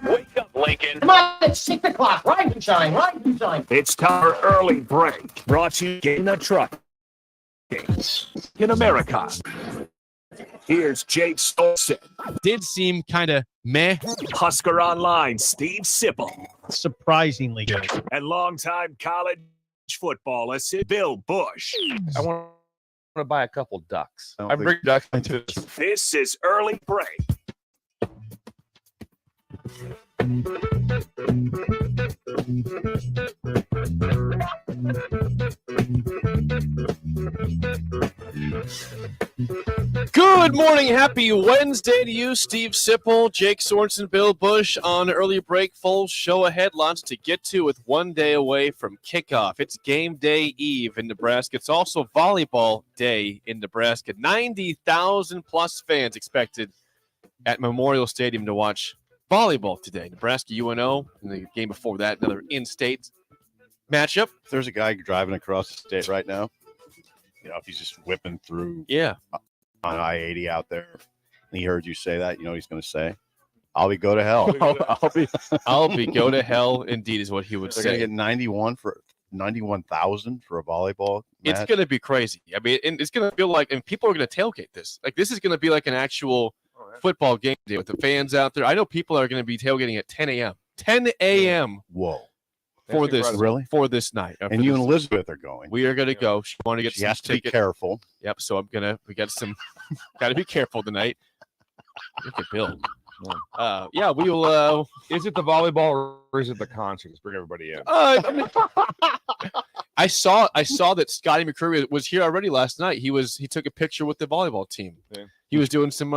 Wake up, Lincoln. Come on, it's 6 o'clock. Rise and shine, rise and shine. It's time for Early Break. Brought to you in the truck. In America. Here's Jake Stolzen. Did seem kind of meh. Husker Online, Steve Sipple. Surprisingly good. And longtime college football assistant Bill Busch. I want to buy a couple ducks. I bring ducks into this. This is Early Break. Good morning. Happy Wednesday to you, Steve Sipple, Jake Sorensen, Bill Busch on Early Break. Full show ahead. Lots to get to with 1 day away from kickoff. It's game day eve in Nebraska. It's also volleyball day in Nebraska. 90,000 plus fans expected at Memorial Stadium to watch volleyball today. Nebraska UNO, and the game before that, another in-state matchup. If there's a guy driving across the state right now, you know, if he's just whipping through on I-80 out there, and he heard you say that, you know what he's going to say? I'll be go to hell. I'll be go to hell, indeed, is what he would They're say. going to get 91,000 for a volleyball match. It's going to be crazy. I mean, and it's going to feel like, and people are going to tailgate this. Like, this is going to be like an actual football game day with the fans out there. I know people are going to be tailgating at 10 a.m. 10 a.m. Whoa. For this, really? For this night. And you and Elizabeth are going. We are going to go. She want to get she some has to ticket. be careful. Yep. So we got some, got to be careful tonight. Look at Bill. Yeah, we will. Is it the volleyball or is it the concert? Let's bring everybody in. I mean, I saw that Scotty McCurry was here already last night. He took a picture with the volleyball team. Yeah. He was doing some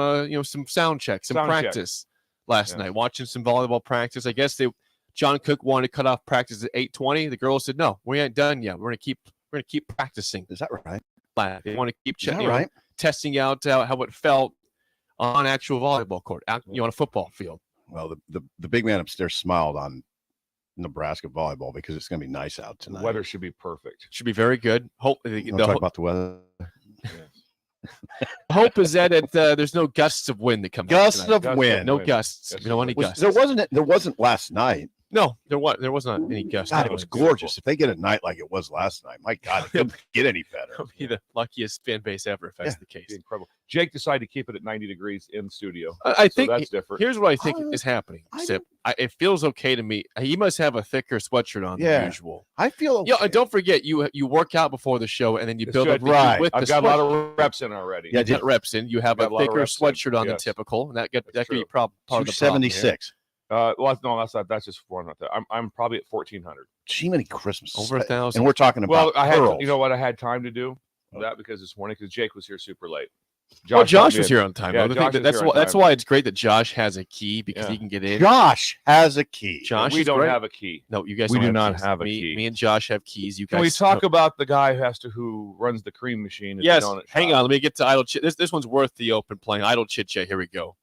some sound checks, some practice last night, watching some volleyball practice. I guess John Cook wanted to cut off practice at 8:20. The girls said, "No, we ain't done yet. We're gonna keep practicing." Is that right? They want to keep testing out how it felt on actual volleyball court, on a football field. Well, the big man upstairs smiled on Nebraska volleyball because it's going to be nice out tonight. The weather should be perfect. Should be very good. Hope talk about the weather. Hope is that there's no gusts of wind that come. Gusts of wind. No gusts. We don't want any gusts. There wasn't last night. No, there was not any gusts. God, it was gorgeous. If they get a night like it was last night, my God, it couldn't get any better. It'll be the luckiest fan base ever if that's the case. Incredible. Jake decided to keep it at 90 degrees in the studio. I think that's different. Here's what I think is happening, Sip. It feels okay to me. He must have a thicker sweatshirt on than usual. I feel okay. Yeah, and don't forget, you work out before the show, and then you build up right. with I've got a lot of reps in already. Yeah, get reps in. You have a thicker sweatshirt on than typical, and that could be part of the 76. Well, no, that's not. That's just one. I'm probably at 1,400. Gee, many Christmas over 1,000, and we're talking about. Well, pearls. you know what? I had time to do that because this morning Jake was here super late. Josh was here on time. Yeah, that's why it's great that Josh has a key because he can get in. Josh has a key. Josh, we don't have a key. No, you guys. We do not have a key. Me and Josh have keys. You guys. Can we talk about the guy who runs the cream machine? Yes. Hang on. Let me get to idle chit. This one's worth the open playing. Idle chit chat. Here we go.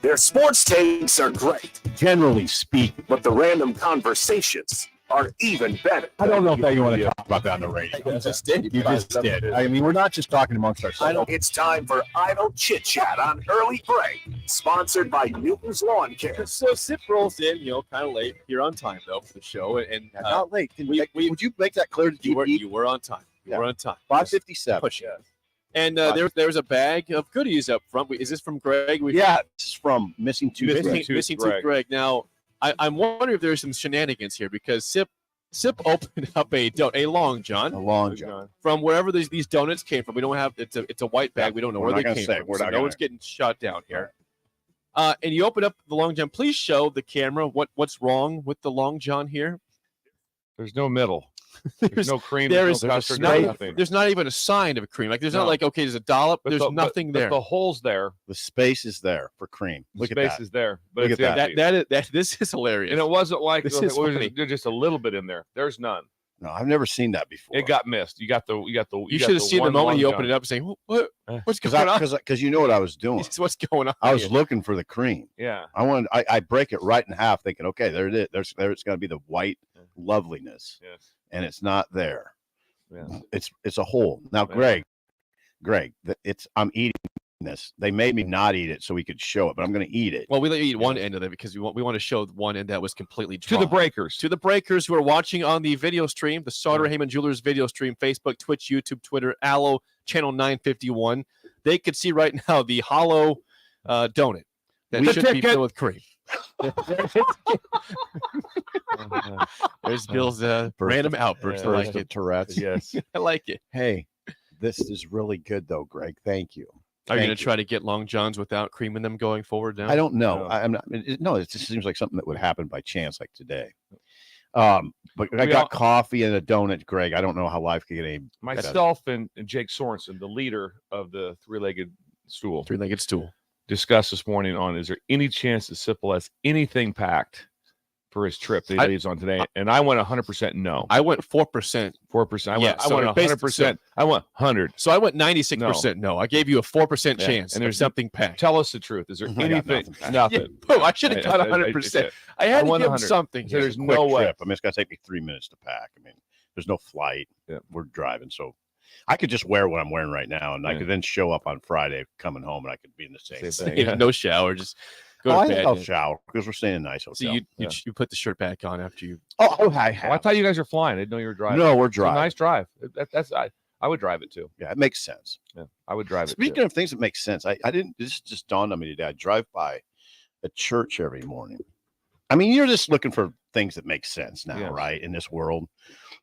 Their sports takes are great, generally speaking, but the random conversations are even better. I don't know if you want to talk about that on the radio. You just did. You just did. I mean, we're not just talking amongst ourselves. It's time for Idle Chit Chat on Early Break, sponsored by Newton's Lawn Care. So Sip rolls in, kind of late. You're on time though for the show, and not late. Would you make that clear to GP? You were on time. You were on time. 5:57. Push it. And there's a bag of goodies up front. Is this from Greg? This is from Missing Tooth Greg. Now, I'm wondering if there's some shenanigans here because Sip opened up a long john. A long john. From wherever these donuts came from. We don't have it's a white bag. We don't know where they came from. No one's getting shot down here. And you open up the long john. Please show the camera what's wrong with the long john here. There's no middle. There's no cream. There's not even a sign of a cream. Like there's not like there's a dollop. There's nothing there. The hole's there. The space is there for cream. Look at that. Space is there. But look at that. This is hilarious. And it wasn't like this is there's just a little bit in there. There's none. No, I've never seen that before. It got missed. You should have seen the moment you opened it up and saying, "What's going on?" Because you know what I was doing. What's going on? I was looking for the cream. Yeah. I break it right in half, thinking, okay, there it is. There's going to be the white loveliness. Yes. And it's not there. Yeah. It's a hole. Now, Greg, I'm eating this. They made me not eat it so we could show it, but I'm going to eat it. Well, we let you eat one end of it because we want to show one end that was completely dry. To the breakers. To the breakers who are watching on the video stream, the Sauter Heyman Jewelers video stream, Facebook, Twitch, YouTube, Twitter, Allo, channel 951. They could see right now the hollow donut that should be filled with cream. There's Bill's random outburst. I like it. Tourette's. Yes. I like it. Hey, this is really good though, Greg. Thank you. Are you going to try to get Long Johns without cream in them going forward now? I don't know. I'm not. No, it just seems like something that would happen by chance, like today. But I got coffee and a donut, Greg. I don't know how life could get any. Myself and Jake Sorensen, the leader of the three-legged stool, discussed this morning on: is there any chance that Sipple has anything packed for his trip that he leaves on today? And I went 100% no. I went 4%. 4%. I went 100%. I went 100. So I went 96% no. I gave you a 4% chance, and there's something packed. Tell us the truth. Is there anything? Nothing. Yeah. Oh, I should have got 100%. I had to give him something. So there's no way. I mean, it's got to take me 3 minutes to pack. I mean, there's no flight. Yeah. We're driving, so I could just wear what I'm wearing right now, and I could then show up on Friday coming home, and I could be in the same thing. Yeah. No shower, just go to bed. I'll shower because we're staying in a nice hotel. So you put the shirt back on after you. I thought you guys were flying. I didn't know you were driving. No, we're driving. Nice drive. I would drive it too. Yeah, it makes sense. Yeah, I would drive it. Speaking of things that make sense, I didn't. This just dawned on me today. I drive by a church every morning. I mean, you're just looking for things that make sense now, right? In this world.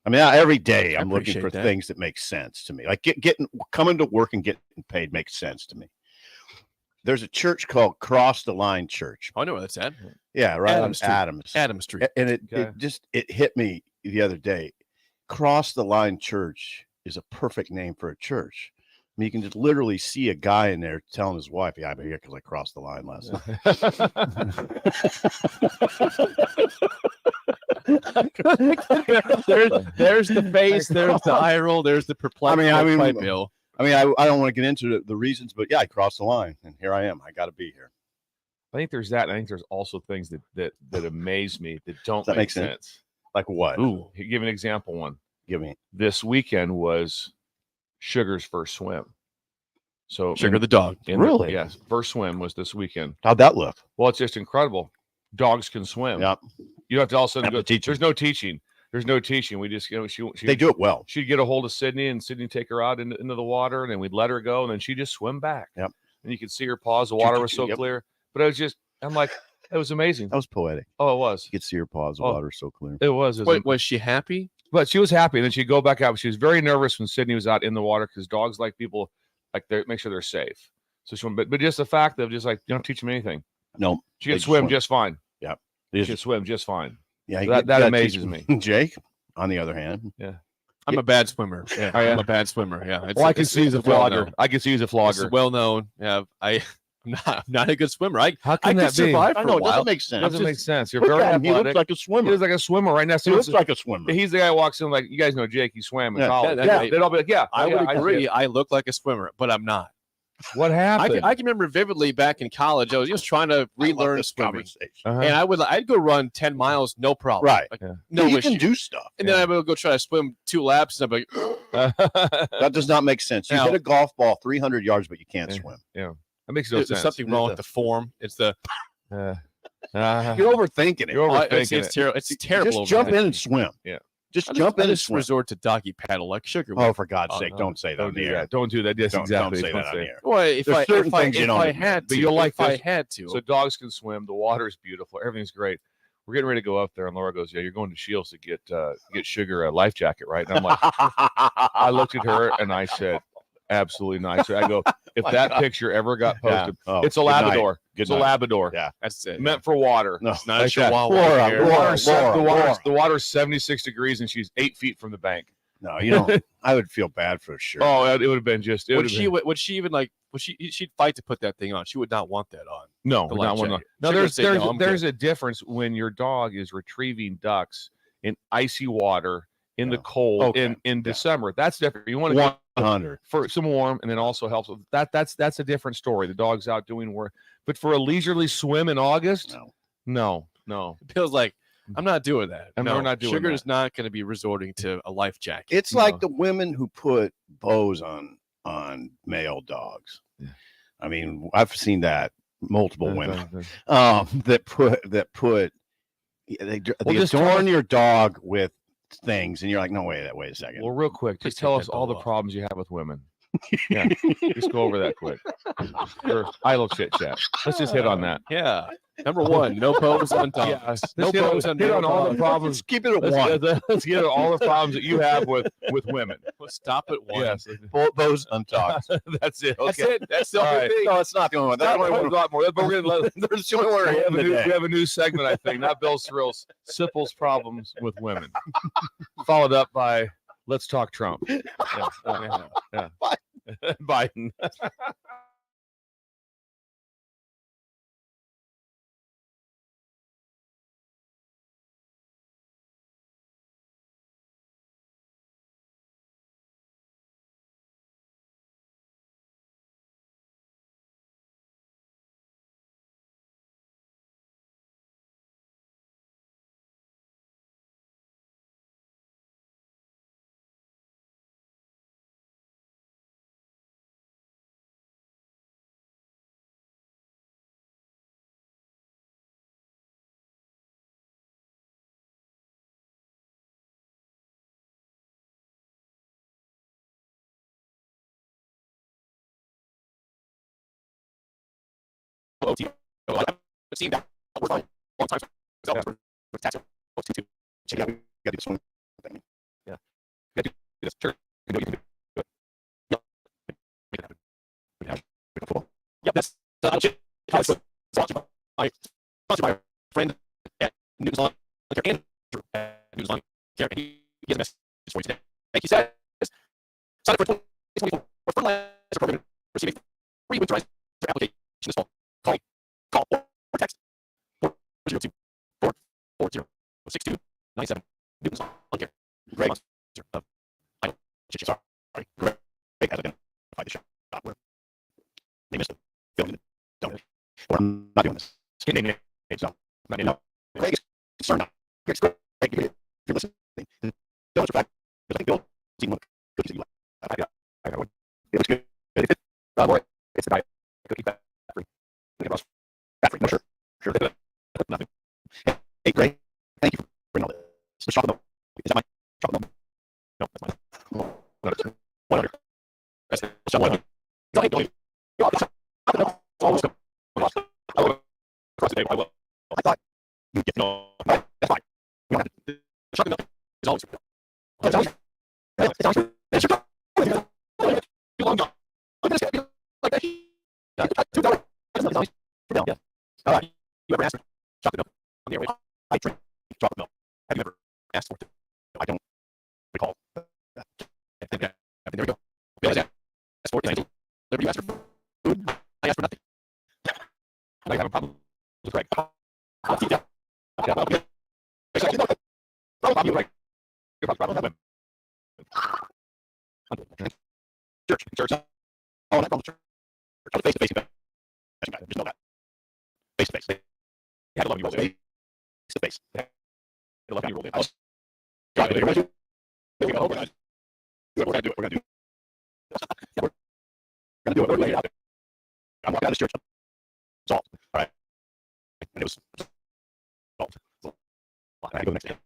I mean, every day I'm looking for things that make sense to me. Like coming to work and getting paid makes sense to me. There's a church called Cross the Line Church. I know where that's at. Yeah, right on Adams Street. And it hit me the other day. Cross the Line Church is a perfect name for a church. I mean, you can just literally see a guy in there telling his wife, "Yeah, I'm here because I crossed the line last night." there's the face, there's the eye roll, there's the perplexity. Bill. I don't want to get into the reasons, but yeah, I crossed the line, and here I am. I got to be here. I think there's that. And I think there's also things that amaze me that don't make sense. Like what? Ooh, give an example. One. Give me. This weekend was Sugar's first swim. So Sugar the dog. Really? Yes. First swim was this weekend. How'd that look? Well, it's just incredible. Dogs can swim. Yep. You don't have to all of a sudden go. There's no teaching. There's no teaching. We just, they do it well. She'd get a hold of Sydney, and Sydney take her out into the water, and then we'd let her go, and then she'd just swim back. Yep. And you could see her paws. The water was so clear. But I'm like, it was amazing. That was poetic. Oh, it was. You could see her paws. The water was so clear. It was. Wait, was she happy? But she was happy. And then she'd go back out. She was very nervous when Sydney was out in the water because dogs like people, like they make sure they're safe. So she went, but just the fact of just like, you don't teach them anything. No. She can swim just fine. Yeah. She can swim just fine. Yeah. That amazes me. Jake, on the other hand. Yeah. I'm a bad swimmer. Yeah, I'm a bad swimmer. Yeah. I can see he's a flogger. I can see he's a flogger. It's well known. Yeah. I'm not a good swimmer. How can that be? I know. It doesn't make sense. Doesn't make sense. You're very athletic. He looks like a swimmer. He looks like a swimmer right now. He looks like a swimmer. He's the guy who walks in like, you guys know Jake. He swam in college. They'd all be like, yeah. I would agree. I look like a swimmer, but I'm not. What happened? I can remember vividly back in college. I was just trying to relearn swimming, and I'd go run 10 miles, no problem. Right? Like, no, you can do stuff, and then I would go try to swim 2 laps, and I'm like, that does not make sense. You hit a golf ball 300 yards, but you can't swim. Yeah, that makes no sense. There's something wrong with the form. It's the you're overthinking it. You're overthinking it's terrible. It's terrible. Just jump in and swim. Yeah. Just jump in and swim. Resort to doggy paddle like Sugar. Oh, for God's sake, don't say that on the air. Don't do that. Yes, exactly. Don't say that on the air. Well, if I had to, if I had to. So dogs can swim. The water is beautiful. Everything's great. We're getting ready to go up there, and Laura goes, "Yeah, you're going to Shields to get Sugar a life jacket, right?" And I'm like, I looked at her and I said, "Absolutely not." So I go, "If that picture ever got posted, it's a Labrador. It's a Labrador. Yeah, that's it. Meant for water. No, it's not a Chihuahua. The water's 76 degrees, and she's 8 feet from the bank. No, you know, I would feel bad for sure. Oh, it would have been just. Would she even like? She'd fight to put that thing on. She would not want that on. No, not one. No, there's a difference when your dog is retrieving ducks in icy water in the cold in December. That's different. You want to 100 for some warm, and then also helps with that. That's a different story. The dog's out doing work, but for a leisurely swim in August, no. It feels like I'm not doing that. We're not doing Sugar that. is not going to be resorting to a life jacket. It's like the women who put bows on male dogs. Yeah. I mean, I've seen that multiple women Well, that put they just tell adorn us- your dog with things, and you're like, no, wait a second. Well, real quick, Please just tell take us that all the bubble up. problems you have with women. Yeah, just go over that quick. For idle chit chat. Let's just hit on that. Yeah. Number one, no pose on dogs. Yeah, No let's pose on hit on all the dogs. problems. Let's keep it at one. Let's get all the problems that you have with women. Let's stop at one. Yes, Those untalked. that's it. That's Okay. it. That's the All only right. thing. No, it's not the only one. That's the only There's one. a lot more. But we're gonna let, There's the only one. we, I have have a new, we today. have a new segment, I think. Not Bill Cyril's Sipple's problems with women, followed up by Let's Talk Trump. Yeah. Biden. I'm not doing this. So, Craig is concerned now. Craig, if you're listening, don't fact. There's like Bill, see one cookies that you like. I got one. It looks good. Boy, it's the diet cookie fat free. Fat free. No, sure. Nothing. Hey, Craig, thank you for bringing all this. The chocolate milk. Is that my chocolate milk? No, that's mine. No, that's 100. That's the 100. Don't chocolate milk. Always come. I will. Across the table, I will. I thought you'd get no. That's fine. We don't have to. The chocolate milk is always real. It's always. It's always. It's your. You long gone. I'm gonna say like that. Yeah, $2. It's always real. Yeah. All right. You ever asked for chocolate milk on the airway? I drink chocolate milk. Have you ever asked for it? I don't recall that. There we go. Realize that. Asked for it. Liberty, you asked for food. I asked for nothing. I have a problem with Greg. I'll keep that. Okay. Problem, right? Your problem. Church. Oh, not from church. Face to face. Just know that. Face to face. They had 11 year olds. Face to face. They had 11 year olds. I was. We're gonna do. We're gonna do it. We're gonna do it. Yeah, we're gonna do it. We're gonna do it. I'm walking out of this church. Salt. All right. And it was salt. I go the next day.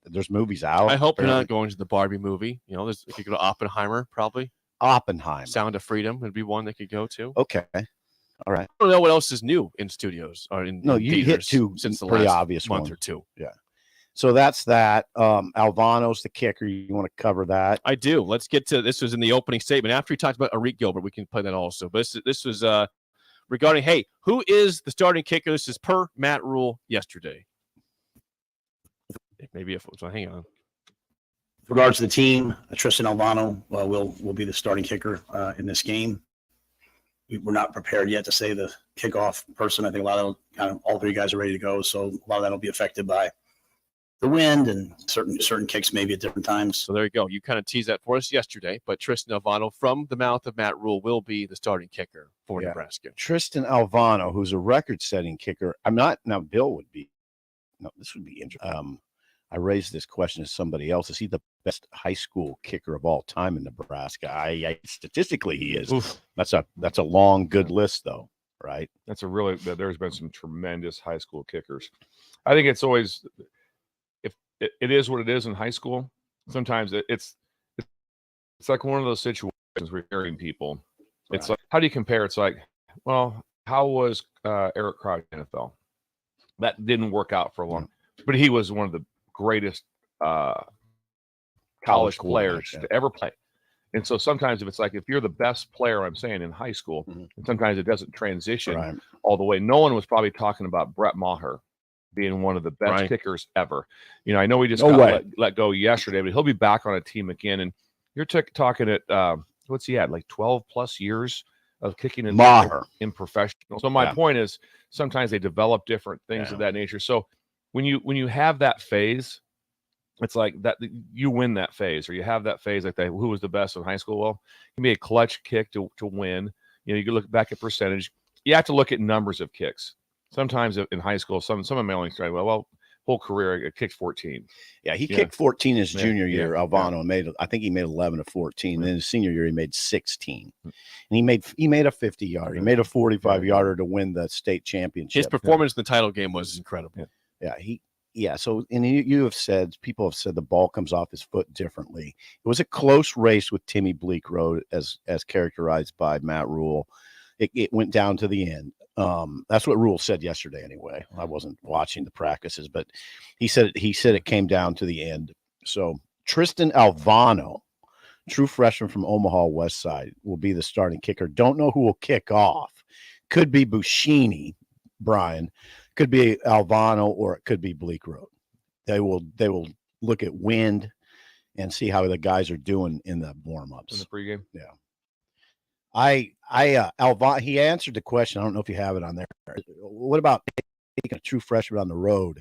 There's movies out. I hope you're apparently. not going to the Barbie movie. You know, there's if you go to Oppenheimer, probably. Oppenheimer. Sound of Freedom would be one they could go to. Okay. All right. I don't know what else is new in studios or in No, in you hit theaters two since the pretty last obvious month ones. or two. So that's that. Alvano's the kicker. You want to cover that? I do. Let's get to this. Was in the opening statement after we talked about Arik Gilbert. We can play that also. But this was regarding who is the starting kicker? This is per Matt Rule yesterday. Maybe so hang on. With regards to the team, Tristan Alvano will be the starting kicker in this game. We're not prepared yet to say the kickoff person. I think a lot of kind of all three guys are ready to go, so a lot of that will be affected by the wind and certain kicks maybe at different times. So there you go. You kind of teased that for us yesterday, but Tristan Alvano from the mouth of Matt Rule will be the starting kicker for Nebraska. Tristan Alvano, who's a record-setting kicker. Bill would be. No, this would be interesting. I raised this question to somebody else. Is he the best high school kicker of all time in Nebraska? Statistically, he is. Oof. That's a long, good list, though, right? There's been some tremendous high school kickers. I think it's always, if it is what it is in high school, sometimes it's like one of those situations where you're hearing people. It's Right. like, how do you compare? It's like, well, how was Eric Crouch in NFL? That didn't work out for a long, but he was one of the greatest college players to ever play. And so sometimes if you're the best player, I'm saying in high school, and sometimes it doesn't transition all the way. No one was probably talking about Brett Maher being one of the best kickers ever. I know we just let go yesterday, but he'll be back on a team again. And you're talking at what's he had, like 12 plus years of kicking in professional. So my point is sometimes they develop different things of that nature. So when you have that phase, it's like that you win that phase, or you have that phase like that. Who was the best in high school? Well, it can be a clutch kick to win. You can look back at percentage. You have to look at numbers of kicks. Sometimes in high school, some of my only strike, whole career, it kicked 14. Yeah, he kicked 14 his junior year. Alvano I think he made 11 to 14. Then his senior year, he made 16, and he made a 50-yarder. He made a 45-yarder to win the state championship. His performance in the title game was incredible. So, and people have said the ball comes off his foot differently. It was a close race with Timmy Bleekrode, as characterized by Matt Rule. It went down to the end. That's what Rule said yesterday. Anyway, I wasn't watching the practices, but he said it came down to the end. So Tristan Alvano, true freshman from Omaha West Side, will be the starting kicker. Don't know who will kick off. Could be Buschini, Brian. Could be Alvano, or it could be Bleekrode. They will look at wind and see how the guys are doing in the warm-ups. In the pregame? Yeah. Alvano, he answered the question. I don't know if you have it on there. What about taking a true freshman on the road?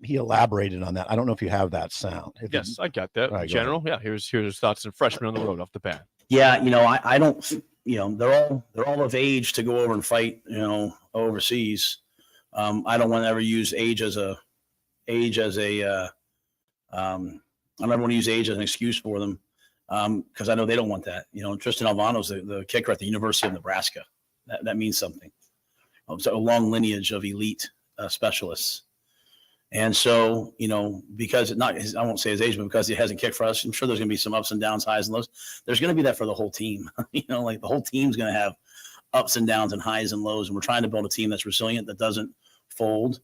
He elaborated on that. I don't know if you have that sound. Yes, I got that. In general, here's his thoughts on freshmen on the road off the bat. Yeah, I don't. They're all of age to go over and fight. Overseas. I don't want to ever use age as a. I never want to use age as an excuse for them, because I know they don't want that. Tristan Alvano's the kicker at the University of Nebraska. That means something. It's a long lineage of elite specialists. And so, because I won't say his age, but because he hasn't kicked for us, I'm sure there's going to be some ups and downs, highs and lows. There's going to be that for the whole team. Like the whole team's going to have ups and downs and highs and lows. And we're trying to build a team that's resilient, that doesn't fold.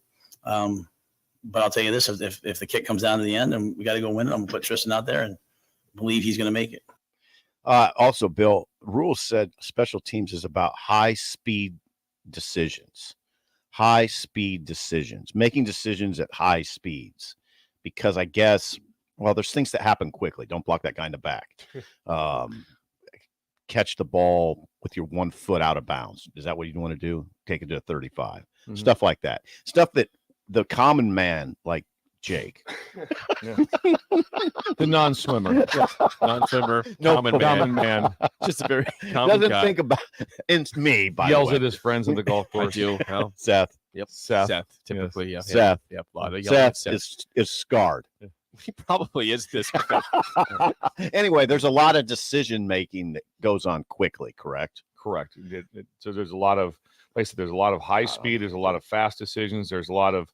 But I'll tell you this, if the kick comes down to the end and we got to go win it, I'm going to put Tristan out there and believe he's going to make it. Also, Bill, Rule said special teams is about high-speed decisions. High-speed decisions, making decisions at high speeds, because I guess, there's things that happen quickly. Don't block that guy in the back. Catch the ball with your 1 foot out of bounds. Is that what you want to do? Take it to a 35. Mm-hmm. Stuff like that. Stuff that the common man, like Jake, the non-swimmer, common man, just a very common doesn't guy. think about. It's me. Yells at his friends on the golf course. Seth. Yep. Seth. Typically, yes. yeah. Seth. Yep. A lot of yelling. Seth is scarred. He probably is this. Anyway, there's a lot of decision making that goes on quickly. Correct. So there's a lot of, like I said, there's a lot of high speed. There's a lot of fast decisions. There's a lot of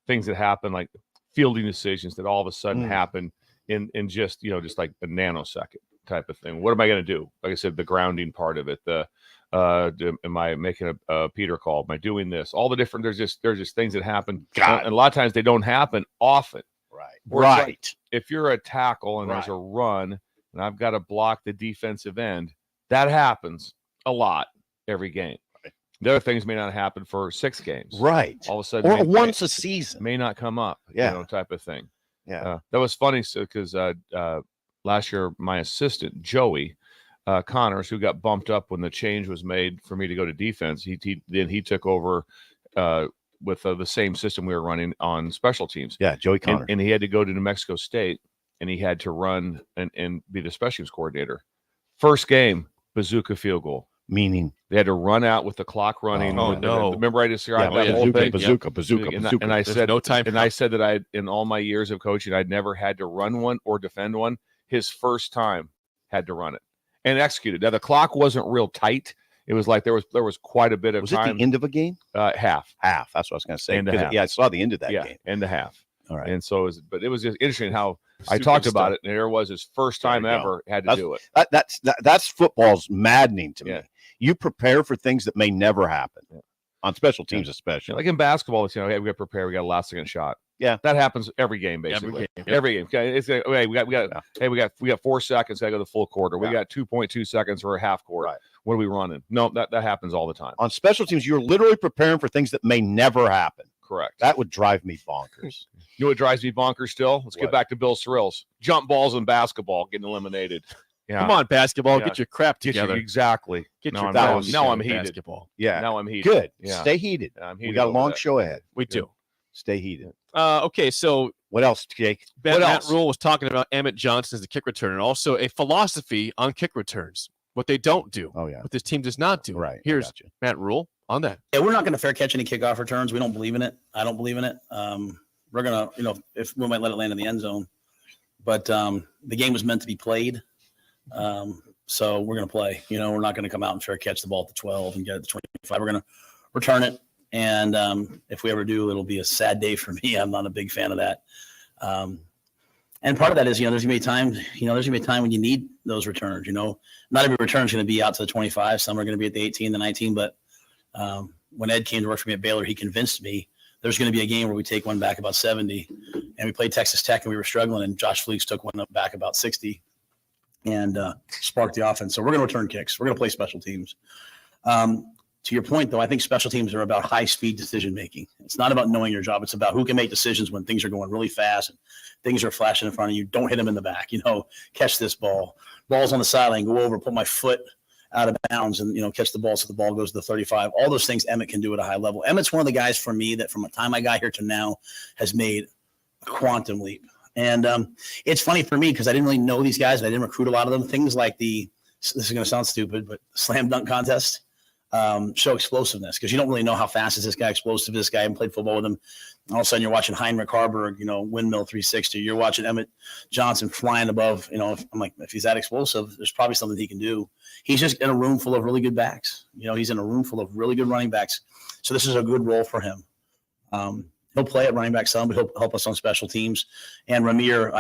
things that happen, like fielding decisions that all of a sudden happen in just like a nanosecond type of thing. What am I going to do? Like I said, the grounding part of it. Am I making a Peter call? Am I doing this? All the different. There's just things that happen, and a lot of times they don't happen often. Right. Like, if you're a tackle and there's a run, and I've got to block the defensive end, that happens a lot every game. The other things may not happen for 6 games. Right. All of a sudden, Or once a season. may not come up. Yeah. Type of thing. Yeah. That was funny because last year my assistant Joey Connors, who got bumped up when the change was made for me to go to defense, he took over with the same system we were running on special teams. Yeah, Joey Connors. And he had to go to New Mexico State, and he had to run and be the special teams coordinator. First game, bazooka field goal. Meaning they had to run out with the clock running. Oh, no. Remember I described that whole bazooka, thing? bazooka. And I said no time. And I said that in all my years of coaching, I'd never had to run one or defend one. His first time had to run it and execute it. Now the clock wasn't real tight. It was like there was quite a bit of time. Was it the end of a game? Half. That's what I was going to say. End of half. Yeah, I saw the end of that game. End of half. All right. And so it was just interesting how I Stupid talked about stuff. it, and there was his first time ever had to do it. That's football's maddening to me. Yeah. You prepare for things that may never happen on special teams, especially. Like in basketball, it's hey, we got to prepare. We got a last second shot. Yeah, that happens every game basically. Every game. Okay, it's like, okay, we got 4 seconds. Got to go to the full quarter. We got 2.2 seconds for a half quarter. Right. What are we running? No, that happens all the time. On special teams, you're literally preparing for things that may never happen. Correct. That would drive me bonkers. You know what drives me bonkers still? Let's get back to Bill Cyril's jump balls in basketball getting eliminated. Yeah. Come on, basketball, Yeah. get your crap together. Exactly. Get now your I'm, balls now I'm together, heated. basketball. Yeah. Now I'm heated. Good. Yeah. Stay heated. I'm We heated got a over long that. show ahead. We do. Stay heated. Okay, so What else, Jake? Matt Rule was talking about Emmett Johnson as the kick returner, and also a philosophy on kick returns. What they don't do. Oh, yeah. What this team does not do. Right. I Here's gotcha. Matt Rule on that. Yeah, we're not going to fair catch any kickoff returns. We don't believe in it. I don't believe in it. We're going to, if we might let it land in the end zone, but the game was meant to be played. So we're going to play. We're not going to come out and fair catch the ball at the 12 and get it to 25. We're going to return it. And if we ever do, it'll be a sad day for me. I'm not a big fan of that. And part of that is, there's going to be a time, when you need those returns. Not every return is going to be out to the 25. Some are going to be at the 18, the 19. But when Ed came to work for me at Baylor, he convinced me there's going to be a game where we take one back about 70. And we played Texas Tech, and we were struggling. And Josh Fleeks took one up back about 60 and sparked the offense. So we're going to return kicks. We're going to play special teams. To your point, though, I think special teams are about high-speed decision-making. It's not about knowing your job. It's about who can make decisions when things are going really fast and things are flashing in front of you. Don't hit them in the back. Catch this ball. Ball's on the sideline. Go over, put my foot out of bounds and, catch the ball so the ball goes to the 35. All those things Emmett can do at a high level. Emmett's one of the guys for me that from the time I got here to now has made a quantum leap. And it's funny for me because I didn't really know these guys and I didn't recruit a lot of them. Things like this is going to sound stupid, but slam dunk contest. Show explosiveness because you don't really know how fast is this guy, explosive this guy. I haven't played football with him. All of a sudden you're watching Heinrich Harburg, windmill 360. You're watching Emmett Johnson flying above. I'm like, if he's that explosive, there's probably something he can do. He's just in a room full of really good backs. He's in a room full of really good running backs. So this is a good role for him. He'll play at running back some, but he'll help us on special teams. And Ramir,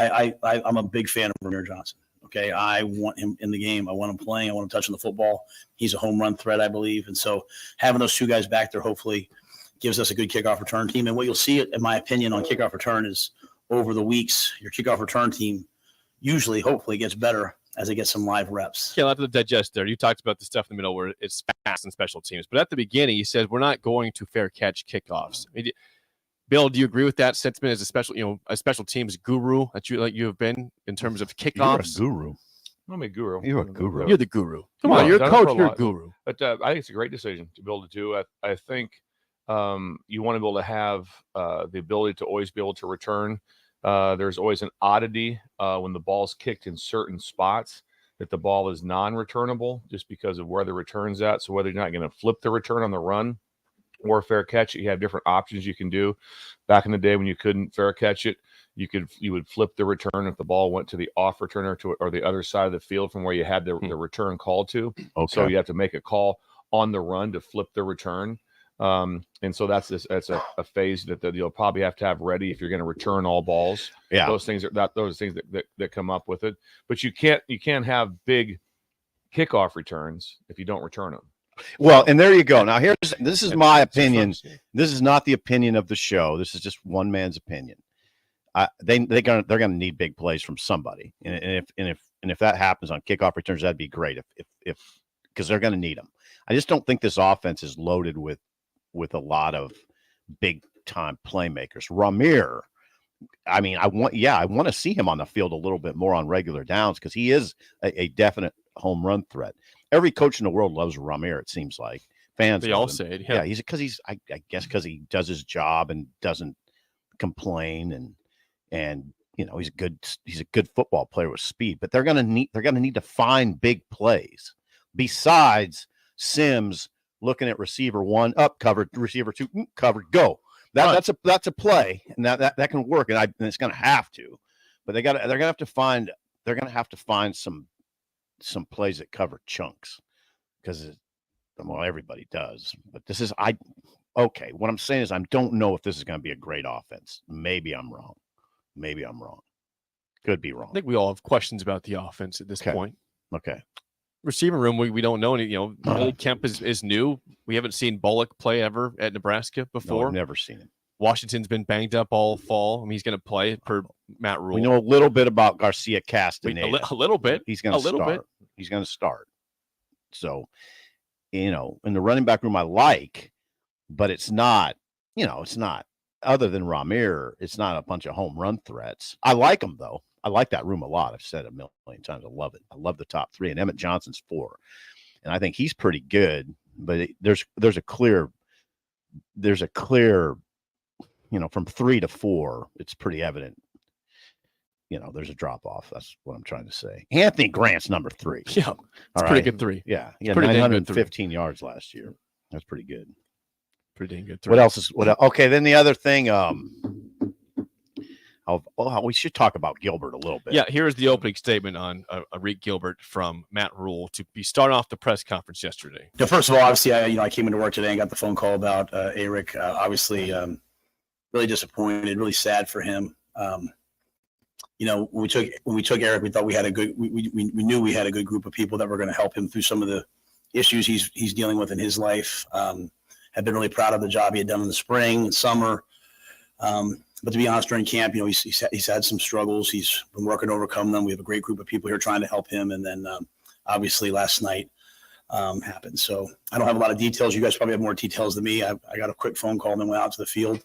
I'm a big fan of Ramir Johnson. Okay, I want him in the game. I want him playing. I want him touching the football. He's a home run threat, I believe. And so having those two guys back there hopefully gives us a good kickoff return team. And what you'll see, in my opinion, on kickoff return is over the weeks, your kickoff return team usually, hopefully, gets better as they get some live reps. Okay, a lot to digest there. You talked about the stuff in the middle where it's fast and special teams. But at the beginning, you said we're not going to fair catch kickoffs. Bill, do you agree with that sentiment as a special teams guru that you have been in terms of kickoffs? You're a guru. I'm a guru. You're a guru. You're the guru. Come Well, on, you're a done it for coach. a You're a lot. guru. But I think it's a great decision to be able to do. I think you want to be able to have the ability to always be able to return. There's always an oddity when the ball's kicked in certain spots that the ball is non-returnable just because of where the return's at. So whether you're not going to flip the return on the run or fair catch it, you have different options you can do. Back in the day when you couldn't fair catch it, you would flip the return if the ball went to the off returner or the other side of the field from where you had the return called to. Okay. So you have to make a call on the run to flip the return. And so that's a phase that you'll probably have to have ready if you're going to return all balls. Yeah. Those things that come up with it. But you can't have big kickoff returns if you don't return them. Well, and there you go. Now this is my opinion. This is not the opinion of the show. This is just one man's opinion. They're gonna need big plays from somebody, and if that happens on kickoff returns, that'd be great. If because they're going to need them. I just don't think this offense is loaded with a lot of big time playmakers. Ramir, I mean, I want to see him on the field a little bit more on regular downs because he is a definite home run threat. Every coach in the world loves Ramir, it seems like. Fans, they all say it. Yeah, I guess because he does his job and doesn't complain, and you know, he's a good football player with speed. But they're gonna need to find big plays besides Sims looking at receiver one up covered, receiver two covered, go. That's a play, and that can work, and it's gonna have to. But they're gonna have to find some plays that cover chunks because everybody does. But this is okay. What I'm saying is I don't know if this is going to be a great offense. Maybe I'm wrong. Could be wrong. I think we all have questions about the offense at this point. Okay. Receiving room, we don't know any. Billy Kemp is new. We haven't seen Bullock play ever at Nebraska before. No, I've never seen him. Washington's been banged up all fall. I mean, he's going to play per Matt Rule. We know a little bit about Garcia Castaneda. A little bit. He's going to start. He's going to start. So, in the running back room, I like, but it's not. It's not. Other than Ramir, it's not a bunch of home run threats. I like them though. I like that room a lot. I've said it a million times. I love it. I love the top three, and Emmett Johnson's 4, and I think he's pretty good. But there's a clear, from 3 to 4, it's pretty evident. There's a drop off. That's what I'm trying to say. Anthony Grant's number 3. Yeah, it's pretty good 3. Yeah, pretty 915 yards last year. That's pretty good. Pretty dang good 3. What else? Okay, then the other thing. We should talk about Gilbert a little bit. Yeah, here's the opening statement on Arik Gilbert from Matt Rule to be starting off the press conference yesterday. First of all, obviously, I came into work today and got the phone call about Arik. Obviously, really disappointed, really sad for him. When we took Arik, we thought we had we knew we had a good group of people that were going to help him through some of the issues he's dealing with in his life. Have been really proud of the job he had done in the spring and summer. But to be honest, during camp, he's had some struggles. He's been working to overcome them. We have a great group of people here trying to help him. And then obviously last night happened. So I don't have a lot of details. You guys probably have more details than me. I got a quick phone call and then went out to the field.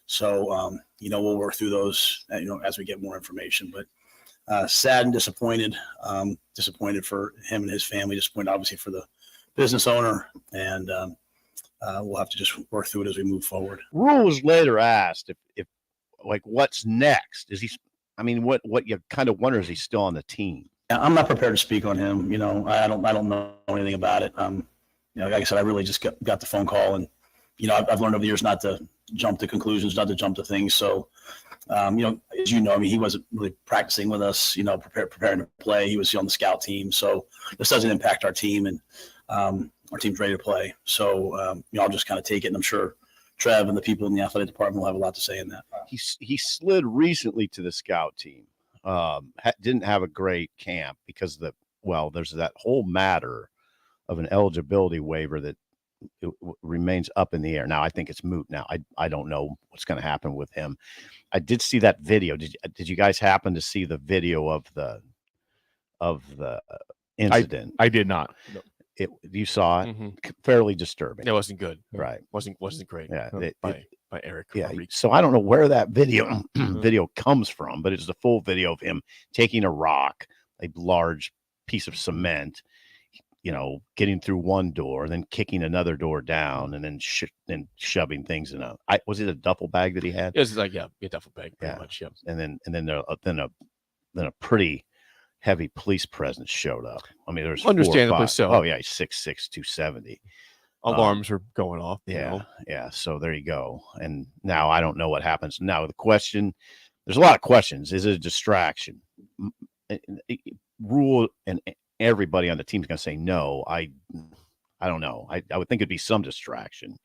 So, we'll work through those, as we get more information. But sad and disappointed. Disappointed for him and his family. Disappointed, obviously, for the business owner. And we'll have to just work through it as we move forward. Rule was later asked if what's next? Is he? I mean, what you kind of wonder is he still on the team? I'm not prepared to speak on him. I don't know anything about it. Like I said, I really just got the phone call, and I've learned over the years not to jump to conclusions, not to jump to things. So, as he wasn't really practicing with us. Preparing to play. He was on the scout team, so this doesn't impact our team, and our team's ready to play. So, I'll just kind of take it, and I'm sure Trev and the people in the athletic department will have a lot to say in that. He slid recently to the scout team. Didn't have a great camp because there's that whole matter of an eligibility waiver that remains up in the air. Now I think it's moot now. I don't know what's going to happen with him. I did see that video. Did you guys happen to see the video of the incident? I did not. No. You saw it. Mm-hmm. Fairly disturbing. It wasn't good. Right. Wasn't great. Yeah. By Arik. Yeah. So I don't know where that video comes from, but it's the full video of him taking a rock, a large piece of cement, getting through one door and then kicking another door down and then shoving things in was it a duffel bag that he had? It was like, a duffel bag pretty much. Yeah. And then a pretty heavy police presence showed up. I mean, there's understandably so. Oh yeah, he's 6'6", 270. Alarms are going off. Yeah. So there you go. And now I don't know what happens. Now the question, there's a lot of questions. Is it a distraction? Rule and everybody on the team is going to say no. I don't know. I would think it'd be some distraction.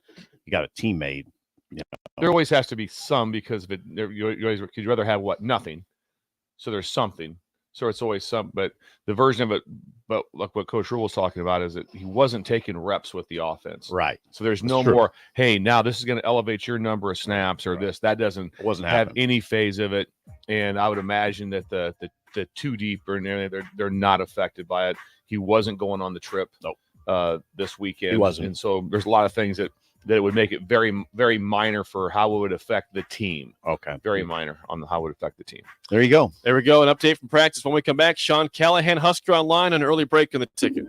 You got a teammate. There always has to be some because of it. You'd rather have nothing. So there's something. So it's always some, but the version of it, but like what Coach Rule was talking about is that he wasn't taking reps with the offense. Right. So there's no more, hey, now this is going to elevate your number of snaps or this. That doesn't have any phase of it. And I would imagine that the too deep or they're not affected by it. He wasn't going on the trip. Nope. this weekend. He wasn't. And so there's a lot of things that it would make it very, very minor for how it would affect the team. Okay. Very minor on how it would affect the team. There you go. There we go. An update from practice. When we come back, Sean Callahan, Husker Online, on an early break on the ticket.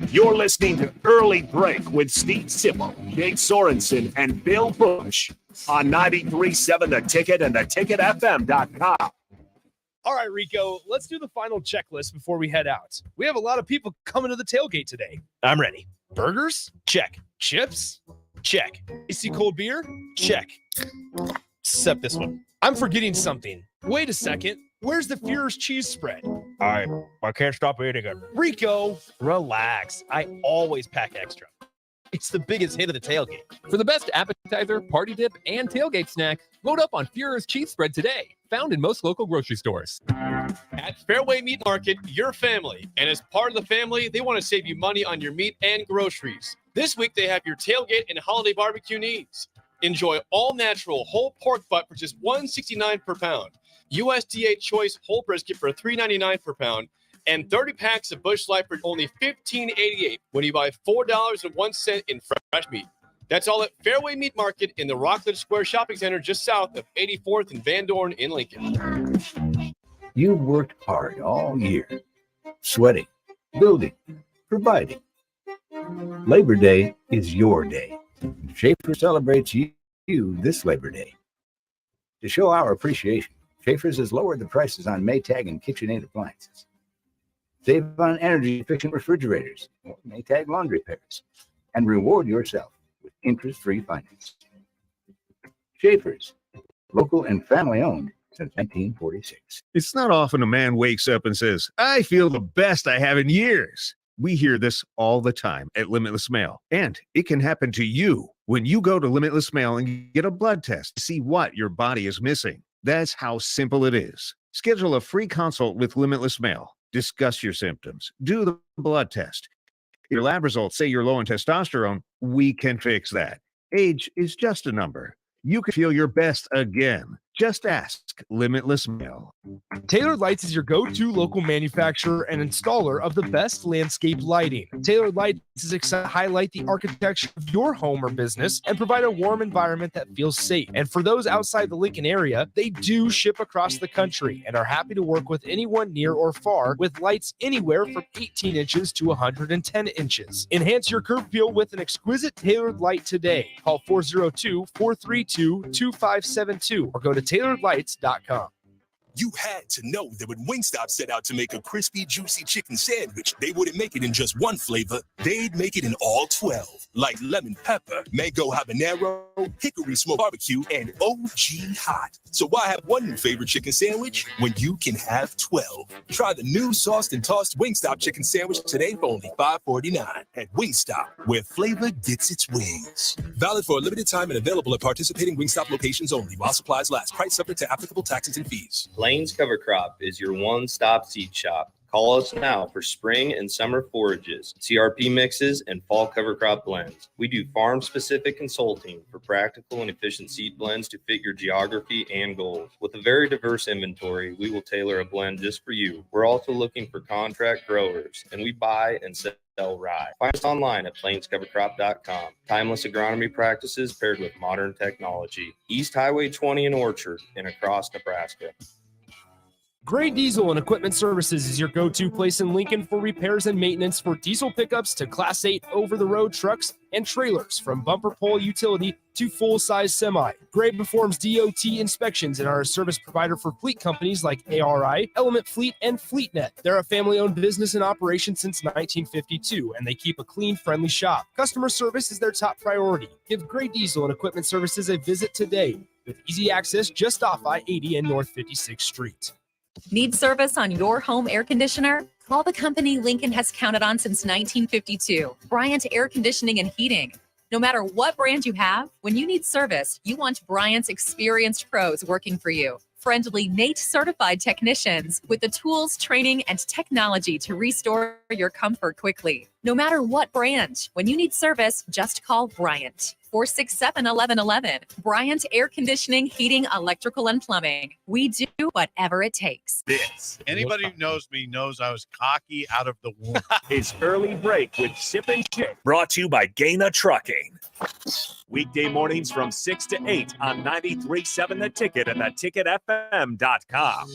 You're listening to Early Break with Steve Sipple, Jake Sorensen, and Bill Busch on 93.7 The Ticket and theticketfm.com. All right, Rico, let's do the final checklist before we head out. We have a lot of people coming to the tailgate today. I'm ready. Burgers? Check. Chips? Check. Icy cold beer? Check. Except this one. I'm forgetting something. Wait a second. Where's the Führer's cheese spread? I can't stop eating it. Rico, relax. I always pack extra. It's the biggest hit of the tailgate. For the best appetizer, party dip, and tailgate snack, load up on Führer's cheese spread today. Found in most local grocery stores. At Fairway Meat Market, your family. And as part of the family, they want to save you money on your meat and groceries. This week, they have your tailgate and holiday barbecue needs. Enjoy all natural whole pork butt for just $1.69 per pound. USDA choice whole brisket for $3.99 per pound. And 30 packs of Busch Light for only $15.88 when you buy $4.01 in fresh meat. That's all at Fairway Meat Market in the Rockledge Square Shopping Center just south of 84th and Van Dorn in Lincoln. You've worked hard all year, sweating, building, providing. Labor Day is your day. Schaefer celebrates you this Labor Day. To show our appreciation, Schaefer's has lowered the prices on Maytag and KitchenAid appliances. Save on energy-efficient refrigerators or Maytag laundry pairs, and reward yourself with interest-free finance. Schaefer's, local and family-owned since 1946. It's not often a man wakes up and says, I feel the best I have in years. We hear this all the time at Limitless Mail, and it can happen to you when you go to Limitless Mail and get a blood test to see what your body is missing. That's how simple it is. Schedule a free consult with Limitless Mail. Discuss your symptoms. Do the blood test. If your lab results say you're low in testosterone, we can fix that. Age is just a number. You can feel your best again. Just ask Limitless Mail. Tailored Lights is your go-to local manufacturer and installer of the best landscape lighting. Tailored Lights is excited to highlight the architecture of your home or business and provide a warm environment that feels safe. And for those outside the Lincoln area, they do ship across the country and are happy to work with anyone near or far with lights anywhere from 18 inches to 110 inches. Enhance your curb appeal with an exquisite tailored light today. Call 402-432-2572 or go to tailoredlights.com. You had to know that when Wingstop set out to make a crispy, juicy chicken sandwich, they wouldn't make it in just one flavor. They'd make it in all 12, like lemon pepper, mango habanero, hickory smoked barbecue, and OG hot. So why have one new favorite chicken sandwich when you can have 12? Try the new sauced and tossed Wingstop chicken sandwich today for only $5.49 at Wingstop, where flavor gets its wings. Valid for a limited time and available at participating Wingstop locations only while supplies last. Price subject to applicable taxes and fees. Lane's Cover Crop is your one-stop seed shop. Call us now for spring and summer forages, CRP mixes, and fall cover crop blends. We do farm-specific consulting for practical and efficient seed blends to fit your geography and goals. With a very diverse inventory, we will tailor a blend just for you. We're also looking for contract growers, and we buy and sell rye. Find us online at plainscovercrop.com. Timeless agronomy practices paired with modern technology. East Highway 20 in Orchard and across Nebraska. Gray Diesel and Equipment Services is your go-to place in Lincoln for repairs and maintenance for diesel pickups to Class 8 over-the-road trucks and trailers, from bumper pole utility to full-size semi. Gray performs DOT inspections and are a service provider for fleet companies like ARI, Element Fleet, and FleetNet. They're a family-owned business in operation since 1952, and they keep a clean, friendly shop. Customer service is their top priority. Give Gray Diesel and Equipment Services a visit today with easy access just off I-80 and North 56th Street. Need service on your home air conditioner? Call the company Lincoln has counted on since 1952, Bryant Air Conditioning and Heating. No matter what brand you have, when you need service, you want Bryant's experienced pros working for you. Friendly Nate certified technicians with the tools, training, and technology to restore your comfort quickly. No matter what brand, when you need service, just call Bryant. 467-1111. Bryant Air Conditioning, Heating, Electrical, and Plumbing. We do whatever it takes. This Anybody who knows me knows I was cocky out of the womb. is Early Break with Sip and Chit, brought to you by Gaina Trucking. Weekday mornings from 6 to 8 on 93.7 The Ticket and theticketfm.com.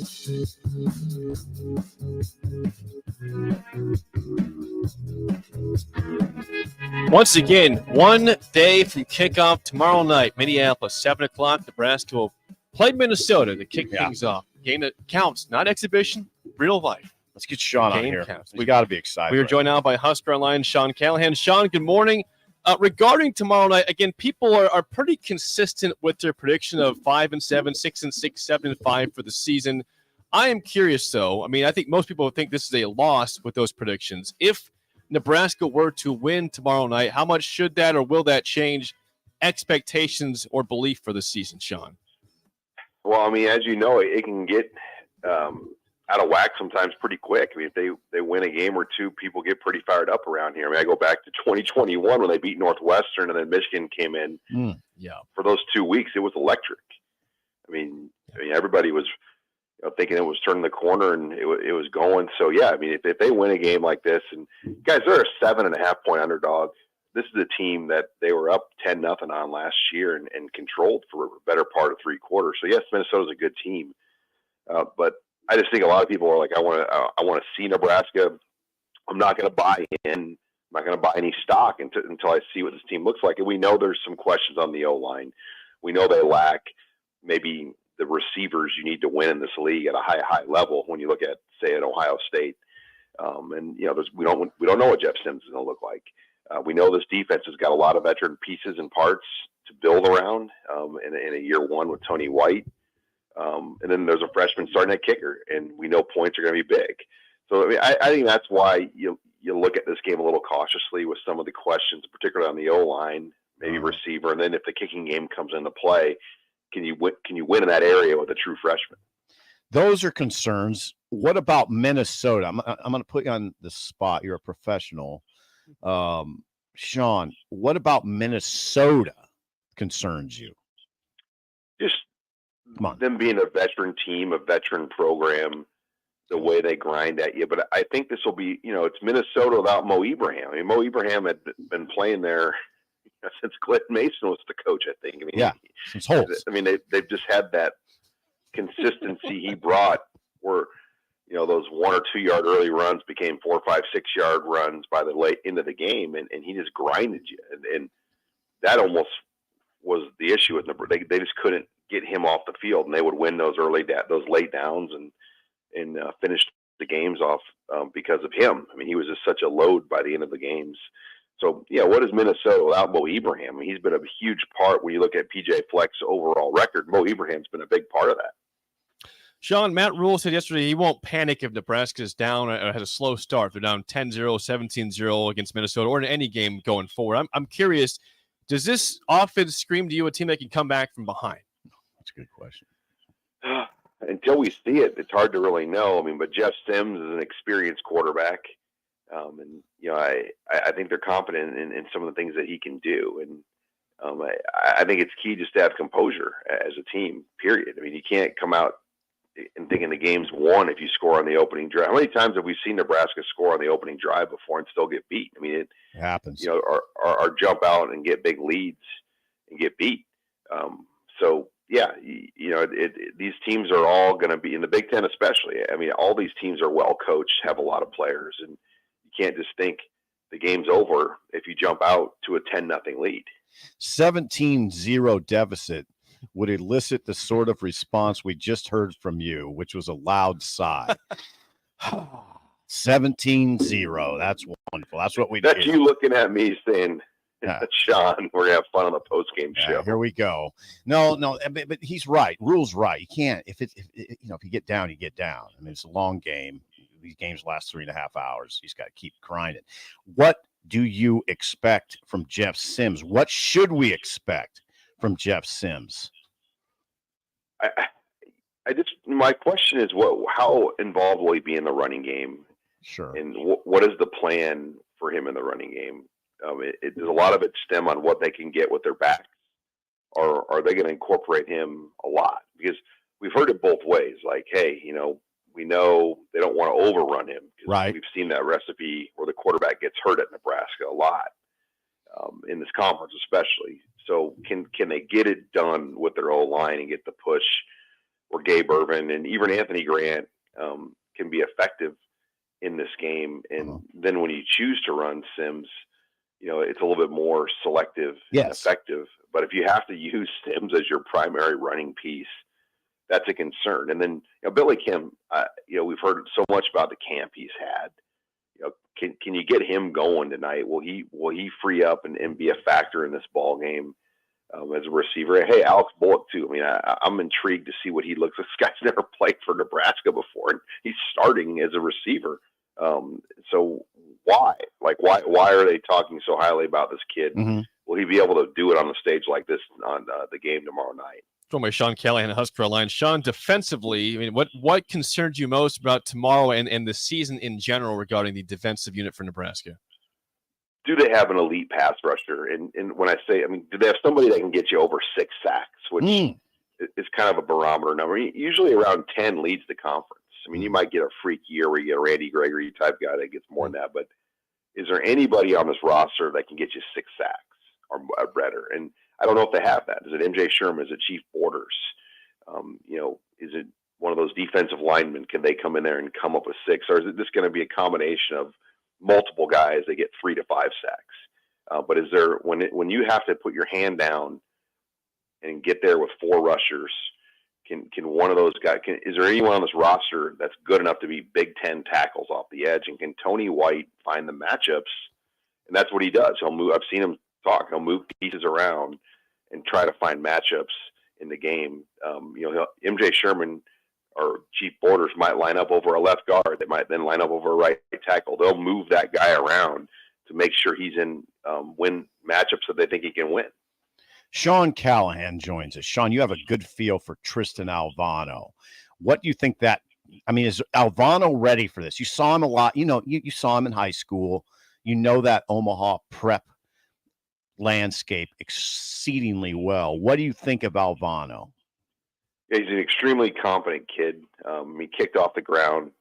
Once again, 1 day from kickoff tomorrow night, Minneapolis, 7 o'clock. Nebraska will play Minnesota to kick things off. Game that counts, not exhibition, real life. Let's get Sean on here. Counts. We got to be excited. We are joined now by Husker Online Sean Callahan. Sean, good morning. Regarding tomorrow night, again, people are pretty consistent with their prediction of 5-7, 6-6, 7-5 for the season. I am curious, though. I mean, I think most people think this is a loss with those predictions. If Nebraska were to win tomorrow night, how much should that or will that change expectations or belief for the season, Sean? Well, I mean, as you know, it can get out of whack sometimes pretty quick. I mean, if they win a game or two, people get pretty fired up around here. I mean, I go back to 2021 when they beat Northwestern and then Michigan came in. For those 2 weeks, it was electric. I mean, everybody was thinking it was turning the corner and it was going. So, yeah, I mean, if they win a game like this, and guys, they're a 7.5-point underdog. This is a team that they were up 10-0 on last year and controlled for a better part of 3 quarters. So, yes, Minnesota's a good team. But I just think a lot of people are like, I want to see Nebraska. I'm not going to buy in. I'm not going to buy any stock until I see what this team looks like. And we know there's some questions on the O-line. We know they lack maybe the receivers you need to win in this league at a high level when you look at, say, at Ohio State. And, we don't know what Jeff Sims is going to look like. We know this defense has got a lot of veteran pieces and parts to build around in a year one with Tony White. And then there's a freshman starting at kicker, and we know points are going to be big. So, I mean, I think that's why you look at this game a little cautiously with some of the questions, particularly on the O-line, maybe receiver, and then if the kicking game comes into play, can you win in that area with a true freshman? Those are concerns. What about Minnesota? I'm going to put you on the spot. You're a professional. Sean, what about Minnesota concerns you? Just them being a veteran team, a veteran program, the way they grind at you. But I think this will be, it's Minnesota without Mo Ibrahim. I mean, Mo Ibrahim had been playing there since Clint Mason was the coach, I think. I mean, since Holtz. I mean, they've just had that consistency he brought where, those 1 or 2 yard early runs became 4, 5, 6 yard runs by the late into the game. And he just grinded you. And that almost was the issue with Nebraska. They just couldn't get him off the field, and they would win those those late downs and finish the games off because of him. I mean, he was just such a load by the end of the games. So, what is Minnesota without Mo Ibrahim? I mean, he's been a huge part when you look at PJ Fleck's overall record. Mo Ibrahim's been a big part of that. Sean, Matt Rule said yesterday he won't panic if Nebraska is down or has a slow start. They're down 10-0, 17-0 against Minnesota or in any game going forward. I'm curious, does this offense scream to you a team that can come back from behind? That's a good question. Until we see it, it's hard to really know. I mean, but Jeff Sims is an experienced quarterback. And, I think they're confident in some of the things that he can do. And I think it's key just to have composure as a team, period. I mean, you can't come out and thinking the game's won if you score on the opening drive. How many times have we seen Nebraska score on the opening drive before and still get beat? I mean, it happens. Or jump out and get big leads and get beat. So, these teams are all going to be in the Big Ten, especially. I mean, all these teams are well coached, have a lot of players, and you can't just think the game's over if you jump out to a 10-0 lead. 17-0 deficit would elicit the sort of response we just heard from you, which was a loud sigh. 17-0. That's wonderful. That's what we do. That's you looking at me saying, Sean, we're going to have fun on the post-game show. Here we go. No, but he's right. Rule's right. You can't, if you get down, you get down. I mean, it's a long game. These games last 3.5 hours. He's got to keep grinding. What do you expect from Jeff Sims? What should we expect from Jeff Sims? my question is, how involved will he be in the running game? Sure. And what is the plan for him in the running game? Does a lot of it stem on what they can get with their backs, or are they going to incorporate him a lot? Because we've heard it both ways. Like, hey, we know they don't want to overrun him. Right. We've seen that recipe where the quarterback gets hurt at Nebraska a lot, in this conference especially. So can they get it done with their O-line and get the push where Gabe Irvin and even Anthony Grant can be effective in this game? And then when you choose to run Sims, it's a little bit more selective and effective. But if you have to use Sims as your primary running piece, that's a concern. And then Billy Kim, we've heard so much about the camp he's had. Can you get him going tonight? Will he free up and be a factor in this ball game as a receiver? Hey, Alex Bullock too. I mean, I'm intrigued to see what he looks like. This guy's never played for Nebraska before, and he's starting as a receiver. So why are they talking so highly about this kid? Mm-hmm. Will he be able to do it on the stage like this on the game tomorrow night? Joined by Sean Callahan, Husker Line. Sean, defensively, I mean, what concerns you most about tomorrow and the season in general regarding the defensive unit for Nebraska? Do they have an elite pass rusher? And when I say, do they have somebody that can get you over 6 sacks, which is kind of a barometer number? Usually around 10 leads the conference. I mean, you might get a freak year where you get a Randy Gregory type guy that gets more than that, but is there anybody on this roster that can get you 6 sacks or better? And I don't know if they have that. Is it MJ Sherman? Is it Chief Borders? Is it one of those defensive linemen? Can they come in there and come up with 6? Or is it just going to be a combination of multiple guys that get 3 to 5 sacks? But is there, when you have to put your hand down and get there with 4 rushers, can one of those guys, is there anyone on this roster that's good enough to be Big Ten tackles off the edge? And can Tony White find the matchups? And that's what he does. He'll move. I've seen him talk. He'll move pieces around and try to find matchups in the game. MJ Sherman or Chief Borders might line up over a left guard. They might then line up over a right tackle. They'll move that guy around to make sure he's in win matchups that they think he can win. Sean Callahan joins us. Sean, you have a good feel for Tristan Alvano. What do you think is Alvano ready for this? You saw him a lot. You saw him in high school. That Omaha prep landscape exceedingly well. What do you think of Alvano? Yeah, he's an extremely competent kid. He kicked off the ground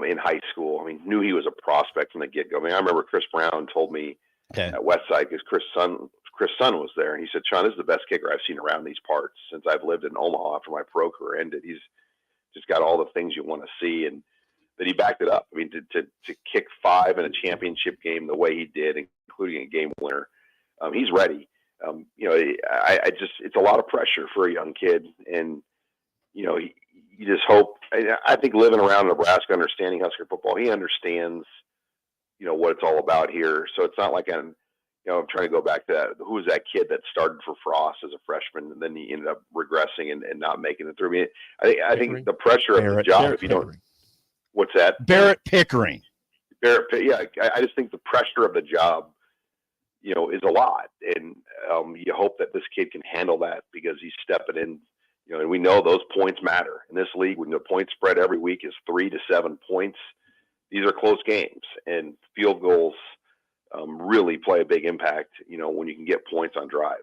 in high school. Knew he was a prospect from the get-go. I remember Chris Brown told me at Westside, because Chris' son was there, and he said, "Sean, this is the best kicker I've seen around these parts since I've lived in Omaha after my pro career ended. He's just got all the things you want to see." And that he backed it up. To kick 5 in a championship game the way he did, including a game winner, he's ready. It's a lot of pressure for a young kid, and you just hope. I think living around Nebraska, understanding Husker football, he understands what it's all about here. So it's not like I'm trying to go back to that. Who was that kid that started for Frost as a freshman and then he ended up regressing and not making it through? I think the pressure of the job, if you don't, what's that? Barrett Pickering. Yeah, I just think the pressure of the job, is a lot, and you hope that this kid can handle that because he's stepping in. And we know those points matter in this league. When the point spread every week is 3 to 7 points, these are close games, and field goals really play a big impact. When you can get points on drives.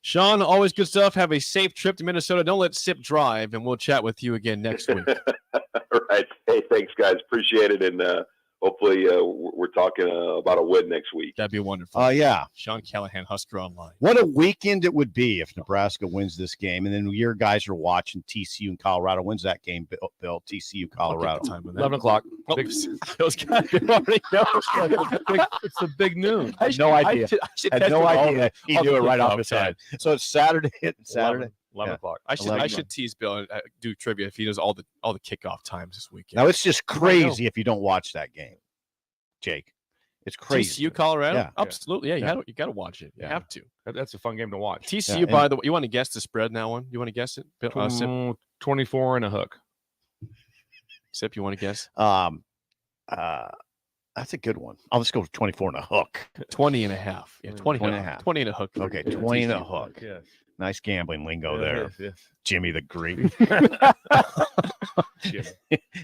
Sean, always good stuff. Have a safe trip to Minnesota. Don't let Sip drive, and we'll chat with you again next week. All right. Hey, thanks, guys. Appreciate it, and hopefully we're talking about a win next week. That'd be wonderful. Yeah. Sean Callahan, Husker Online. What a weekend it would be if Nebraska wins this game, and then your guys are watching TCU and Colorado. When's that game, Bill? TCU, Colorado. 11 o'clock. Oh, those guys already know. It's the big noon. I had no idea. I had no idea. He knew it right off his head. So it's Saturday. 11 o'clock. I should tease Bill and do trivia if he knows all the kickoff times this weekend. Now it's just crazy if you don't watch that game, Jake. It's crazy. TCU, Colorado? Yeah. Absolutely. Yeah, you got to watch it. You have to. That's a fun game to watch. TCU, by the way, you want to guess the spread in that one? You want to guess it? 24 and a hook. Sip, you want to guess? That's a good one. I'll just go with 24 and a hook. 20 and a half. Yeah, 20 and a half. 20 and a hook. Okay, 20 and a hook. Yes. Nice gambling lingo there. Yes, yes. Jimmy the Greek.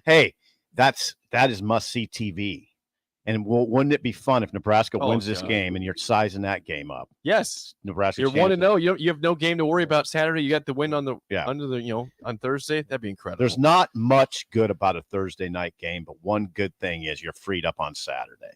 Hey, that is must-see TV. And wouldn't it be fun if Nebraska wins this game and you're sizing that game up? Yes. Nebraska. You're 1-0. You have no game to worry about Saturday. You got the win on the on Thursday. That'd be incredible. There's not much good about a Thursday night game, but one good thing is you're freed up on Saturday.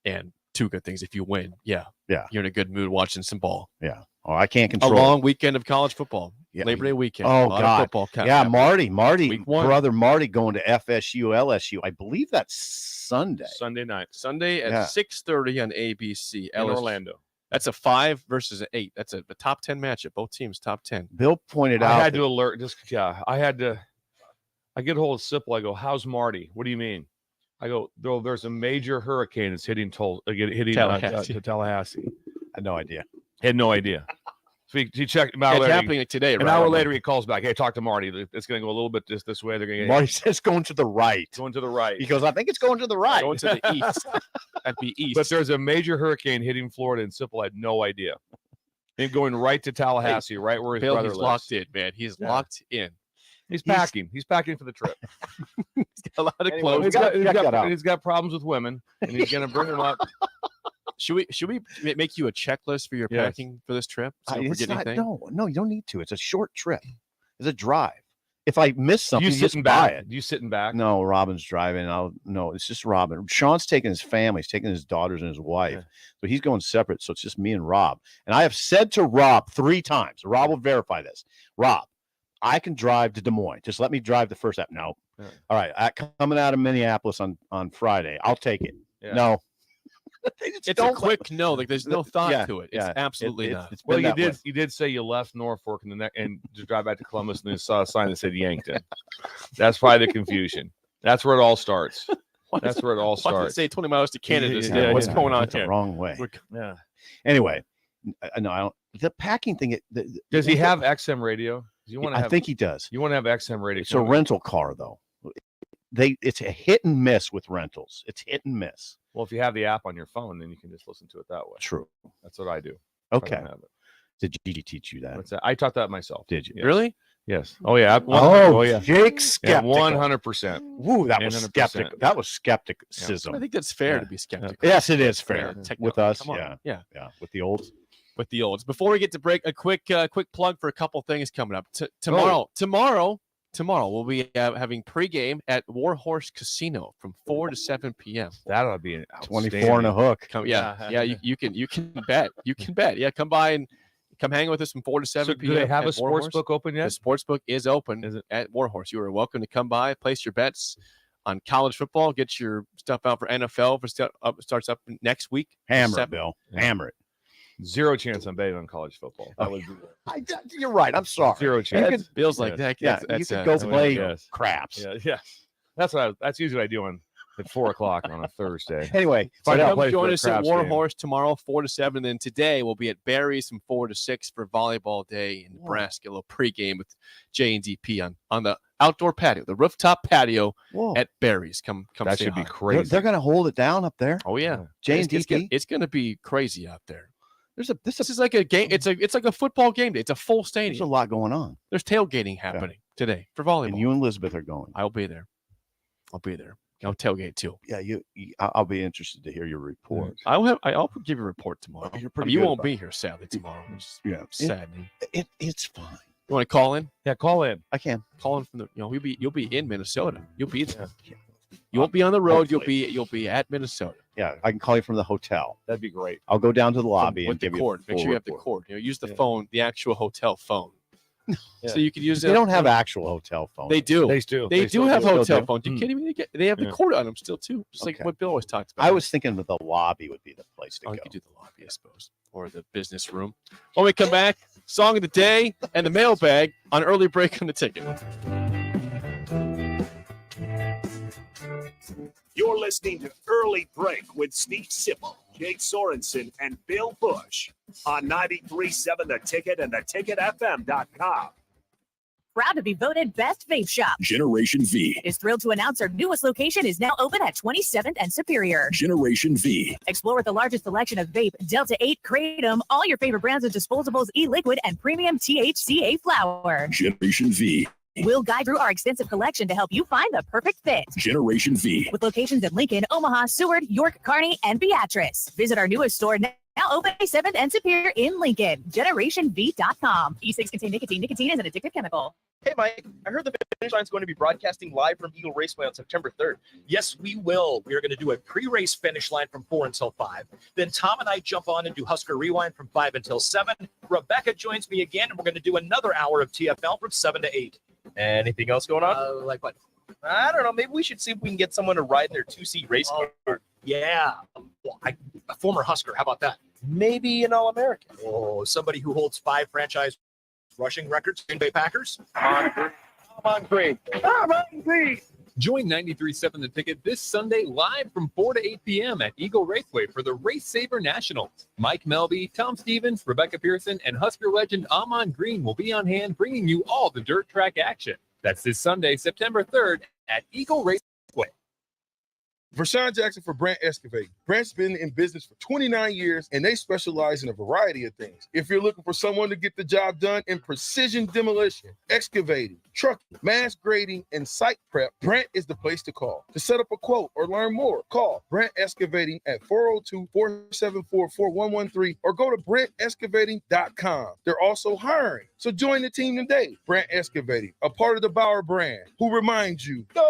And two good things if you win. Yeah. Yeah. You're in a good mood watching some ball. Yeah. Oh, I can't control a long weekend of college football. Yeah. Labor Day weekend. Oh, a lot God. of football. Yeah, happening. Marty, brother Marty going to FSU, LSU. I believe that's Sunday. Sunday night. Sunday at 6:30 on ABC. In Orlando. That's a 5 versus an 8. That's a top 10 matchup. Both teams top 10. Bill pointed out. I had to alert. I get a hold of Sipple. I go, how's Marty? What do you mean? I go, there's a major hurricane that's hitting Tallahassee. Tallahassee. I had no idea. Had no idea. So he checked. It's happening today. An hour later, he calls back. Hey, talk to Marty. It's going to go a little bit this way. They're going to Marty says going to the right. Going to the right. He goes, I think it's going to the right. Going to the east. That'd be east. But there's a major hurricane hitting Florida, and Sipple had no idea. Him going right to Tallahassee, right where his brother lives. Locked in, man. He's locked in. He's packing. He's packing for the trip. He's got a lot of clothes. He's got problems with women, and he's going to bring them up. Should we make you a checklist for your packing for this trip? So No, you don't need to. It's a short trip. It's a drive. If I miss something, you sitting back. You sitting back? No, Robin's driving. It's just Robin. Sean's taking his family. He's taking his daughters and his wife. Yeah. So he's going separate. So it's just me and Rob. And I have said to Rob 3 times. Rob will verify this. Rob, I can drive to Des Moines. Just let me drive the first app. No. Yeah. All right. Coming out of Minneapolis on Friday. I'll take it. Yeah. No. It's a quick no. Like there's no thought to it. It's absolutely not. Well, you did say you left Norfolk and to drive back to Columbus, and you saw a sign that said Yankton. That's probably the confusion. That's where it all starts. That's where it all starts. Why did it say 20 miles to Canada? What's going on here? The wrong way. Yeah. Anyway, no, I don't. The packing thing. Does he have XM radio? I think he does. You want to have XM radio? It's a rental car though. It's a hit and miss with rentals. It's hit and miss. Well, if you have the app on your phone, then you can just listen to it that way. True. That's what I do. Okay. Did Gigi teach you that? What's that? I taught that myself. Did you? Yes. Really? Yes. Oh yeah. Yeah. Jake's skeptical. 100%. Woo, that was skeptical. That was skepticism. I think that's fair to be skeptical. Yes, it is fair with us. Yeah. With the olds. With the olds. Before we get to break, a quick plug for a couple things coming up. Tomorrow we'll be having pregame at Warhorse Casino from 4 to 7 p.m. That ought to be 24 and a hook. You can bet. You can bet. Yeah, come by and come hang with us from 4 to 7 p.m. Do they have a sports book open yet? The sports book is open at Warhorse. You are welcome to come by, place your bets on college football, get your stuff out for NFL. Starts up next week. Hammer it, Bill. Hammer it. 0 chance I'm betting on college football. You're right. I'm sorry. 0 chance. Feels like that. Yeah, you could go play craps. Yeah. That's usually what I do at 4 o'clock on a Thursday. Anyway, come join us at Warhorse tomorrow, 4 to 7. Then today we'll be at Barry's from 4 to 6 for volleyball day in Nebraska. A little pregame with J and DP on the outdoor patio, the rooftop patio at Barry's. Come. That should be crazy. They're going to hold it down up there. Oh yeah, J and DP. It's going to be crazy out there. This is like a game. It's like a football game day. It's a full stadium. There's a lot going on. There's tailgating happening today for volleyball. And you and Elizabeth are going. I'll be there. I'll tailgate too. Yeah, I'll be interested to hear your report. I'll give you a report tomorrow. You won't be here sadly tomorrow. Sadly. It's fine. You want to call in? Yeah, call in. I can call in from you'll be in Minnesota. You'll be there. You won't be on the road. Hopefully. You'll be at Minnesota. Yeah, I can call you from the hotel. That'd be great. I'll go down to the lobby with and the cord. Make sure you have the cord. Use the phone, the actual hotel phone. So you can use it. They don't have actual hotel phones. They do. They do. They do have hotel phones. You can't even they have the cord on them still too. Just like what Bill always talks about. I was thinking that the lobby would be the place to go. You could do the lobby, I suppose, or the business room. When we come back, song of the day and the mailbag on early break on the ticket. You're listening to Early Break with Steve Sipple, Jake Sorensen, and Bill Busch on 93.7 The Ticket and theticketfm.com. proud to be voted best vape shop. Generation V. Is thrilled to announce our newest location is now open at 27th and Superior. Generation V. Explore with the largest selection of vape, Delta 8, Kratom, all your favorite brands of disposables, e-liquid, and premium THCA flower. Generation V. We'll guide through our extensive collection to help you find the perfect fit. Generation V. With locations in Lincoln, Omaha, Seward, York, Kearney, and Beatrice. Visit our newest store now open 7th and Superior in Lincoln. GenerationV.com. E6 contain nicotine. Nicotine is an addictive chemical. Hey, Mike, I heard the finish line is going to be broadcasting live from Eagle Raceway on September 3rd. Yes, we will. We are going to do a pre-race finish line from 4 until 5. Then Tom and I jump on and do Husker Rewind from 5 until 7. Rebecca joins me again, and we're going to do another hour of TFL from 7 to 8. Anything else going on? Like what? I don't know. Maybe we should see if we can get someone to ride in their 2-seat race car. Yeah. A former Husker. How about that? Maybe an All-American. Oh, somebody who holds 5 franchise rushing records. Green Bay Packers. I'm on green. Join 93.7 The Ticket this Sunday live from 4 to 8 p.m. at Eagle Raceway for the Race Saver Nationals. Mike Melby, Tom Stevens, Rebecca Pearson, and Husker legend Amon Green will be on hand bringing you all the dirt track action. That's this Sunday, September 3rd at Eagle Raceway. Vershawn Jackson for Brandt Excavating. Brandt's been in business for 29 years, and they specialize in a variety of things. If you're looking for someone to get the job done in precision demolition, excavating, trucking, mass grading, and site prep, Brandt is the place to call. To set up a quote or learn more, call Brandt Excavating at 402-474-4113 or go to BrandtExcavating.com. They're also hiring, so join the team today. Brandt Excavating, a part of the Bauer brand, who reminds you, go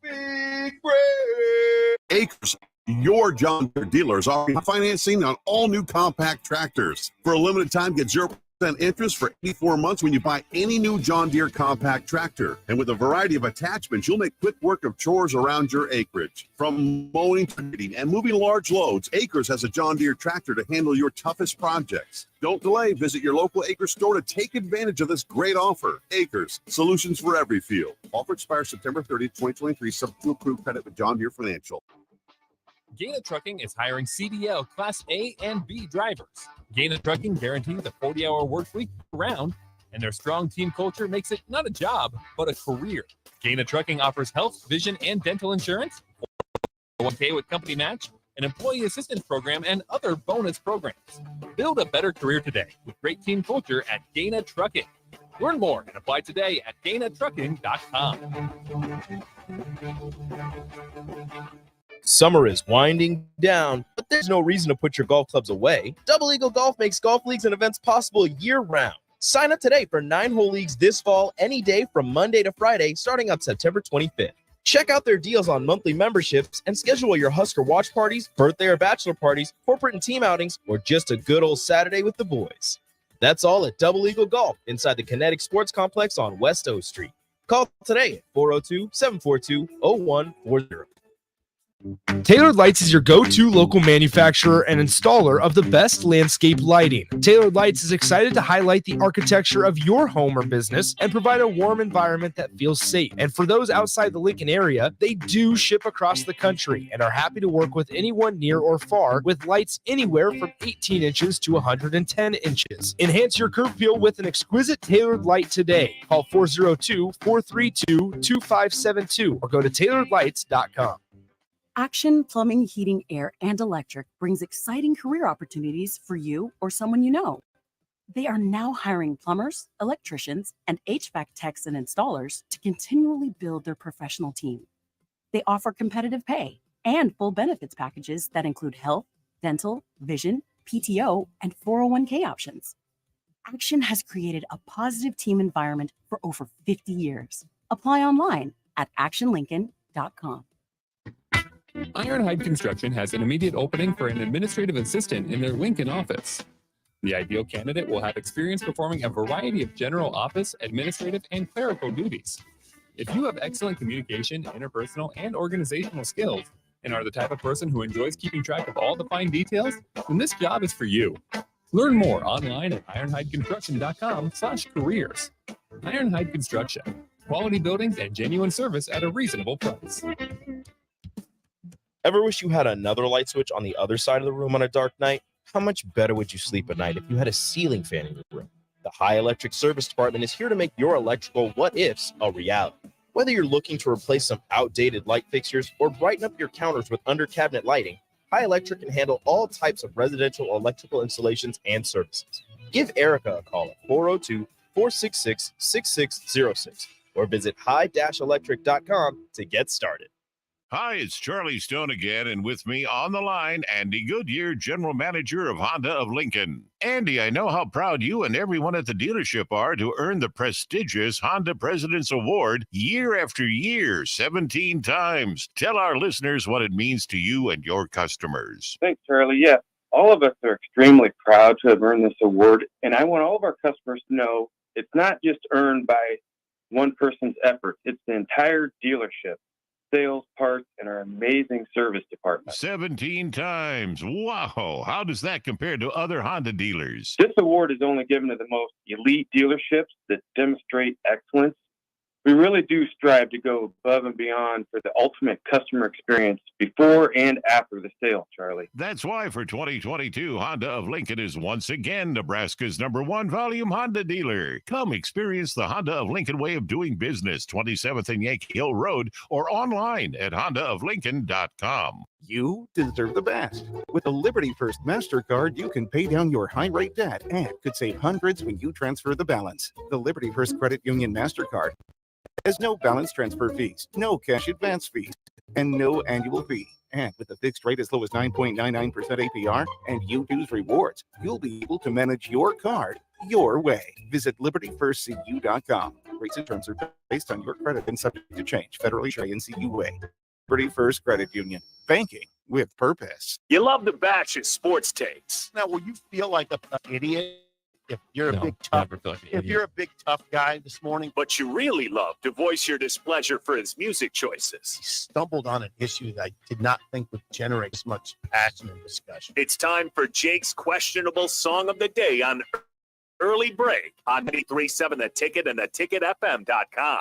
Big Brand! Acres, your John Deere dealers are financing on all new compact tractors. For a limited time, get 0% interest for 84 months when you buy any new John Deere compact tractor. And with a variety of attachments, you'll make quick work of chores around your acreage. From mowing to weeding and moving large loads, Acres has a John Deere tractor to handle your toughest projects. Don't delay. Visit your local Acres store to take advantage of this great offer. Acres, solutions for every field. Offer expires September 30th, 2023, subject to approved credit with John Deere Financial. Gaina Trucking is hiring CDL Class A and B drivers. Gaina Trucking guarantees a 40-hour work week round, and their strong team culture makes it not a job, but a career. Gaina Trucking offers health, vision, and dental insurance, 401k with company match, an employee assistance program, and other bonus programs. Build a better career today with great team culture at Gaina Trucking. Learn more and apply today at GainaTrucking.com. Summer is winding down, but there's no reason to put your golf clubs away. Double Eagle Golf makes golf leagues and events possible year-round. Sign up today for 9-hole leagues this fall, any day from Monday to Friday, starting on September 25th. Check out their deals on monthly memberships and schedule your Husker watch parties, birthday or bachelor parties, corporate and team outings, or just a good old Saturday with the boys. That's all at Double Eagle Golf inside the Kinetic Sports Complex on West O Street. Call today at 402-742-0140. Tailored Lights is your go-to local manufacturer and installer of the best landscape lighting. Tailored Lights is excited to highlight the architecture of your home or business and provide a warm environment that feels safe. And for those outside the Lincoln area, they do ship across the country and are happy to work with anyone near or far with lights anywhere from 18 inches to 110 inches. Enhance your curb appeal with an exquisite tailored light today. Call 402-432-2572 or go to tailoredlights.com. Action Plumbing, Heating, Air, and Electric brings exciting career opportunities for you or someone you know. They are now hiring plumbers, electricians, and HVAC techs and installers to continually build their professional team. They offer competitive pay and full benefits packages that include health, dental, vision, PTO, and 401k options. Action has created a positive team environment for over 50 years. Apply online at actionlincoln.com. Ironhide Construction has an immediate opening for an administrative assistant in their Lincoln office. The ideal candidate will have experience performing a variety of general office, administrative, and clerical duties. If you have excellent communication, interpersonal, and organizational skills, and are the type of person who enjoys keeping track of all the fine details, then this job is for you. Learn more online at ironhideconstruction.com/careers. Ironhide Construction, quality buildings and genuine service at a reasonable price. Ever wish you had another light switch on the other side of the room on a dark night? How much better would you sleep at night if you had a ceiling fan in your room? The High Electric Service Department is here to make your electrical what-ifs a reality. Whether you're looking to replace some outdated light fixtures or brighten up your counters with under-cabinet lighting, High Electric can handle all types of residential electrical installations and services. Give Erica a call at 402-466-6606 or visit high-electric.com to get started. Hi, it's Charlie Stone again, and with me on the line, Andy Goodyear, General Manager of Honda of Lincoln. Andy, I know how proud you and everyone at the dealership are to earn the prestigious Honda President's Award year after year, 17 times. Tell our listeners what it means to you and your customers. Thanks, Charlie. Yeah, all of us are extremely proud to have earned this award, and I want all of our customers to know it's not just earned by one person's effort. It's the entire dealership. Sales, parts, and our amazing service department. 17 times. Wow. How does that compare to other Honda dealers? This award is only given to the most elite dealerships that demonstrate excellence. We really do strive to go above and beyond for the ultimate customer experience before and after the sale, Charlie. That's why for 2022, Honda of Lincoln is once again Nebraska's #1 volume Honda dealer. Come experience the Honda of Lincoln way of doing business, 27th and Yankee Hill Road, or online at hondaoflincoln.com. You deserve the best. With a Liberty First MasterCard, you can pay down your high-rate debt and could save hundreds when you transfer the balance. The Liberty First Credit Union MasterCard has no balance transfer fees, no cash advance fees, and no annual fee. And with a fixed rate as low as 9.99% APR and U-Dues rewards, you'll be able to manage your card your way. Visit libertyfirstcu.com. Rates and terms are based on your credit and subject to change. Federally issued NCUA. Liberty First Credit Union. Banking with purpose. You love the Batch's sports takes. Now, will you feel like an idiot if you're No, a big tough never feel like an if idiot. you're a big tough guy this morning? But you really love to voice your displeasure for his music choices. Stumbled on an issue that I did not think would generate this much passion and discussion. It's time for Jake's questionable song of the day on Early Break on 93.7 The Ticket and theticketfm.com.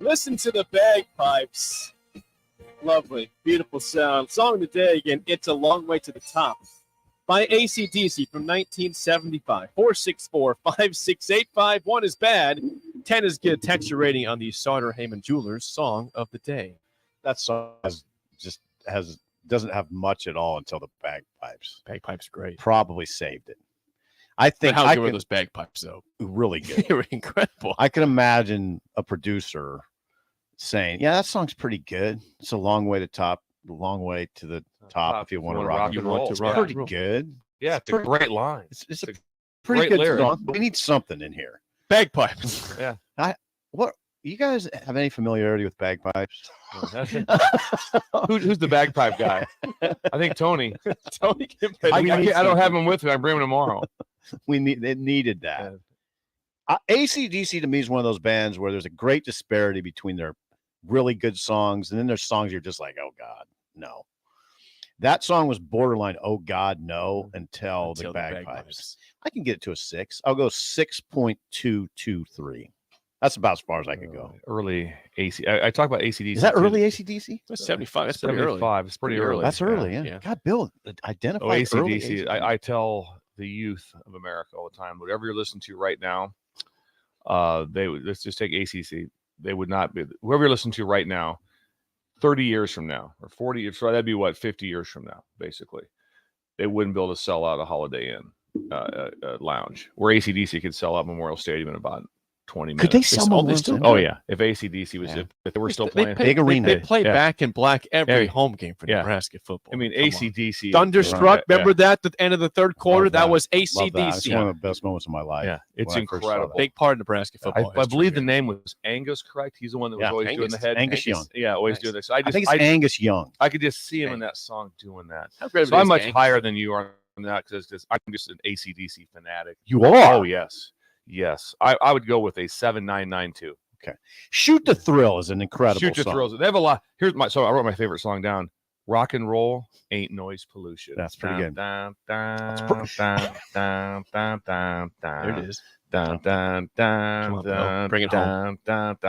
Listen to the bagpipes. Lovely, beautiful sound. Song of the day again, It's a Long Way to the Top by AC/DC from 1975. 464-5685. 1 is bad. 10 is good. Text your rating on the Sauter Heyman Jewelers Song of the Day. That song doesn't have much at all until the bagpipes. Bagpipes great. Probably saved it. I think How I good were can- those bagpipes, though? really good. They were incredible. I can imagine a producer saying, "Yeah, that song's pretty good. It's a long way to top, a long way to the top. If you want to rock and roll, it's pretty good. Yeah, it's a great line. It's a pretty great good lyric. song. We need something in here. Bagpipes. Yeah. What you guys have any familiarity with bagpipes? Who's the bagpipe guy? I think Tony. Tony can play. I don't have him with me. I bring him tomorrow. It needed that. AC/DC to me is one of those bands where there's a great disparity between their really good songs and then there's songs you're just like, oh God, no. That song was borderline, oh God, no, until the bagpipes. I can get it to a 6. I'll go 6.223. That's about as far as I could go. Early AC. I talk about ACDC. Is that early ACDC? That's 75. That's pretty early. 75. It's pretty early. That's early, yeah. God, Bill, identify early ACDC. I tell the youth of America all the time, whatever you're listening to right now, let's just take ACDC. They would not be, whoever you're listening to right now, 30 years from now, or 40 years, that'd be what, 50 years from now, basically. They wouldn't be able to sell out a Holiday Inn lounge, where ACDC could sell out Memorial Stadium in about 20 minutes. Could they sell Memorial Stadium? Oh, yeah. If ACDC was, if they were still playing. Big arena. They play back in black every home game for Nebraska football. I mean, ACDC. Thunderstruck. Remember that at the end of the third quarter? That was ACDC. It's one of the best moments of my life. Yeah, it's incredible. Big part of Nebraska football. I believe the name was Angus, correct? He's the one that was always doing the head. Angus Young. Yeah, always doing this. I think it's Angus Young. I could just see him in that song doing that. So I'm much higher than you are on that because I'm just an ACDC fanatic. You are? Oh, yes. Yes. I would go with a 7992. Okay. Shoot the Thrill is an incredible Shoot the song. Thrills. They have a lot. I wrote my favorite song down. Rock and Roll Ain't Noise Pollution. That's pretty good. There it is. Bring it home. That's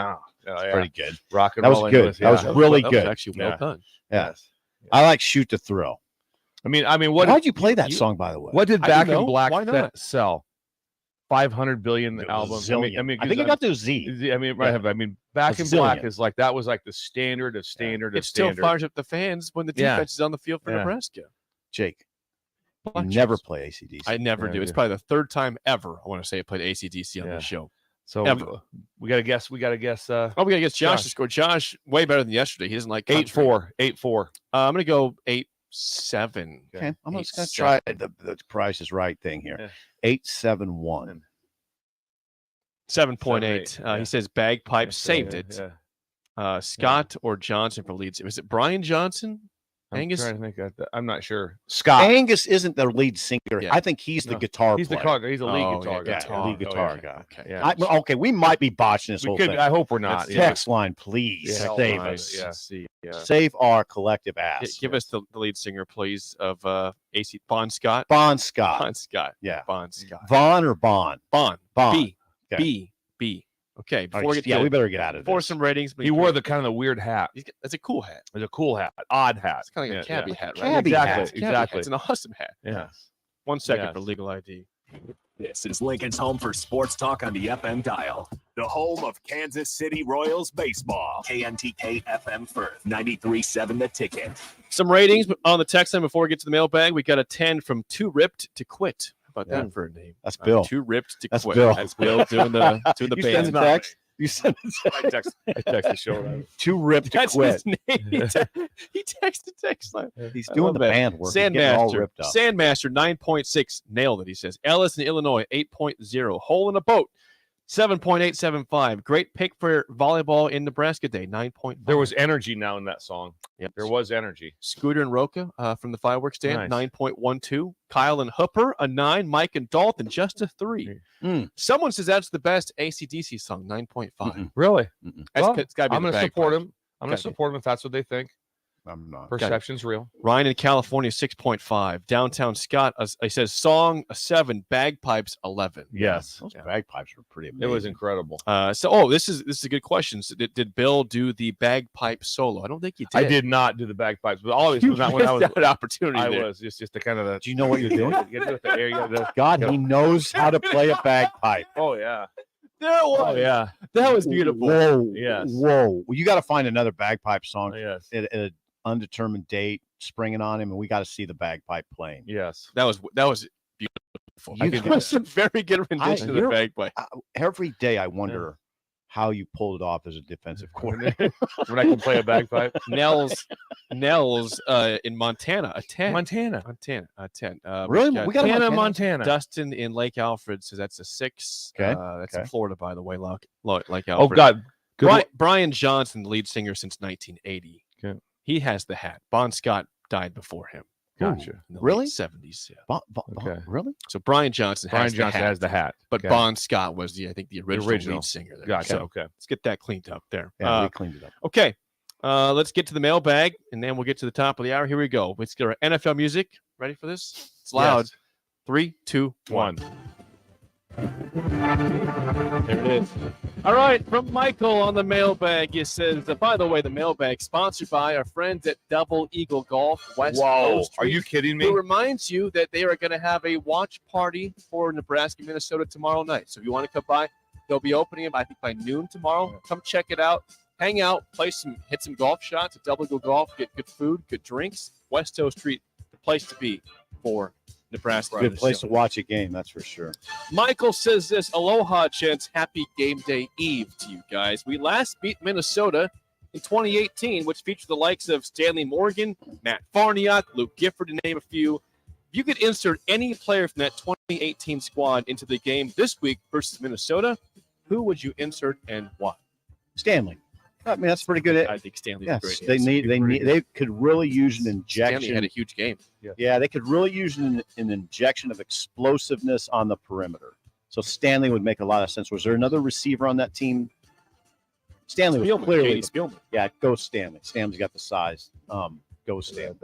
pretty good. Rock and That Roll. was good. That was really good. That was actually well done. Yes. I like Shoot the Thrill. I mean, what? Why'd you play that song, by the way? What did Back in Black Why not? sell? 500 billion albums. I think it got to a Z. I mean, Back in Black is like, that was like the standard of standard. It still fires up the fans when the defense is on the field for Nebraska. Jake, you never play ACDC. I never do. It's probably the third time ever I want to say I played ACDC on the show. So we got to guess. We got to guess. We got to guess Josh to score. Josh, way better than yesterday. He doesn't like 8-4. 8-4. I'm going to go 8-7. Okay. I'm just going to try the Price is Right thing here. 8-7-1. 7.8. He says Bagpipes saved it. Scott or Johnson for leads. Was it Brian Johnson? Angus? I'm trying to think. I'm not sure. Scott. Angus isn't the lead singer. Yeah. I think he's the guitar He's player. He's a lead guitar guy. Yeah, lead guitar guy. Okay. Yeah. Okay, we might be botching this whole thing. I hope we're not. Text line, please. Save us. Yeah. Save our collective ass. Give us the lead singer, please, of AC Bon Scott. Bon Scott. Bon Scott. Yeah. Bon Scott. Vaughn or Bon? Bon. Bon. B. Okay. Before we get we better get out of this. For some ratings. He wore the kind of the weird hat. That's a cool hat. It's a cool hat. Odd hat. It's kind of like a cabbie hat, right? Cabbie hat. Exactly. It's an awesome hat. Yeah. 1 second for legal ID. This is Lincoln's home for sports talk on the FM dial. The home of Kansas City Royals baseball. KNTK FM Firth. 93.7 The Ticket. Some ratings on the text line before we get to the mailbag. We got a 10 from Too Ripped to Quit. How about that for a name? That's Bill. Too Ripped to That's Quit. Bill. That's Bill doing the You band. send a text? You send I text the show. Right? Too Ripped to That's Quit. his name. He texted text line. He's doing the band work. He's getting all ripped up. Sandmaster 9.6 nailed it. He says Ellis in Illinois 8.0. Hole in a boat 7.875. Great pick for volleyball in Nebraska Day 9.5. There was energy now in that song. Yep. There was energy. Scooter and Roca from the fireworks stand Nice. 9.12. Kyle and Hooper a 9. Mike and Dalton just a 3. Someone says that's the best AC/DC song 9.5. Really? Well, it's gotta be I'm the going to bagpipes. support him. I'm going Gotta to support him if that's what they think. I'm not. Perception's real. Ryan in California 6.5. Downtown Scott he says song a 7. Bagpipes 11. Yes. Those bagpipes were pretty amazing. It was incredible. This is a good question. So did Bill do the bagpipe solo? I don't think he did. I did not do the bagpipes, but always was not when I was an opportunity. I there. was just the kind of the. Do you know what you're doing? You get with the air, you gotta- God, he knows how to play a bagpipe. Oh yeah. There it was. Oh yeah. That was beautiful. Whoa. Yes. Whoa. Well, you got to find another bagpipe song Yes. at an undetermined date, springing on him, and we got to see the bagpipe playing. Yes. That was beautiful. You That was a very good rendition of the bagpipe. Every day I wonder how you pulled it off as a defensive coordinator. When I can play a bagpipe. Nels in Montana, a 10. Montana. A 10. Really? We got a Montana. Dustin in Lake Alfred says that's a 6. Okay. That's in Florida, by the way. Lake Alfred. Oh God. Brian Johnson, the lead singer since 1980. Okay. He has the hat. Bon Scott died before him. Gotcha. In the Really? late 70s. Yeah. Okay. Really? So Brian Johnson has the hat. But Okay. Bon Scott was I think the original lead singer there. Gotcha. So Okay. let's get that cleaned up there. Yeah, we cleaned it up. Okay. Let's get to the mailbag, and then we'll get to the top of the hour. Here we go. Let's get our NFL music. Ready for this? It's loud. Yes. 3, 2, 1. There it is. All right, from Michael on the mailbag, he says, by the way, the mailbag sponsored by our friends at Double Eagle Golf West Coast. Are you kidding me? Who reminds you that they are going to have a watch party for Nebraska, Minnesota tomorrow night. So if you want to come by, they'll be opening it, I think, by noon tomorrow. Come check it out. Hang out, hit some golf shots at Double Eagle Golf, get good food, good drinks. West O Street, the place to be for Nebraska. Good place to watch a game, that's for sure. Michael says this, aloha, gents. Happy game day eve to you guys. We last beat Minnesota in 2018, which featured the likes of Stanley Morgan, Matt Farniok, Luke Gifford, to name a few. If you could insert any player from that 2018 squad into the game this week versus Minnesota, who would you insert and why? Stanley. I mean, that's pretty good. I think Stanley's Yes, great. they could really use an injection. Stanley had a huge game. Yeah, they could really use an injection of explosiveness on the perimeter. So Stanley would make a lot of sense. Was there another receiver on that team? Stanley was Spielman, clearly. Katie Spielman. Yeah, go Stanley. Stanley's got the size. Go Stanley.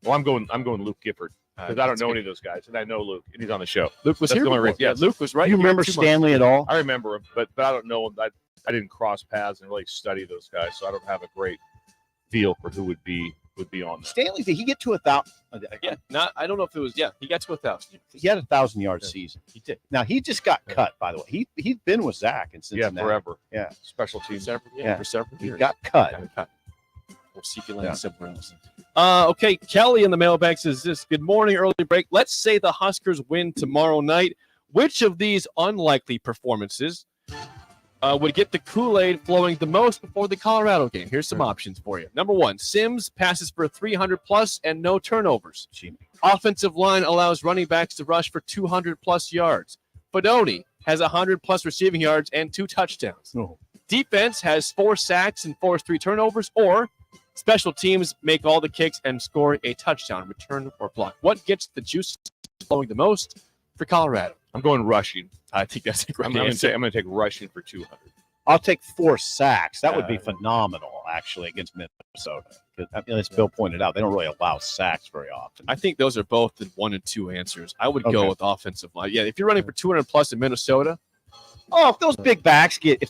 Well, I'm going Luke Gifford because I don't know any of those guys, and I know Luke, and he's on the show. Luke was That's here the only before. reason. Yeah, Yes. Luke was right. You here remember 2 months Stanley ago. at all? I remember him, but I don't know him. I didn't cross paths and really study those guys, so I don't have a great feel for who would be on that. Stanley, did he get to 1,000? Yeah, I don't know if it was. Yeah, he got to 1,000. He had a 1,000-yard season. He did. Now he just got cut, by the way. He's been with Zach in Cincinnati. forever. Yeah, Special teams. For several he years. got cut. We'll see if he lands somewhere else. Okay, Kelly in the mailbag says this. Good morning, early break. Let's say the Huskers win tomorrow night. Which of these unlikely performances would get the Kool-Aid flowing the most before the Colorado game? Here's some options for you. Number 1, Sims passes for 300-plus and no turnovers. Offensive line allows running backs to rush for 200-plus yards. Fedoni has 100-plus receiving yards and 2 touchdowns. Defense has 4 sacks and forced 3 turnovers, or special teams make all the kicks and score a touchdown, return or block. What gets the juice flowing the most for Colorado? I'm going rushing. I think that's a great I'm going answer. to take rushing for 200. I'll take 4 sacks. That would be phenomenal, actually, against Minnesota. I mean, as Bill pointed out, they don't really allow sacks very often. I think those are both the 1 and 2 answers. I would Okay. go with offensive line. Yeah, if you're running for 200-plus in Minnesota. Oh, if those big backs get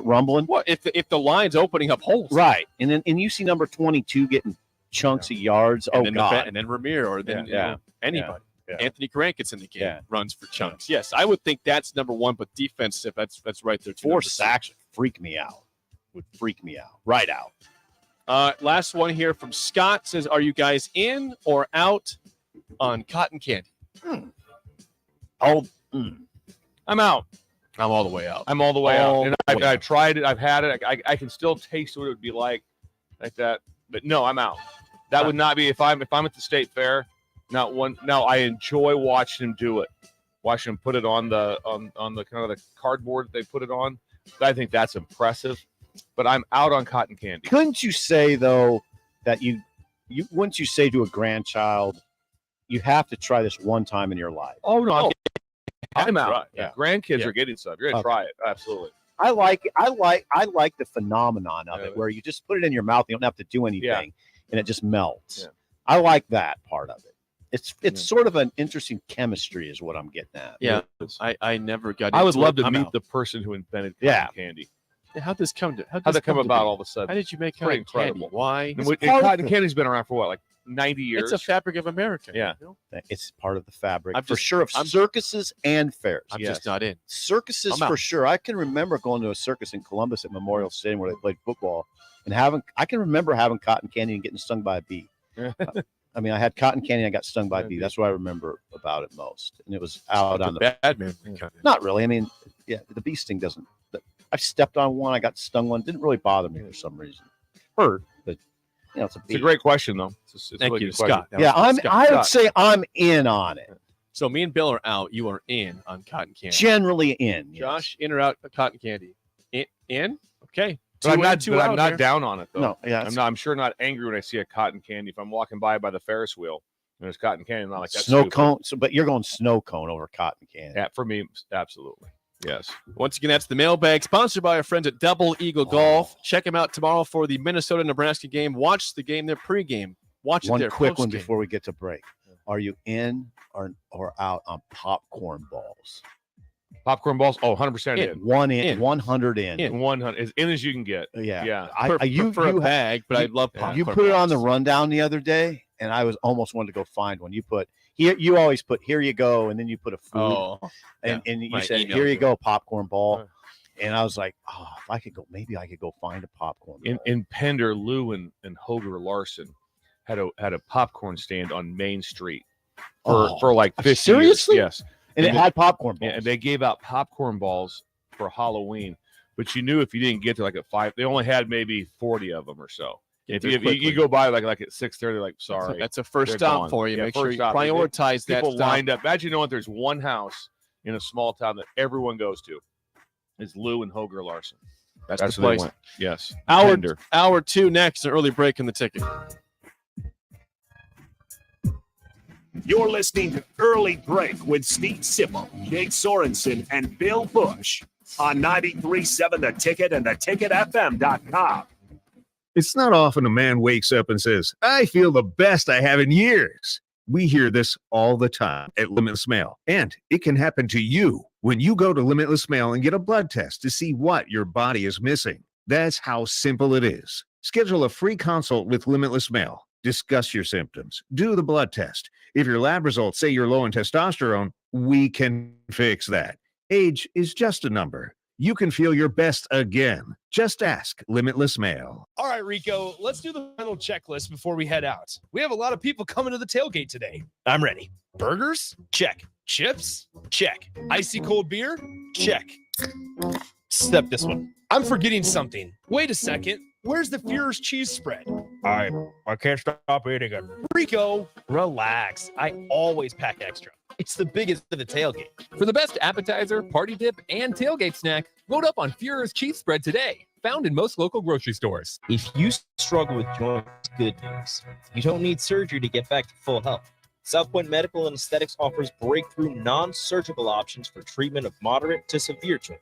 rumbling. What if the line's opening up holes? Right, and you see number 22 getting chunks of yards. And Oh then God, and then Ramir or then anybody. Yeah. Anthony Grant gets in the game, runs for chunks. Yes, I would think that's number 1, but defensive, that's right there. 4 sacks would freak me out. Right out. Last one here from Scott says, "Are you guys in or out on cotton candy?" I'm out. I'm all the way out. I'm all the way out. All And the way I out. tried it. I've had it. I can still taste what it would be like that. But no, I'm out. That would not be if I'm at the state fair. Not one. No, I enjoy watching him do it. Watching him put it on the kind of the cardboard they put it on. I think that's impressive. But I'm out on cotton candy. Couldn't you say though that you once you say to a grandchild, you have to try this one time in your life? Oh no, I'm out. Right, yeah. Grandkids are getting stuff. You're gonna try it. Absolutely. I like the phenomenon of it where you just put it in your mouth, you don't have to do anything, and it just melts. Yeah. I like that part of it. It's sort of an interesting chemistry, is what I'm getting at. Yeah, I never got. I would into love it. to I'm meet out. the person who invented Yeah. cotton candy. How'd this come to? How'd that come to about be? all of a sudden? How did you make Pretty cotton candy? incredible. Why? And cotton candy's been around for what, like 90 years? It's a fabric of America. Yeah. you know? It's part of the fabric I'm for just- sure of I'm- circuses and fairs. I'm just not in. Circuses I'm out. for sure. I can remember going to a circus in Columbus at Memorial Stadium where they played football and I can remember having cotton candy and getting stung by a bee. I mean, I had cotton candy and I got stung by a bee. That's what I remember about it most. And it was out on the bad man. Not really. I mean, yeah, the bee sting doesn't. I stepped on one. I got stung one. Didn't really bother me for some reason. Hurt, but it's a bee. It's a great question, though. It's a Thank really you, good question. Scott. Yeah, I would Scott. say I'm in on it. So me and Bill are out. You are in on cotton candy. Generally in. Yes. Josh, in or out of cotton candy? In? Okay. But I'm Two in, not, two but I'm out not here. down on it, though. No, yeah, I'm sure not angry when I see a cotton candy. If I'm walking by the Ferris wheel and there's cotton candy, I'm not like, that's Snow stupid. cone. So, but you're going snow cone over cotton candy. Yeah, for me, absolutely. Yes. Once again, that's the mailbag, sponsored by our friends at Double Eagle Golf. Check them out tomorrow for the Minnesota-Nebraska game. Watch the game, their pregame. Watch it One there. quick one postgame. before we get to break. Are you in or out on popcorn balls? Popcorn balls, 100% in. 100 in. 100 as in as you can get. Yeah. Yeah. You for a bag, but I love popcorn. You put it on the rundown the other day, and I was almost wanted to go find one. You put here. You always put here you go, and then you put a food, and you said here you go, popcorn ball, and I was like, oh, if I could go, maybe I could go find a popcorn ball. In Pender, Lou and Hoger Larson had a popcorn stand on Main Street for like 50 seriously? years. Yes. And it had popcorn balls. Yeah, and they gave out popcorn balls for Halloween, but you knew if you didn't get to like at 5, they only had maybe 40 of them or so. If you go by like at 6:30, like sorry, That's a first stop for you. Make sure you prioritize that. People stop. lined up. Imagine knowing there's one house in a small town that everyone goes to. It's Lou and Hoger Larson. That's the where they place. went. Yes. Hour 2 next. An early break in the ticket. You're listening to Early Break with Steve Sipple, Jake Sorensen, and Bill Busch on 93.7 The Ticket and theticketfm.com. It's not often a man wakes up and says, I feel the best I have in years. We hear this all the time at Limitless Mail, and it can happen to you when you go to Limitless Mail and get a blood test to see what your body is missing. That's how simple it is. Schedule a free consult with Limitless Mail. Discuss your symptoms. Do the blood test. If your lab results say you're low in testosterone, we can fix that. Age is just a number. You can feel your best again. Just ask Limitless Mail. All right, Rico, let's do the final checklist before we head out. We have a lot of people coming to the tailgate today. I'm ready. Burgers? Check. Chips? Check. Icy cold beer? Check. Step this one. I'm forgetting something. Wait a second. Where's the Führer's cheese spread? I can't stop eating it. Rico, relax. I always pack extra. It's the biggest of the tailgate. For the best appetizer, party dip, and tailgate snack, load up on Führer's cheese spread today. Found in most local grocery stores. If you struggle with joints, good news. You don't need surgery to get back to full health. South Point Medical and Aesthetics offers breakthrough non-surgical options for treatment of moderate to severe joint.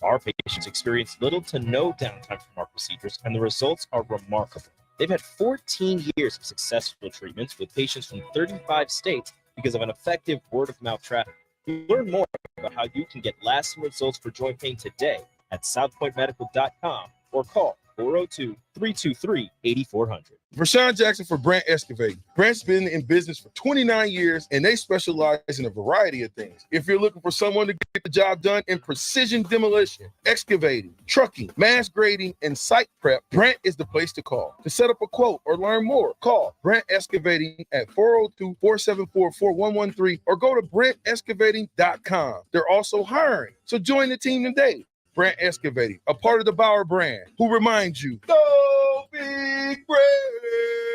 Our patients experience little to no downtime from our procedures, and the results are remarkable. They've had 14 years of successful treatments with patients from 35 states because of an effective word-of-mouth traffic. Learn more about how you can get lasting results for joint pain today at southpointmedical.com or call 402-323-8400. For Sean Jackson for Brant Excavating. Brant's been in business for 29 years, and they specialize in a variety of things. If you're looking for someone to get the job done in precision demolition, excavating, trucking, mass grading, and site prep, Brant is the place to call. To set up a quote or learn more, call Brant Excavating at 402-474-4113 or go to brantexcavating.com. They're also hiring, so join the team today. Brant Excavating, a part of the Bauer brand, who reminds you, go big brand.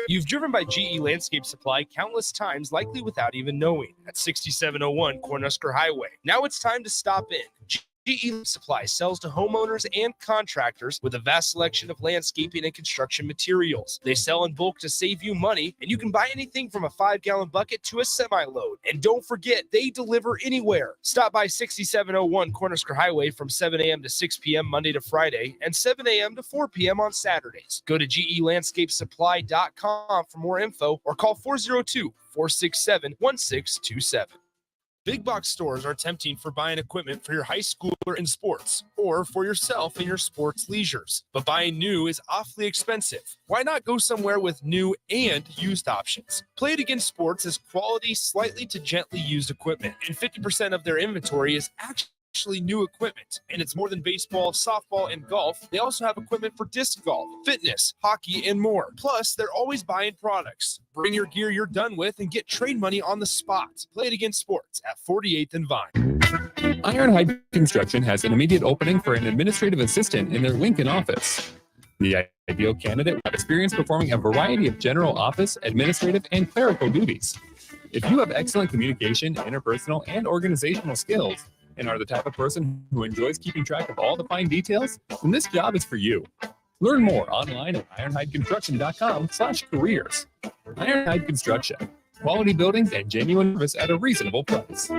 You've driven by GE Landscape Supply countless times, likely without even knowing, at 6701 Cornhusker Highway. Now it's time to stop in. GE Supply sells to homeowners and contractors with a vast selection of landscaping and construction materials. They sell in bulk to save you money, and you can buy anything from a 5-gallon bucket to a semi-load. And don't forget, they deliver anywhere. Stop by 6701 Cornhusker Highway from 7 a.m. to 6 p.m. Monday to Friday and 7 a.m. to 4 p.m. on Saturdays. Go to GELandscapeSupply.com for more info or call 402-467-1627. Big box stores are tempting for buying equipment for your high schooler in sports or for yourself in your sports leisures. But buying new is awfully expensive. Why not go somewhere with new and used options? Play It Again Sports is quality, slightly to gently used equipment, and 50% of their inventory is actually new equipment. And it's more than baseball, softball, and golf. They also have equipment for disc golf, fitness, hockey, and more. Plus, they're always buying products. Bring your gear you're done with and get trade money on the spot. Play It Again Sports at 48th and Vine. Ironhide Construction has an immediate opening for an administrative assistant in their Lincoln office. The ideal candidate will have experience performing a variety of general office, administrative, and clerical duties. If you have excellent communication, interpersonal, and organizational skills, and are the type of person who enjoys keeping track of all the fine details, then this job is for you. Learn more online at ironhideconstruction.com/careers. Ironhide Construction. Quality buildings and genuine service at a reasonable price.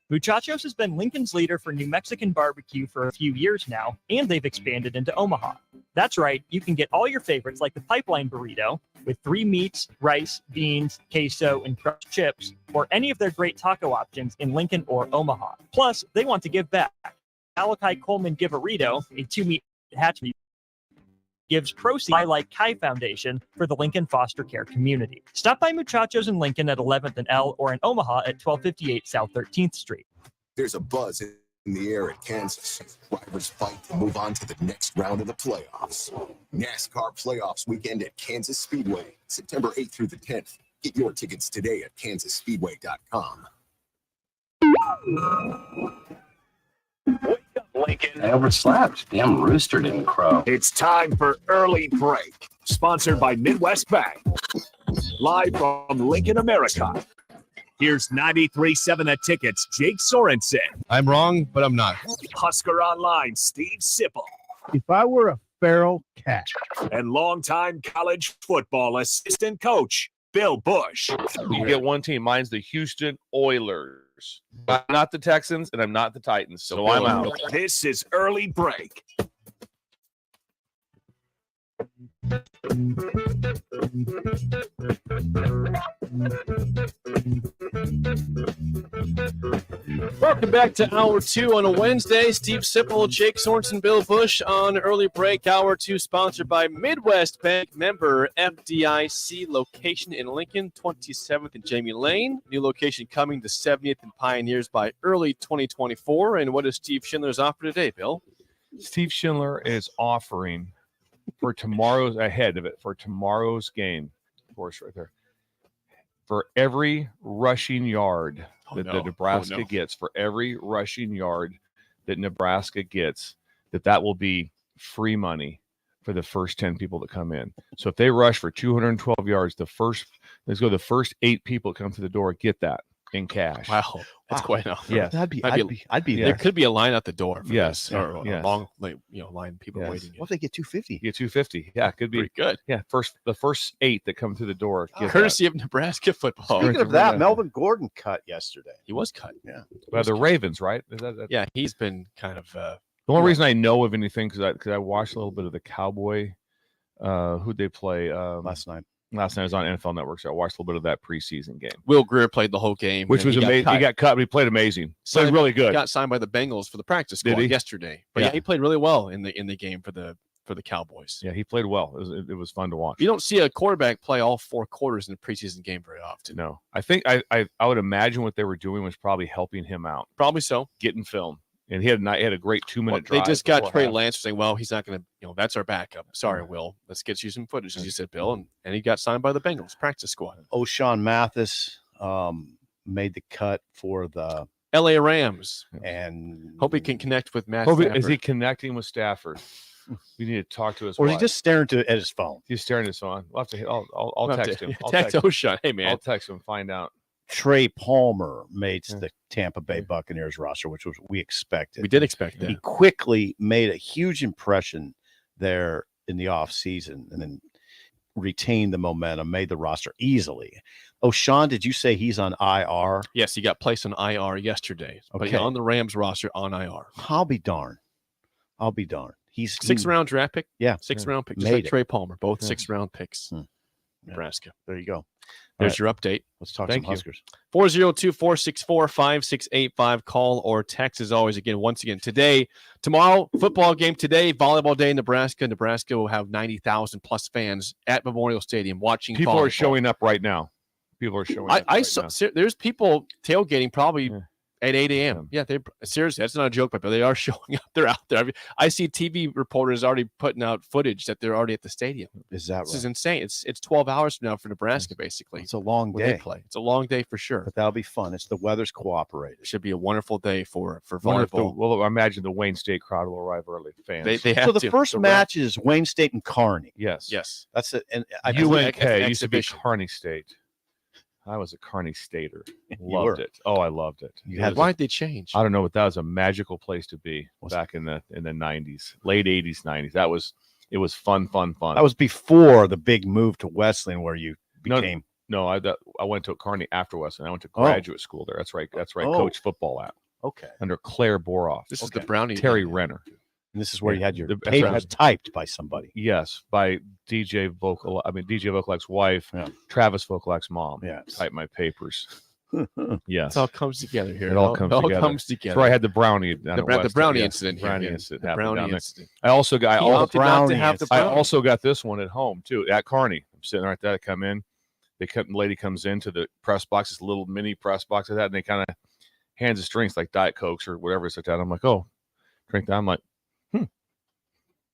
Muchachos has been Lincoln's leader for New Mexican barbecue for a few years now, and they've expanded into Omaha. That's right, you can get all your favorites like the pipeline burrito with 3 meats, rice, beans, queso, and crushed chips, or any of their great taco options in Lincoln or Omaha. Plus, they want to give back. Alakai Coleman Giverito, a 2-meat hatchery, gives proceeds by Like Kai Foundation for the Lincoln foster care community. Stop by Muchachos in Lincoln at 11th and L or in Omaha at 1258 South 13th Street. There's a buzz in the air at Kansas. Drivers fight to move on to the next round of the playoffs. NASCAR Playoffs weekend at Kansas Speedway, September 8th through the 10th. Get your tickets today at kansasspeedway.com. Lincoln. I overslept. Damn rooster didn't crow. It's time for Early Break, sponsored by Midwest Bank. Live from Lincoln, America. Here's 93.7 The Ticket's Jake Sorensen. I'm wrong, but I'm not. Husker Online, Steve Sipple. If I were a feral cat. And longtime college football assistant coach, Bill Busch. You get one team. Mine's the Houston Oilers. I'm not the Texans, and I'm not the Titans, so I'm out. This is Early Break. Welcome back to Hour 2 on a Wednesday. Steve Sipple, Jake Sorensen, Bill Busch on Early Break. Hour 2 sponsored by Midwest Bank, member FDIC, location in Lincoln, 27th and Jamie Lane. New location coming to 70th and Pioneers by early 2024. And what does Steve Schindler's offer today, Bill? Steve Schindler is offering for tomorrow's game, of course, right there, for every rushing yard that Nebraska gets, for every rushing yard that Nebraska gets, that will be free money for the first 10 people that come in. So if they rush for 212 yards, the first 8 people that come through the door get that in cash. Wow, that's quite enough. Yeah, I'd be there. There could be a line at the door. For Yes, this, or yes. a long, line of people waiting. What if they get 250? Get 250. Yeah, it could be Pretty good. Yeah, the first 8 that come through the door. Get Courtesy of Nebraska football. Speaking of that, Melvin Gordon cut yesterday. He was cut. Yeah. Well, the Ravens, right? Is that Yeah, he's been kind of. The only reason I know of anything because I watched a little bit of the Cowboy. Who'd they play last night? Last night I was on NFL Network, so I watched a little bit of that preseason game. Will Greer played the whole game, which was amazing. He got cut, but he played amazing. So he's really good. Got signed by the Bengals for the practice squad yesterday. But yeah, he played really well in the game for the Cowboys. Yeah, he played well. It was fun to watch. You don't see a quarterback play all 4 quarters in a preseason game very often. No, I think I would imagine what they were doing was probably helping him out. Probably so. Getting film. And he had a great 2-minute drive. They just got Trey Lance saying, well, he's not going to, that's our backup. Sorry, Will. Let's get you some footage, as you said, Bill. And he got signed by the Bengals practice squad. O'Shawn Mathis made the cut for the L.A. Rams. And hope he can connect with Matt Stafford. Is he connecting with Stafford? We need to talk to his Or wife. is he just staring at his phone? He's staring at his phone. I'll text him. Text O'Shawn. Hey, man. I'll text him and find out. Trey Palmer made the Tampa Bay Buccaneers roster, which was we expected. We did expect that. He quickly made a huge impression there in the offseason and then retained the momentum, made the roster easily. O'Shawn, did you say he's on IR? Yes, he got placed on IR yesterday. Okay. But on the Rams roster on IR. I'll be darned. He's 6th-round draft pick. Yeah. 6th-round pick. Just like Trey Palmer. Both 6th-round picks. Nebraska. There you go. There's your update. Let's talk some Huskers. 402-464-5685. Call or text as always. Once again, tomorrow, football game today, volleyball day in Nebraska. Nebraska will have 90,000 plus fans at Memorial Stadium watching People volleyball. are showing up right now. People are showing up. I saw there's people tailgating probably at 8 a.m. Yeah, they seriously, that's not a joke, but they are showing up. They're out there. I see TV reporters already putting out footage that they're already at the stadium. Is that right? This is insane. It's 12 hours from now for Nebraska, basically. It's a long when day. They play. It's a long day for sure. But that'll be fun. It's the weather's cooperated. It should be a wonderful day for volleyball. Well, I imagine the Wayne State crowd will arrive early. Fans. They have so the to. first match is Wayne State and Kearney. Yes. That's it. And UNK used to be Kearney State. I was a Kearney Stater. Loved it. Oh, I loved it. Why'd they change? I don't know, but that was a magical place to be back in the 90s, late 80s, 90s. It was fun. That was before the big move to Wesleyan where you became. No, I went to Kearney after Wesleyan. I went to graduate school there. That's right. Coach football at. Okay. Under Claire Boroff. This is the Brownie. Terry Renner. And this is where you had your papers typed by somebody. Yes, by DJ Vokalak's wife, Travis Vokalak's mom. Yes. Typed my papers. Yes. It all comes together here. It all comes together. comes together. That's where I had the brownie. The brownie incident here. Brownie yeah. incident. The happened brownie down there. incident. I also got. He opted not to have the I brownie. also got this one at home too at Kearney. I'm sitting right there. I come in. The lady comes into the press box, this little mini press box of that, and they kind of hands us drinks like Diet Cokes or whatever it's like that. I'm like, oh, drink that. I'm like,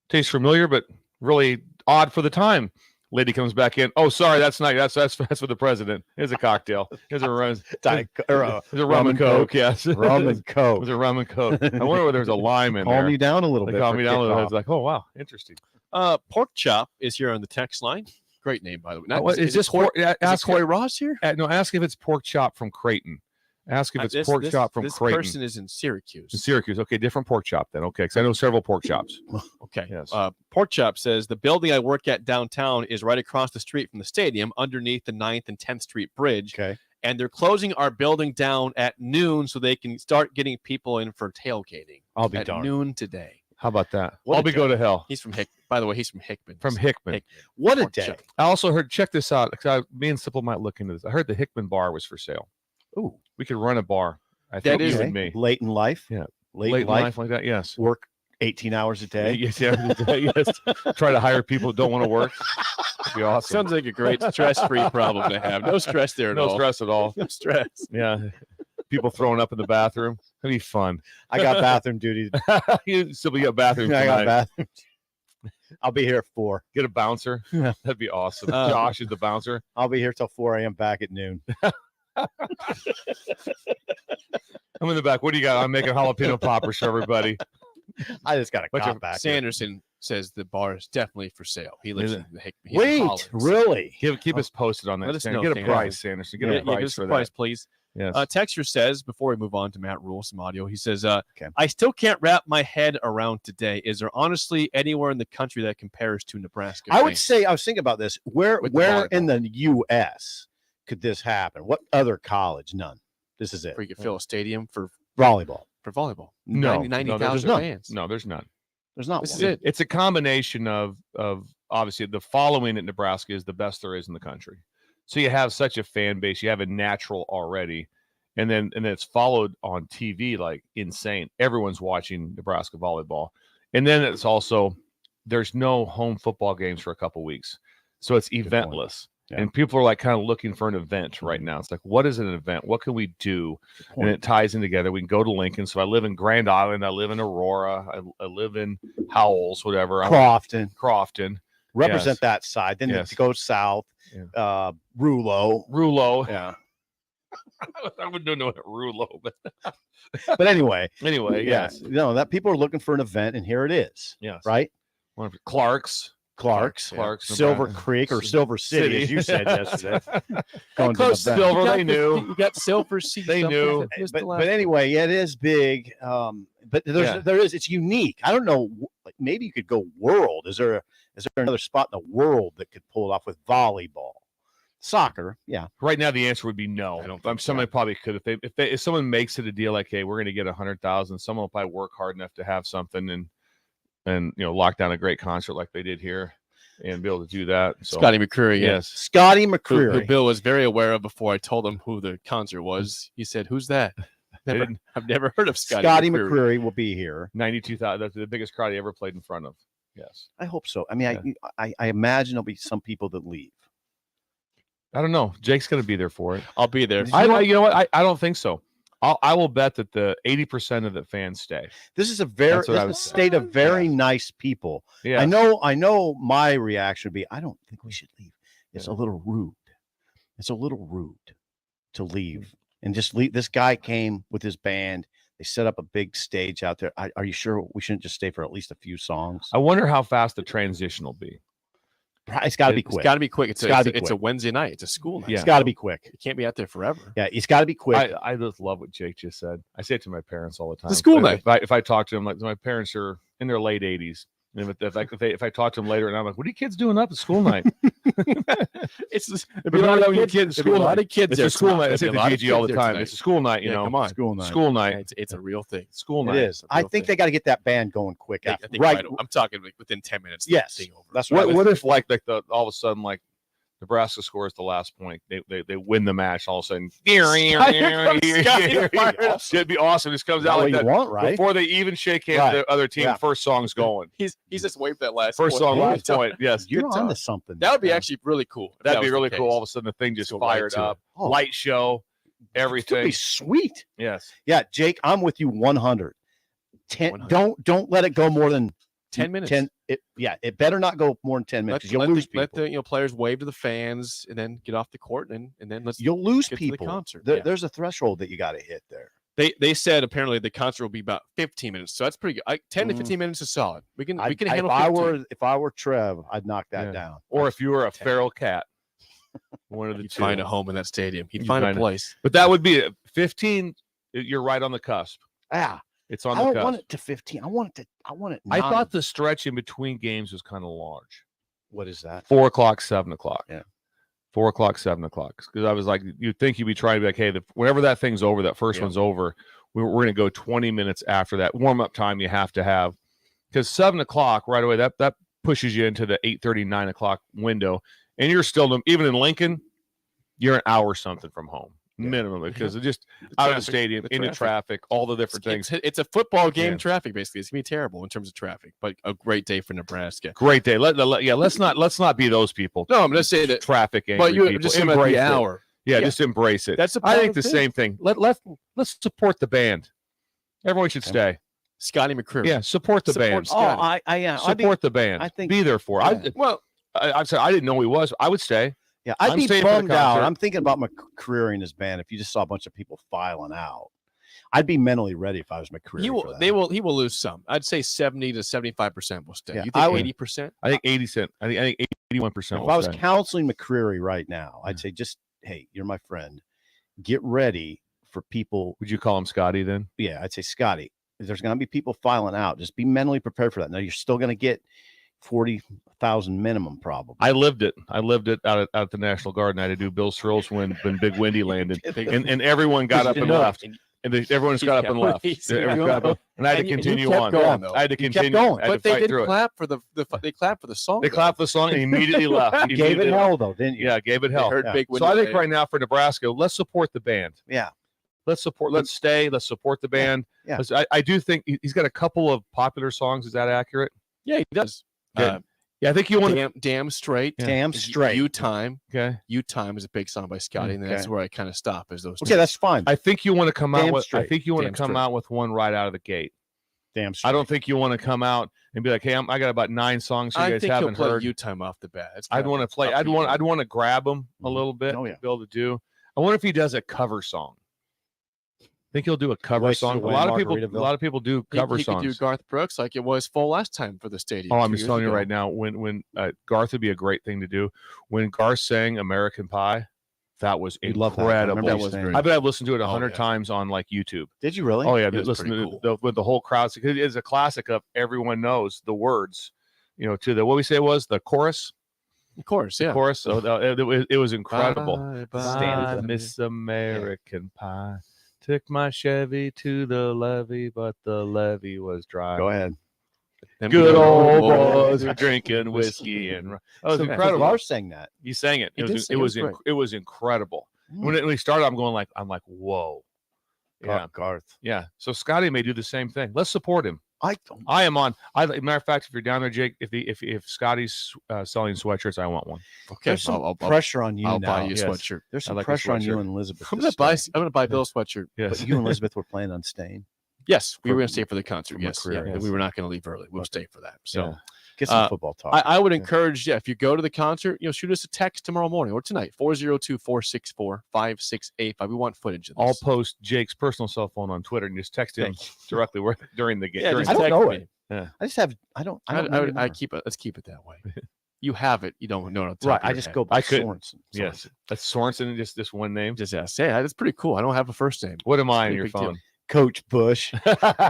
tastes familiar, but really odd for the time. Lady comes back in. Oh, sorry, that's not. That's for the president. Here's a cocktail. Here's a rum. Diet There's a rum and Coke. Yes, rum and Coke. There's a rum and Coke. I wonder whether there's a lime in there. Calm you down a little bit. Calm me down a little bit. It's like, oh wow, interesting. Pork chop is here on the text line. Great name, by the way. What, is this Coy, ask Coy Ross here? No, ask if it's pork chop from Creighton. Ask if it's pork chop from Creighton. This person is in Syracuse. In Syracuse. Okay, different pork chop then. Okay, because I know several pork chops. Okay. Yes. Pork chop says the building I work at downtown is right across the street from the stadium, underneath the 9th and 10th Street Bridge. Okay. And they're closing our building down at noon so they can start getting people in for tailgating. I'll be at darned. noon today. How about that? What I'll a be go day. to hell. He's from By the way, he's from Hickman. From Hickman. What a Pork day. chop. I also heard, check this out, because me and Sipple might look into this. I heard the Hickman bar was for sale. Ooh. We could run a bar. I That think is you and me. Late in life. Yeah. Late Late in life. like that, yes. Work 18 hours a day. Yes, yes. Try to hire people who don't want to work. That'd be awesome. Sounds like a great stress-free problem to have. No stress there at all. No stress at all. No stress. Yeah. People throwing up in the bathroom. That'd be fun. I got bathroom duty. You still got bathroom I got tonight. bathroom. I'll be here at 4. Get a bouncer. That'd be awesome. Josh is the bouncer. I'll be here till 4 a.m. back at noon. I'm in the back. What do you got? I'm making jalapeno poppers for everybody. I just got a Bunch cop of back here. Sanderson says the bar is definitely for sale. He lives Is in it? the Hickman. He's in Wait, Collins. really? Keep us posted on that. Let us Sanderson. know, Get a Sanderson. price, Sanderson. Get Yeah, a price give us for a price, that. please. Yes. Texture says, before we move on to Matt Rule, some audio, he says, I still can't wrap my head around today. Is there honestly anywhere in the country that compares to Nebraska? I would fans? say, I was thinking about this. Where With the in the U.S. could this happen? What other college? None. This is it. where you could fill a stadium for Volleyball. volleyball. No, 90,000 there's none. fans. No, there's none. There's not This one. is it. It's a combination of obviously the following at Nebraska is the best there is in the country. So you have such a fan base, you have a natural already, and then it's followed on TV like insane. Everyone's watching Nebraska volleyball, and then it's also there's no home football games for a couple weeks, so it's eventless. Yeah. And people are like kind of looking for an event right now. It's like, what is an event? What can we do? And it ties in together. We can go to Lincoln. So I live in Grand Island. I live in Aurora. I live in Howells, whatever. Crofton. Represent Yes. that side. Then Yes. to go south. Yeah. Rouleau. Yeah. I wouldn't know what Rouleau, but But anyway. anyway, yes. No, that people are looking for an event, and here it is. Yes. Right? One of Clark's. Clark's. Silver Nebraska. Creek or Silver City, as you said yesterday. Going to Close the to event. Silver, they knew. You got Silver Sea. They knew. But anyway, yeah, it is big. But it's unique. I don't know. Like maybe you could go world. Is there another spot in the world that could pull it off with volleyball, soccer? Yeah. Right now, the answer would be no. I don't think somebody probably could if someone makes it a deal like, hey, we're going to get 100,000. Someone will probably work hard enough to have something and lock down a great concert like they did here and be able to do that. So, Scotty McCreery. yes, Scotty Who McCreery. Bill was very aware of before I told him who the concert was. He said, "Who's that?" I've never heard of Scotty McCreery will be here. 92,000. That's the biggest crowd he ever played in front of. Yes, I hope so. I mean, I imagine there'll be some people that leave. I don't know. Jake's going to be there for it. I'll be there. You know what? I don't think so. I will bet that the 80% of the fans stay. This is a state of very nice people. Yeah, I know my reaction would be, I don't think we should leave. It's a little rude. It's a little rude to leave and just leave. This guy came with his band. They set up a big stage out there. Are you sure we shouldn't just stay for at least a few songs? I wonder how fast the transition will be. It's got to be quick. It's got to be quick. It's quick. a Wednesday night. It's a school night. It's got to be quick. You can't be out there forever. Yeah, it's got to be quick. I just love what Jake just said. I say it to my parents all the time. It's a school night. If I talk to them, like my parents are in their late 80s. And if I talk to them later and I'm like, what are you kids doing up at school night? It's a lot of kids. School night. It's a school night. I say to Gigi all the time. It's a school night. You know, come on. School night. School night. It's a real thing. School It night. is. I think they got to get that band going quick. I think right. I'm talking like within 10 minutes. Yes. Thing over. That's right. What if like all of a sudden like Nebraska scores the last point. They win the match. All of a sudden, it'd be awesome. This comes out like that before they even shake hands. Right. The other team, Yeah. first song's going. He's just waved that last First song, last point. Yes, You're onto something. That would be actually really cool. if that'd that be was really the cool. case. All of a sudden, the thing just Go right fired to up. it. Light show, everything. It'd be sweet. Yes. Yeah, Jake, I'm with you 100. 100. Don't let it go more than 10 minutes. It better not go more than 10 minutes. 'Cause you'll lose people. Let the players wave to the fans and then get off the court and then You'll lose get people. to the concert. There's a threshold that you got to hit there. They said apparently the concert will be about 15 minutes, so that's pretty good. 10 to 15 minutes is solid. We can handle. If I were Trev, I'd knock that down. Or if you were a feral cat, one of the two. Find a home in that stadium. He'd find a place. But that would be 15. You're right on the cusp. Yeah, it's on I the don't cusp. want it to 15. I want it. I thought the stretch in between games was kind of large. What is that? 4 o'clock, 7 o'clock. Yeah. 4 o'clock, 7 o'clock. Because I was like, you'd think you'd be trying to be like, hey, whenever that thing's over, that first one's over, we're going to go 20 minutes after that warm up time you have to have. Because 7 o'clock right away, that pushes you into the 8:30, 9 o'clock window. And you're still, even in Lincoln, you're an hour something from home. Minimum, because it's just out of the stadium, into traffic, all the different things. It's a football game traffic, basically. It's gonna be terrible in terms of traffic, but a great day for Nebraska. Great day. Let's not be those people. No, I'm just saying that traffic. But you people. just embrace the hour. Yeah, just embrace it. That's I think the same thing. Let's support the band. Everyone should stay. Scotty McCreary. Yeah, support the band. I support the band. I think be there for. I said I didn't know he was. I would stay. Yeah, I'd I'm be staying for the bummed out. concert. I'm thinking about McCreary and his band. If you just saw a bunch of people filing out, I'd be mentally ready if I was McCreary. He will. for that. He will lose some. I'd say 70 to 75% will stay. Yeah, You I think would- 80%? I think 80%. I think 81%. If I was counseling McCreary right now, I'd say hey, you're my friend. Get ready for people. Would you call him Scotty then? Yeah, I'd say Scotty. There's going to be people filing out. Just be mentally prepared for that. Now you're still going to get 40,000 minimum probably. I lived it. Out at the National Guard, and I had to do Bill Searles when Big Windy landed, and everyone got up and left. And everyone just got up and left. And I had to continue on. I had to continue. But they didn't clap for they clapped for the song. They clapped the song and immediately left. You gave it hell though, didn't you? Yeah, gave it hell. Heard Big So I Windy think right now for Nebraska, let's support the band. Yeah. Let's stay. Let's support the band. Yeah. I do think he's got a couple of popular songs. Is that accurate? Yeah, he does. Yeah, I think you want to Damn Straight. Damn Straight. You Time. Okay. You Time is a big song by Scotty, and that's Okay. where I kind of stop. Is those? Okay, that's fine. I think you want to come Damn out with. straight. I think you want to Damn come straight. out with one right out of the gate. Damn straight. I don't think you want to come out and be like, "Hey, I got about 9 songs you I guys think he'll haven't play heard." You Time off the bat. It's I'd kinda want to play. upbeat. I'd want to grab them a little bit. Oh, yeah. To be able to do. I wonder if he does a cover song. I think he'll do a cover Wasted song. A Away, lot of people. A Margaritaville. lot of people do cover he songs. could do Garth Brooks like it was full last time for the stadium. Oh, I'm 2 just years telling you ago. right now, when Garth would be a great thing to do. When Garth sang American Pie, that was You love that. I remember incredible. that was very I bet I've listened to it 100 yeah. times on like YouTube. Did you really? Oh yeah, It was listen pretty to cool. with the whole crowd. It is a classic of everyone knows the words. To the what we say was the chorus. Of course, yeah. Chorus. So it was incredible. Bye, Miss American Pie. Took my Chevy to the levee, but the levee was dry. Go ahead. Them Good old boys are drinking whiskey and that was incredible. Lars sang that. He sang it. He It did was sing it. It was great. it was incredible. When we started, I'm like, whoa. Yeah. Garth. Yeah. So Scotty may do the same thing. Let's support him. I am on. Matter of fact, if you're down there, Jake, if Scotty's selling sweatshirts, I want one. Okay, There's some pressure on you I'll now. buy you a Yes. sweatshirt. There's I some like a pressure on you sweatshirt. and Elizabeth. I'm to gonna buy Bill's sweatshirt. Yes. But you and Elizabeth were planning on staying. Yes, we For- were going to stay for the concert. for Yes, McCreary, yeah, yes. we were not going to leave early. We'll stay for that. So, Yeah. Get some football talk. I would encourage, if you go to the concert, shoot us a text tomorrow morning or tonight, 402-464-5685. We want footage of this. I'll post Jake's personal cell phone on Twitter and just text him directly during the game. Yeah, during just the- I text don't know me. it. Yeah. I just have. I don't. I don't. know your number. keep it. Let's keep it that way. You have it. You don't know. It off the top Right. of I your just head. go by I couldn't. Sorensen. Yes. That's Sorensen, just this one name. Just ask. Hey, that's pretty cool. I don't have a first name. What am I on Pretty your big deal. phone? Coach Busch.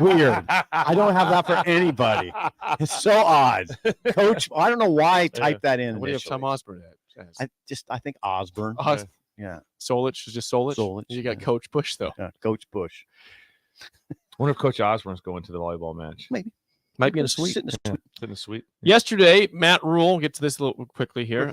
Weird. I don't have that for anybody. It's so odd. Coach. I don't know why I typed that in. What do you have Tom initially. Osborne at? I think Osborne. Osborne. Yeah. Solich is just Solich. Solich, You got yeah. Coach Busch though. Yeah. Coach Busch. I wonder if Coach Osborne's going to the volleyball match. Maybe. Might be in a suite. Sit in a suite. Sit in a suite. Yesterday, Matt Rule, get to this a little quickly here.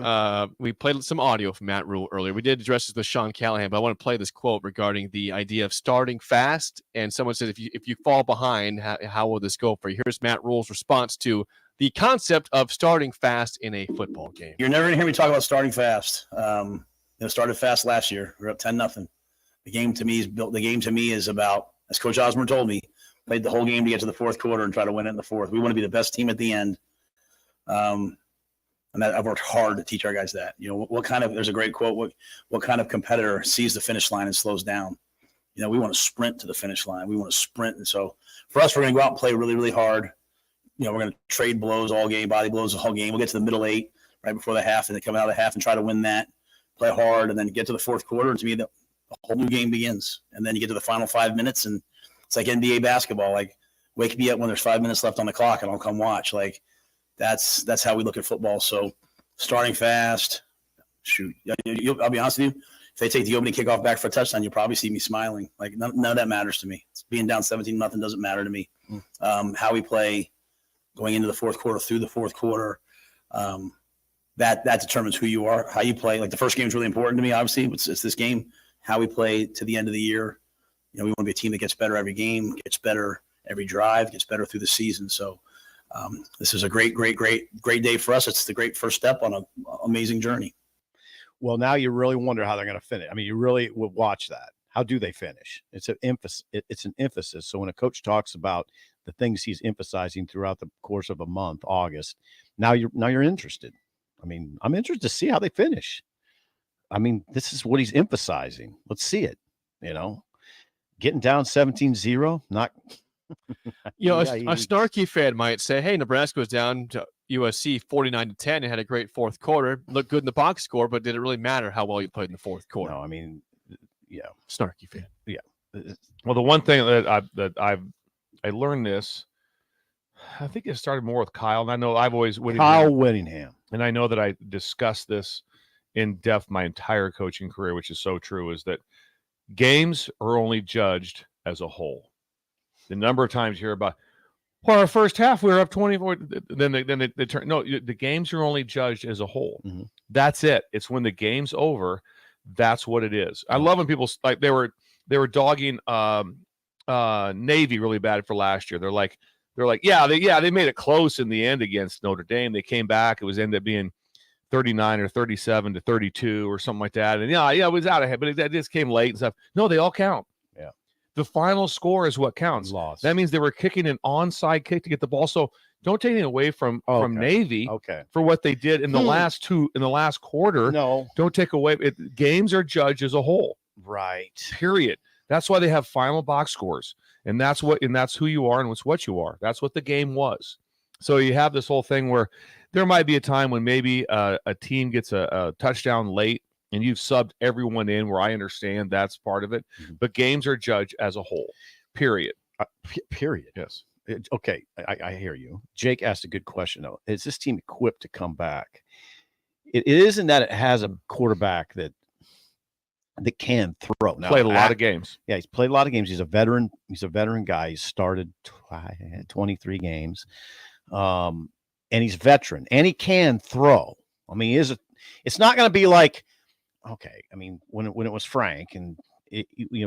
We played some audio from Matt Rule earlier. We did address this with Sean Callahan, but I want to play this quote regarding the idea of starting fast. And someone said, if you fall behind, how will this go for you? Here's Matt Rule's response to the concept of starting fast in a football game. You're never going to hear me talk about starting fast. Started fast last year. We're up 10-0. The game to me is built. The game to me is about, as Coach Osborne told me, played the whole game to get to the fourth quarter and try to win it in the fourth. We want to be the best team at the end. And that, I've worked hard to teach our guys that. There's a great quote, what kind of competitor sees the finish line and slows down? We want to sprint to the finish line. We want to sprint. And so for us, we're going to go out and play really, really hard. We're going to trade blows all game, body blows the whole game. We'll get to the middle 8 right before the half and then come out of the half and try to win that, play hard, and then get to the fourth quarter. And to me, the whole new game begins. And then you get to the final 5 minutes, and it's like NBA basketball. Like, wake me up when there's 5 minutes left on the clock, and I'll come watch. Like, that's how we look at football. So, starting fast, shoot. I'll be honest with you. If they take the opening kickoff back for a touchdown, you'll probably see me smiling. Like, none of that matters to me. It's being down 17-0 doesn't matter to me. How we play going into the fourth quarter, through the fourth quarter, that determines who you are, how you play. Like, the first game is really important to me, obviously. It's this game. How we play to the end of the year. We want to be a team that gets better every game, gets better every drive, gets better through the season. So this is a great day for us. It's the great first step on an amazing journey. Well, now you really wonder how they're going to finish. I mean, you really would watch that. How do they finish? It's an emphasis. It's an emphasis. So when a coach talks about the things he's emphasizing throughout the course of a month, August, now you're interested. I mean, I'm interested to see how they finish. I mean, this is what he's emphasizing. Let's see it, Getting down 17-0, not a snarky fan might say, hey, Nebraska was down to USC 49-10 and had a great fourth quarter. Looked good in the box score, but did it really matter how well you played in the fourth quarter? No, I mean, yeah. Snarky fan. Yeah. Well, the one thing that I learned this, I think it started more with Kyle, and I know I've always Kyle Whittingham, and I know that I discussed this in depth my entire coaching career, which is so true, is that games are only judged as a whole. The number of times you hear about, well, our first half we were up 24, then they turn. No, the games are only judged as a whole. Mm-hmm. That's it. It's when the game's over, that's what it is. I love when people like they were dogging Navy really bad for last year. They're like, they made it close in the end against Notre Dame. They came back. It was ended up being 39 or 37 to 32 or something like that. And it was out ahead, but it just came late and stuff. No, they all count. Yeah. The final score is what counts. Lost. That means they were kicking an onside kick to get the ball. So don't take anything away from Navy for what they did in the last quarter. No. Don't take away. Games are judged as a whole. Right. Period. That's why they have final box scores. And that's who you are and it's what you are. That's what the game was. So you have this whole thing where there might be a time when maybe a team gets a touchdown late and you've subbed everyone in, where I understand that's part of it. Mm-hmm. But games are judged as a whole, period. Period. Yes. Okay, I hear you. Jake asked a good question, though. Is this team equipped to come back? It isn't that it has a quarterback that can throw. Now, played a lot of games. Yeah, he's played a lot of games. He's a veteran. He's a veteran guy. He's started 23 games. And he's veteran, and he can throw. I mean, it's not going to be like, okay. I mean, when it was Frank and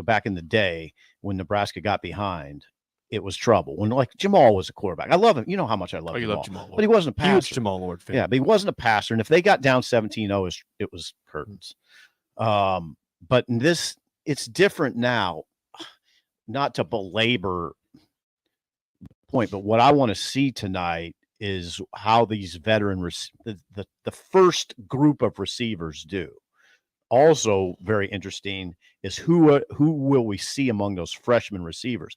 back in the day when Nebraska got behind, it was trouble. When like Jamal was a quarterback, I love him. You know how much I love Jamal. You love Jamal, but he wasn't a passer. Huge Jamal Lord fan. Yeah, but he wasn't a passer. And if they got down 17-0, it was curtains. But in this, it's different now. Not to belabor the point, but what I want to see tonight is how these veteran the first group of receivers do. Also very interesting is who will we see among those freshman receivers.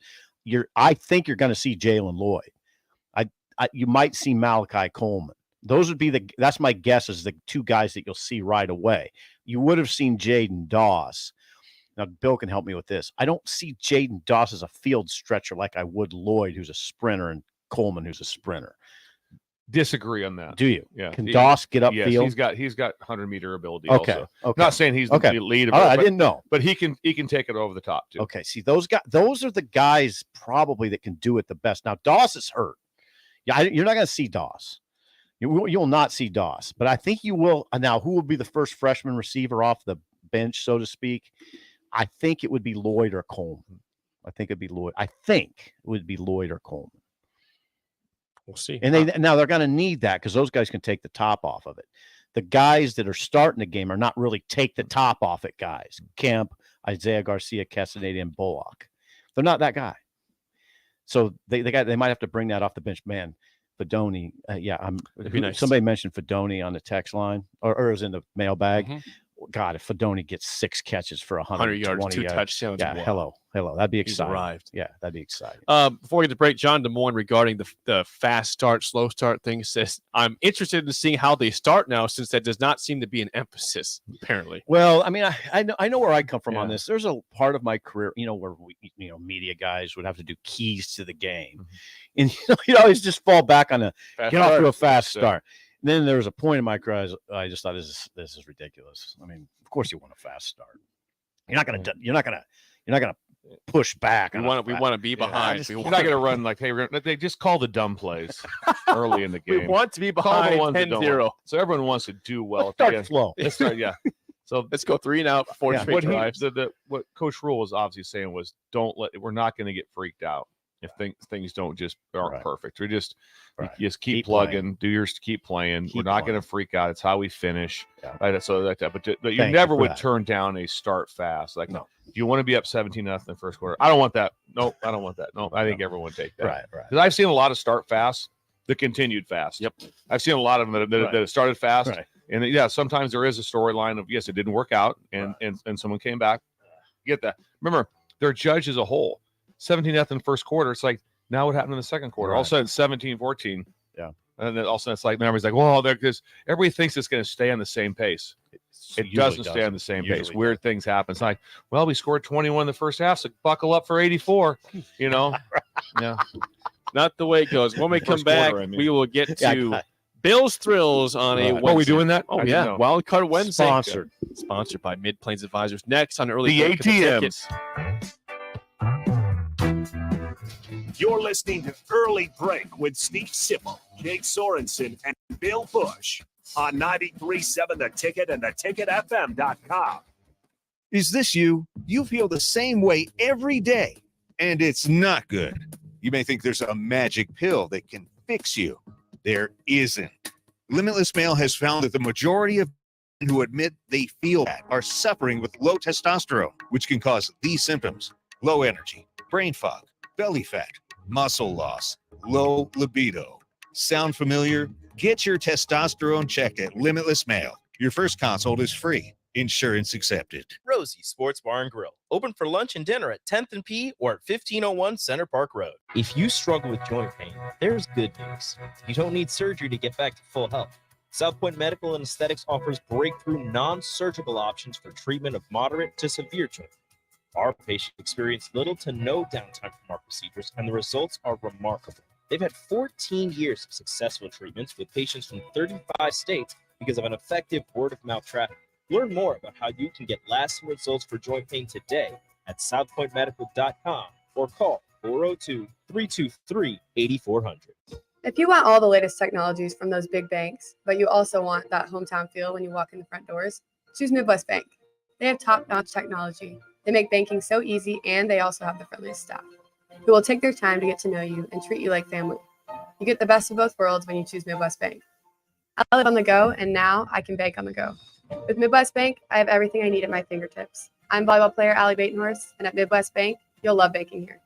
I think you're going to see Jalen Lloyd. You might see Malachi Coleman. Those would be that's my guess, is the two guys that you'll see right away. You would have seen Jaden Doss. Now, Bill can help me with this. I don't see Jaden Doss as a field stretcher like I would Lloyd, who's a sprinter, and Coleman, who's a sprinter. Disagree on that. Do you? Yeah. Can Doss get upfield? Yes, he's got 100-meter ability. Okay. Also. Okay. Not saying he's the lead. I didn't know, but he can take it over the top too. Okay. See, those are the guys probably that can do it the best. Now, Doss is hurt. Yeah, you're not going to see Doss. You will not see Doss, but I think you will. Now, who will be the first freshman receiver off the bench, so to speak? I think it would be Lloyd or Coleman. I think it would be Lloyd or Coleman. We'll see. And they're going to need that because those guys can take the top off of it. The guys that are starting the game are not really take the top off it guys. Kemp, Isaiah Garcia, Castaneda, and Bullock. They're not that guy. So they might have to bring that off the bench. Man, Fedoni, nice. Somebody mentioned Fedoni on the text line, or it was in the mailbag. Mm-hmm. God, if Fedoni gets 6 catches for 100 yards, 2 touchdowns. Yeah, wow. hello. That'd be He's exciting. arrived. Yeah, that'd be exciting. Before we get to break, John Des Moines regarding the fast start, slow start thing says, I'm interested in seeing how they start now since that does not seem to be an emphasis, apparently. Well, I mean, I know where I come from on this. There's a part of my career, where media guys would have to do keys to the game. Mm-hmm. And, you always just fall back on get off to a fast So- start. And then there was a point in my career I just thought this is ridiculous. I mean, of course you want a fast start. You're not gonna push back. We want to be behind. You're not going to run like, hey, they just call the dumb plays early in the game. We want to be Call the behind ones that don't 10-0. want- So everyone wants to do well. Start slow. Let's start, yeah. So let's go 3 and out before straight drives. What Coach Rule was obviously saying was, we're not going to get freaked out if things aren't perfect. We just keep plugging, keep playing. We're not going to freak out. It's how we finish. Yeah. Right? So like that. But you never would turn down a start fast. Like, no. If you want to be up 17-0 in the first quarter, I don't want that. Nope, I don't want that. Nope, I think everyone would take that. Right. Because I've seen a lot of start fast that continued fast. Yep. I've seen a lot of them that have started fast. Right. And sometimes there is a storyline of, yes, it didn't work out and someone came back. You get that. Remember, they're judged as a whole. 17-0 in the first quarter. It's like, now what happened in the second quarter? All of a sudden, 17-14. Yeah. And then all of a sudden, it's like, everybody's like, well, because everybody thinks it's going to stay on the same pace. It doesn't stay on the same pace. Weird things happen. It's like, well, we scored 21 in the first half, so buckle up for 84. Yeah. Not the way it goes. When we come back, we will get to Bill's Thrills on a Wednesday. Are we doing that? Oh, yeah. Wild Card Wednesday. Sponsored by Mid-Plains Advisors. Next on Early The Break, ATMs. You're listening to Early Break with Steve Sipple, Jake Sorensen, and Bill Busch on 93.7 The Ticket and theticketfm.com. Is this you? You feel the same way every day, and it's not good. You may think there's a magic pill that can fix you. There isn't. Limitless Male has found that the majority of men who admit they feel that are suffering with low testosterone, which can cause these symptoms: low energy, brain fog, belly fat, muscle loss, low libido. Sound familiar? Get your testosterone checked at Limitless Male. Your first consult is free. Insurance accepted. Rosie's Sports Bar and Grill. Open for lunch and dinner at 10th and P or at 1501 Center Park Road. If you struggle with joint pain, there's good news. You don't need surgery to get back to full health. South Point Medical and Aesthetics offers breakthrough non-surgical options for treatment of moderate to severe joint pain. Our patients experience little to no downtime from our procedures, and the results are remarkable. They've had 14 years of successful treatments with patients from 35 states because of an effective word-of-mouth traffic. Learn more about how you can get lasting results for joint pain today at southpointmedical.com or call 402-323-8400. If you want all the latest technologies from those big banks, but you also want that hometown feel when you walk in the front doors, choose Midwest Bank. They have top-notch technology. They make banking so easy, and they also have the friendliest staff who will take their time to get to know you and treat you like family. You get the best of both worlds when you choose Midwest Bank. I live on the go, and now I can bank on the go. With Midwest Bank, I have everything I need at my fingertips. I'm volleyball player Allie Batenhorst, and at Midwest Bank, you'll love banking here.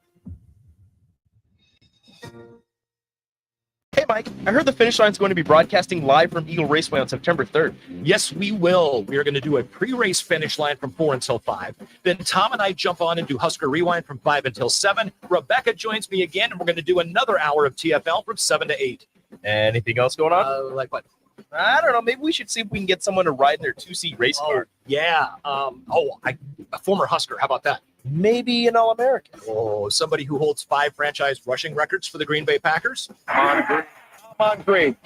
Hey, Mike, I heard the Finish Line is going to be broadcasting live from Eagle Raceway on September 3rd. Yes, we will. We are going to do a pre-race finish line from 4 until 5. Then Tom and I jump on and do Husker Rewind from 5 until 7. Rebecca joins me again, and we're going to do another hour of TFL from 7 to 8. Anything else going on? Like what? I don't know. Maybe we should see if we can get someone to ride in their 2-seat race car. Yeah. A former Husker. How about that? Maybe an All-American. Oh, somebody who holds 5 franchise rushing records for the Green Bay Packers. Come on, green.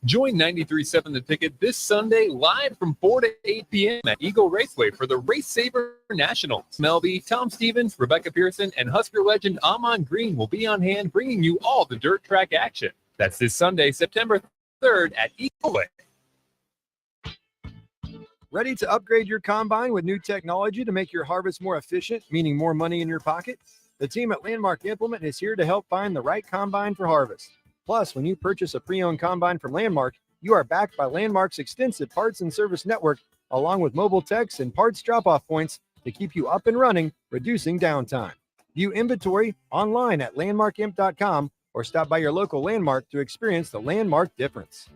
Join 93.7 The Ticket this Sunday live from 4 to 8 p.m. at Eagle Raceway for the Race Saver Nationals. Melby, Tom Stevens, Rebecca Pearson, and Husker legend Amon Green will be on hand bringing you all the dirt track action. That's this Sunday, September 3rd at Eagle Way. Ready to upgrade your combine with new technology to make your harvest more efficient, meaning more money in your pocket? The team at Landmark Implement is here to help find the right combine for harvest. Plus, when you purchase a pre-owned combine from Landmark, you are backed by Landmark's extensive parts and service network, along with mobile techs and parts drop-off points to keep you up and running, reducing downtime. View inventory online at landmarkimp.com or stop by your local Landmark to experience the Landmark difference.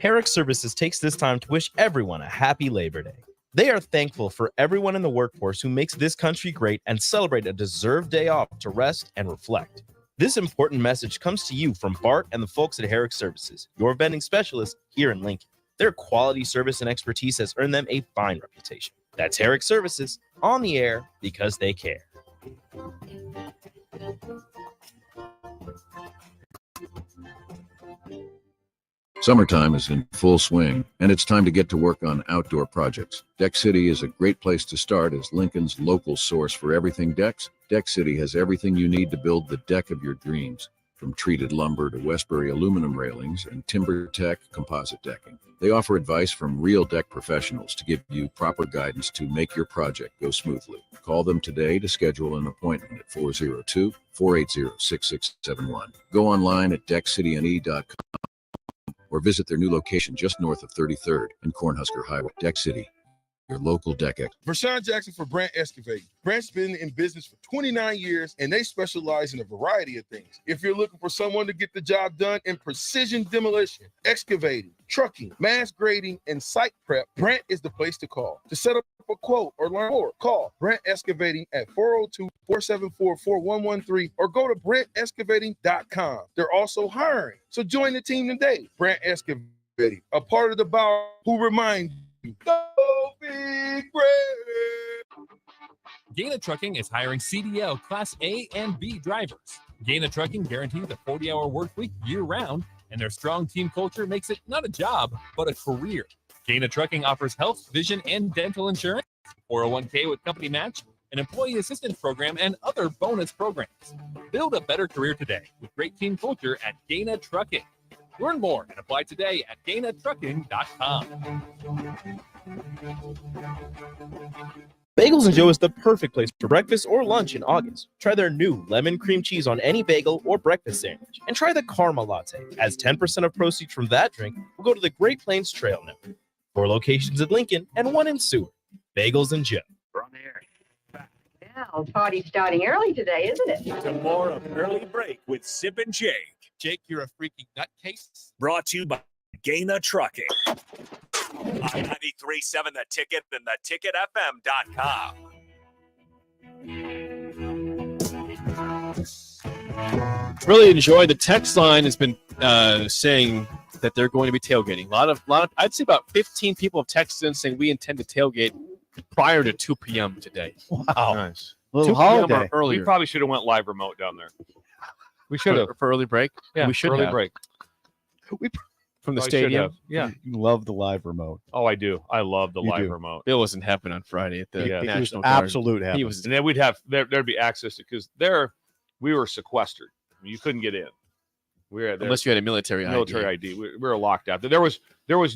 Herrick Services takes this time to wish everyone a happy Labor Day. They are thankful for everyone in the workforce who makes this country great and celebrate a deserved day off to rest and reflect. This important message comes to you from Bart and the folks at Herrick Services, your vending specialists here in Lincoln. Their quality service and expertise has earned them a fine reputation. That's Herrick Services, on the air because they care. Summertime is in full swing, and it's time to get to work on outdoor projects. Deck City is a great place to start as Lincoln's local source for everything decks. Deck City has everything you need to build the deck of your dreams, from treated lumber to Westbury aluminum railings and TimberTech composite decking. They offer advice from real deck professionals to give you proper guidance to make your project go smoothly. Call them today to schedule an appointment at 402-480-6671. Go online at deckcityne.com. or visit their new location just north of 33rd and Cornhusker Highway. Deck City, your local deck expert. Vershawn Jackson for Brandt Excavating. Brandt's been in business for 29 years, and they specialize in a variety of things. If you're looking for someone to get the job done in precision demolition, excavating, trucking, mass grading, and site prep, Brandt is the place to call. To set up a quote or learn more, call Brandt Excavating at 402-474-4113 or go to BrandtExcavating.com. They're also hiring, so join the team today. Brandt Excavating, a part of the Bower who remind you, go Big Brand. Gaina Trucking is hiring CDL Class A and B drivers. Gaina Trucking guarantees a 40-hour work week year-round, and their strong team culture makes it not a job, but a career. Gaina Trucking offers health, vision, and dental insurance, 401k with company match, an employee assistance program, and other bonus programs. Build a better career today with great team culture at Gaina Trucking. Learn more and apply today at GainaTrucking.com. Bagels & Joe is the perfect place for breakfast or lunch in August. Try their new lemon cream cheese on any bagel or breakfast sandwich. And try the Karma Latte, as 10% of proceeds from that drink will go to the Great Plains Trail Network. 4 locations in Lincoln and 1 in Seward. Bagels & Joe. Now, party's starting early today, isn't it? To more of Early Break with Sip and Jake. Jake, you're a freaking nutcase. Brought to you by Gaina Trucking. On 93.7 The Ticket and theticketfm.com. Really enjoyed the text line has been saying that they're going to be tailgating. A lot of I'd say about 15 people have texted in saying we intend to tailgate prior to 2 p.m. today. Wow. Nice. Little 2 p.m. or holiday. earlier. We probably should have went live remote down there. We should have for early break. Yeah, we should early have. break. From the Probably should stadium. have. Yeah. You love the live remote. Oh, I do. I love the You live do. remote. Bill wasn't happy on Friday at the Yeah. He was National Guard. absolute He heaven. was And then we'd have there'd be access to because we were sequestered. You couldn't get in. We were there. unless you had a military ID. We were locked out. There was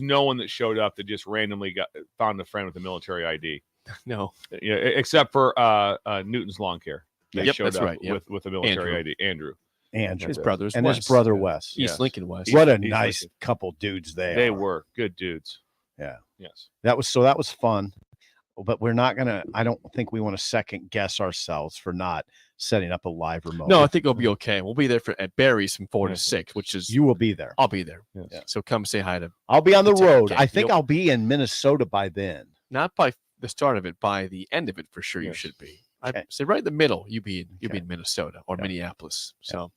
no one that showed up that just randomly found a friend with a military ID. No. Yeah, except for Newton's Lawn Care. They Yep, showed that's up right, yep. with a military Andrew. ID. Andrew. His brothers and Wes. his brother Wes. East Lincoln West. What a East nice Lincoln. couple dudes They are. were good dudes. Yeah. Yes. That was fun. But we're not gonna. I don't think we want to second guess ourselves for not setting up a live remote. No, I think it'll be okay. We'll be there at Barry's from 4 to 6, which is you will be there. I'll be there. Yes. Yeah. So come say hi to. I'll be on the road. Jake. I think You'll- I'll be in Minnesota by then. Not by the start of it, by the end of it for sure. You Yes. should be. I Okay. say right in the middle. You'll be in Minnesota or Minneapolis. So,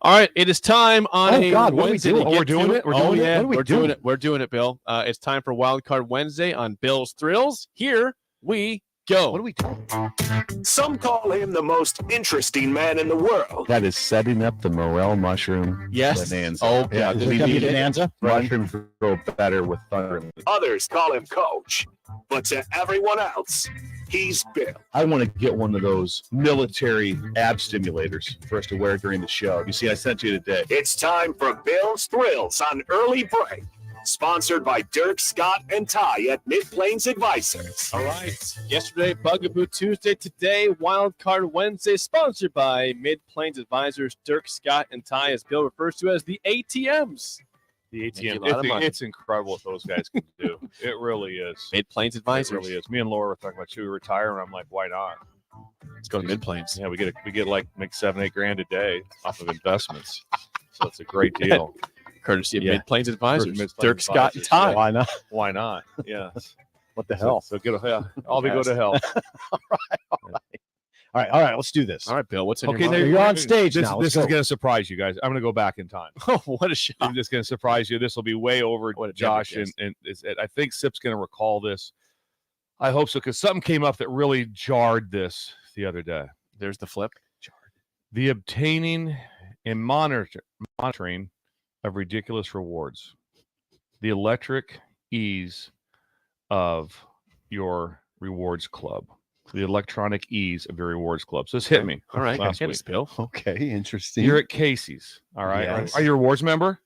all right, it is time on Oh, a God, what are we Wednesday. doing? to Oh, get we're doing to- it? We're oh doing it? yeah, What are we we're doing doing? it. We're doing it, Bill. It's time for Wild Card Wednesday on Bill's Thrills. Here we go. What are we talking? Some call him the most interesting man in the world. That is setting up the morel mushroom Yes. bonanza. Oh, yeah. Is it gonna be bonanza? Mushrooms grow better with thunder. Others call him Coach. But to everyone else, he's Bill. I want to get one of those military ab stimulators for us to wear during the show. You see, I sent you today. It's time for Bill's Thrills on Early Break. Sponsored by Dirk, Scott, and Ty at Mid-Plains Advisors. All right. Yesterday, Bugaboo Tuesday. Today, Wild Card Wednesday. Sponsored by Mid-Plains Advisors, Dirk, Scott, and Ty, as Bill refers to as the ATMs. The Make you a ATM. lot of money. It's incredible what those guys can do. It really is. Mid-Plains It Advisors. really is. Me and Laura were talking about should we retire, and I'm like, why not? Let's go to Mid-Plains. Yeah, we get like make $7-8 grand a day off of investments. So it's a great deal. Courtesy of Yeah. Mid-Plains Advisors. Mid-Plains Dirk, Scott, and Advisors. Ty. Yeah. Why not? Why not? Yeah. What the hell? So get a I'll be go to hell. All right. Let's do this. All right, Bill. What's in Okay, your now mind? You're on stage this, now. This Let's is go. going to surprise you guys. I'm going to go back in time. Oh, what a shot. I'm just going to surprise you. This will be way over What a Josh, different and I think Sip's going to recall this. I hope so, because something came up that really jarred this the other day. There's the flip. The obtaining and monitoring of ridiculous rewards. The electric ease of your rewards club. The electronic ease of your rewards club. So this hit me. All right. last Hit week. us, Bill. Okay, interesting. You're at Casey's. All right. Yes. Are you a rewards member?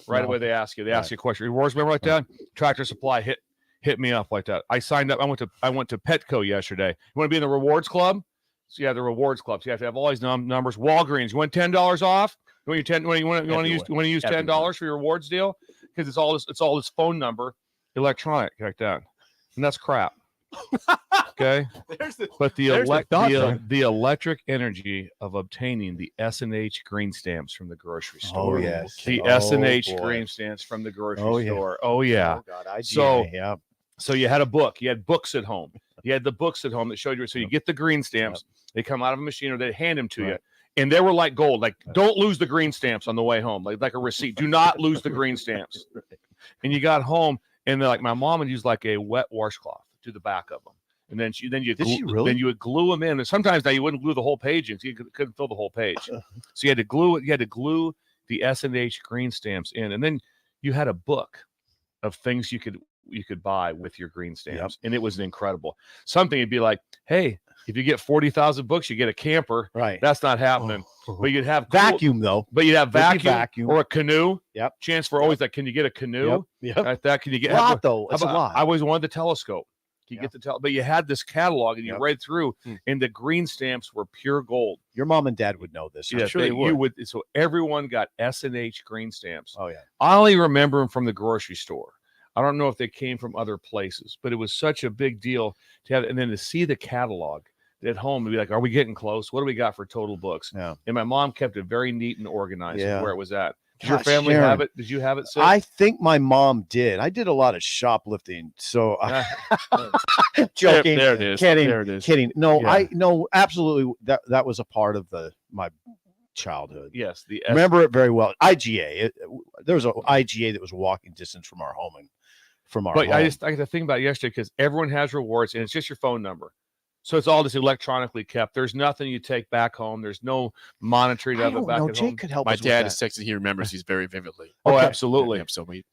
Right No. away they ask you. They ask you a question. Rewards member like that? Tractor Supply hit me up like that. I signed up. I went to Petco yesterday. You want to be in the rewards club? So yeah, the rewards club. So you have to have all these numbers. Walgreens. You want $10 off? You want to use $10 for your rewards deal? Because it's all this phone number, electronic like that, and that's crap. Okay, but the electric energy of obtaining the S&H green stamps from the grocery store. Oh yes. The Oh, S&H boy. green stamps from the grocery Oh, yeah. store. Oh yeah. Oh, God, IGA, So yeah. So you had a book. You had books at home. You had the books at home that showed you. So you get the green stamps. They come out of a machine or they hand them to you. And they were like gold. Like, don't lose the green stamps on the way home. Like a receipt. Do not lose the green stamps. And you got home, and they're like, my mom would use like a wet washcloth to the back of them. And then you would glue them in. And sometimes now you wouldn't glue the whole page in, so you couldn't fill the whole page. So you had to glue it. You had to glue the S&H green stamps in. And then you had a book of things you could buy with your green stamps. And it was incredible. Something would be like, hey, if you get 40,000 books, you get a camper. Right. That's not happening. But you'd have vacuum though. But you'd have There'd be vacuum or a canoe. Yep. Chance for always like, can you get a canoe? Yep. Like that. Can you get A lot, though. It's a lot. I always wanted the telescope. You get the but you had this catalog and you read through, and the green stamps were pure gold. Your mom and dad would know this. I'm Yeah, sure they would. you would. So everyone got S&H green stamps. Oh yeah. I only remember them from the grocery store. I don't know if they came from other places, but it was such a big deal to have, and then to see the catalog at home and be like, are we getting close? What do we got for total books? Yeah. And my mom kept it very neat and organized Yeah. where it was at. Did your Gosh, family Sharon, have it? Did you have it, Sid? I think my mom did. I did a lot of shoplifting. So joking. There it is. Kidding. There it is. Kidding. No, Yeah. no, absolutely. That was a part of my childhood. Yes. The Remember it very well. IGA. There was a IGA that was walking distance from our home and from our But home. I got to think about it yesterday because everyone has rewards and it's just your phone number. So it's all just electronically kept. There's nothing you take back home. There's no monitoring of it back at home. Could help My us with dad that. is texting. He remembers these very vividly. Oh, Okay. absolutely. Yep, so we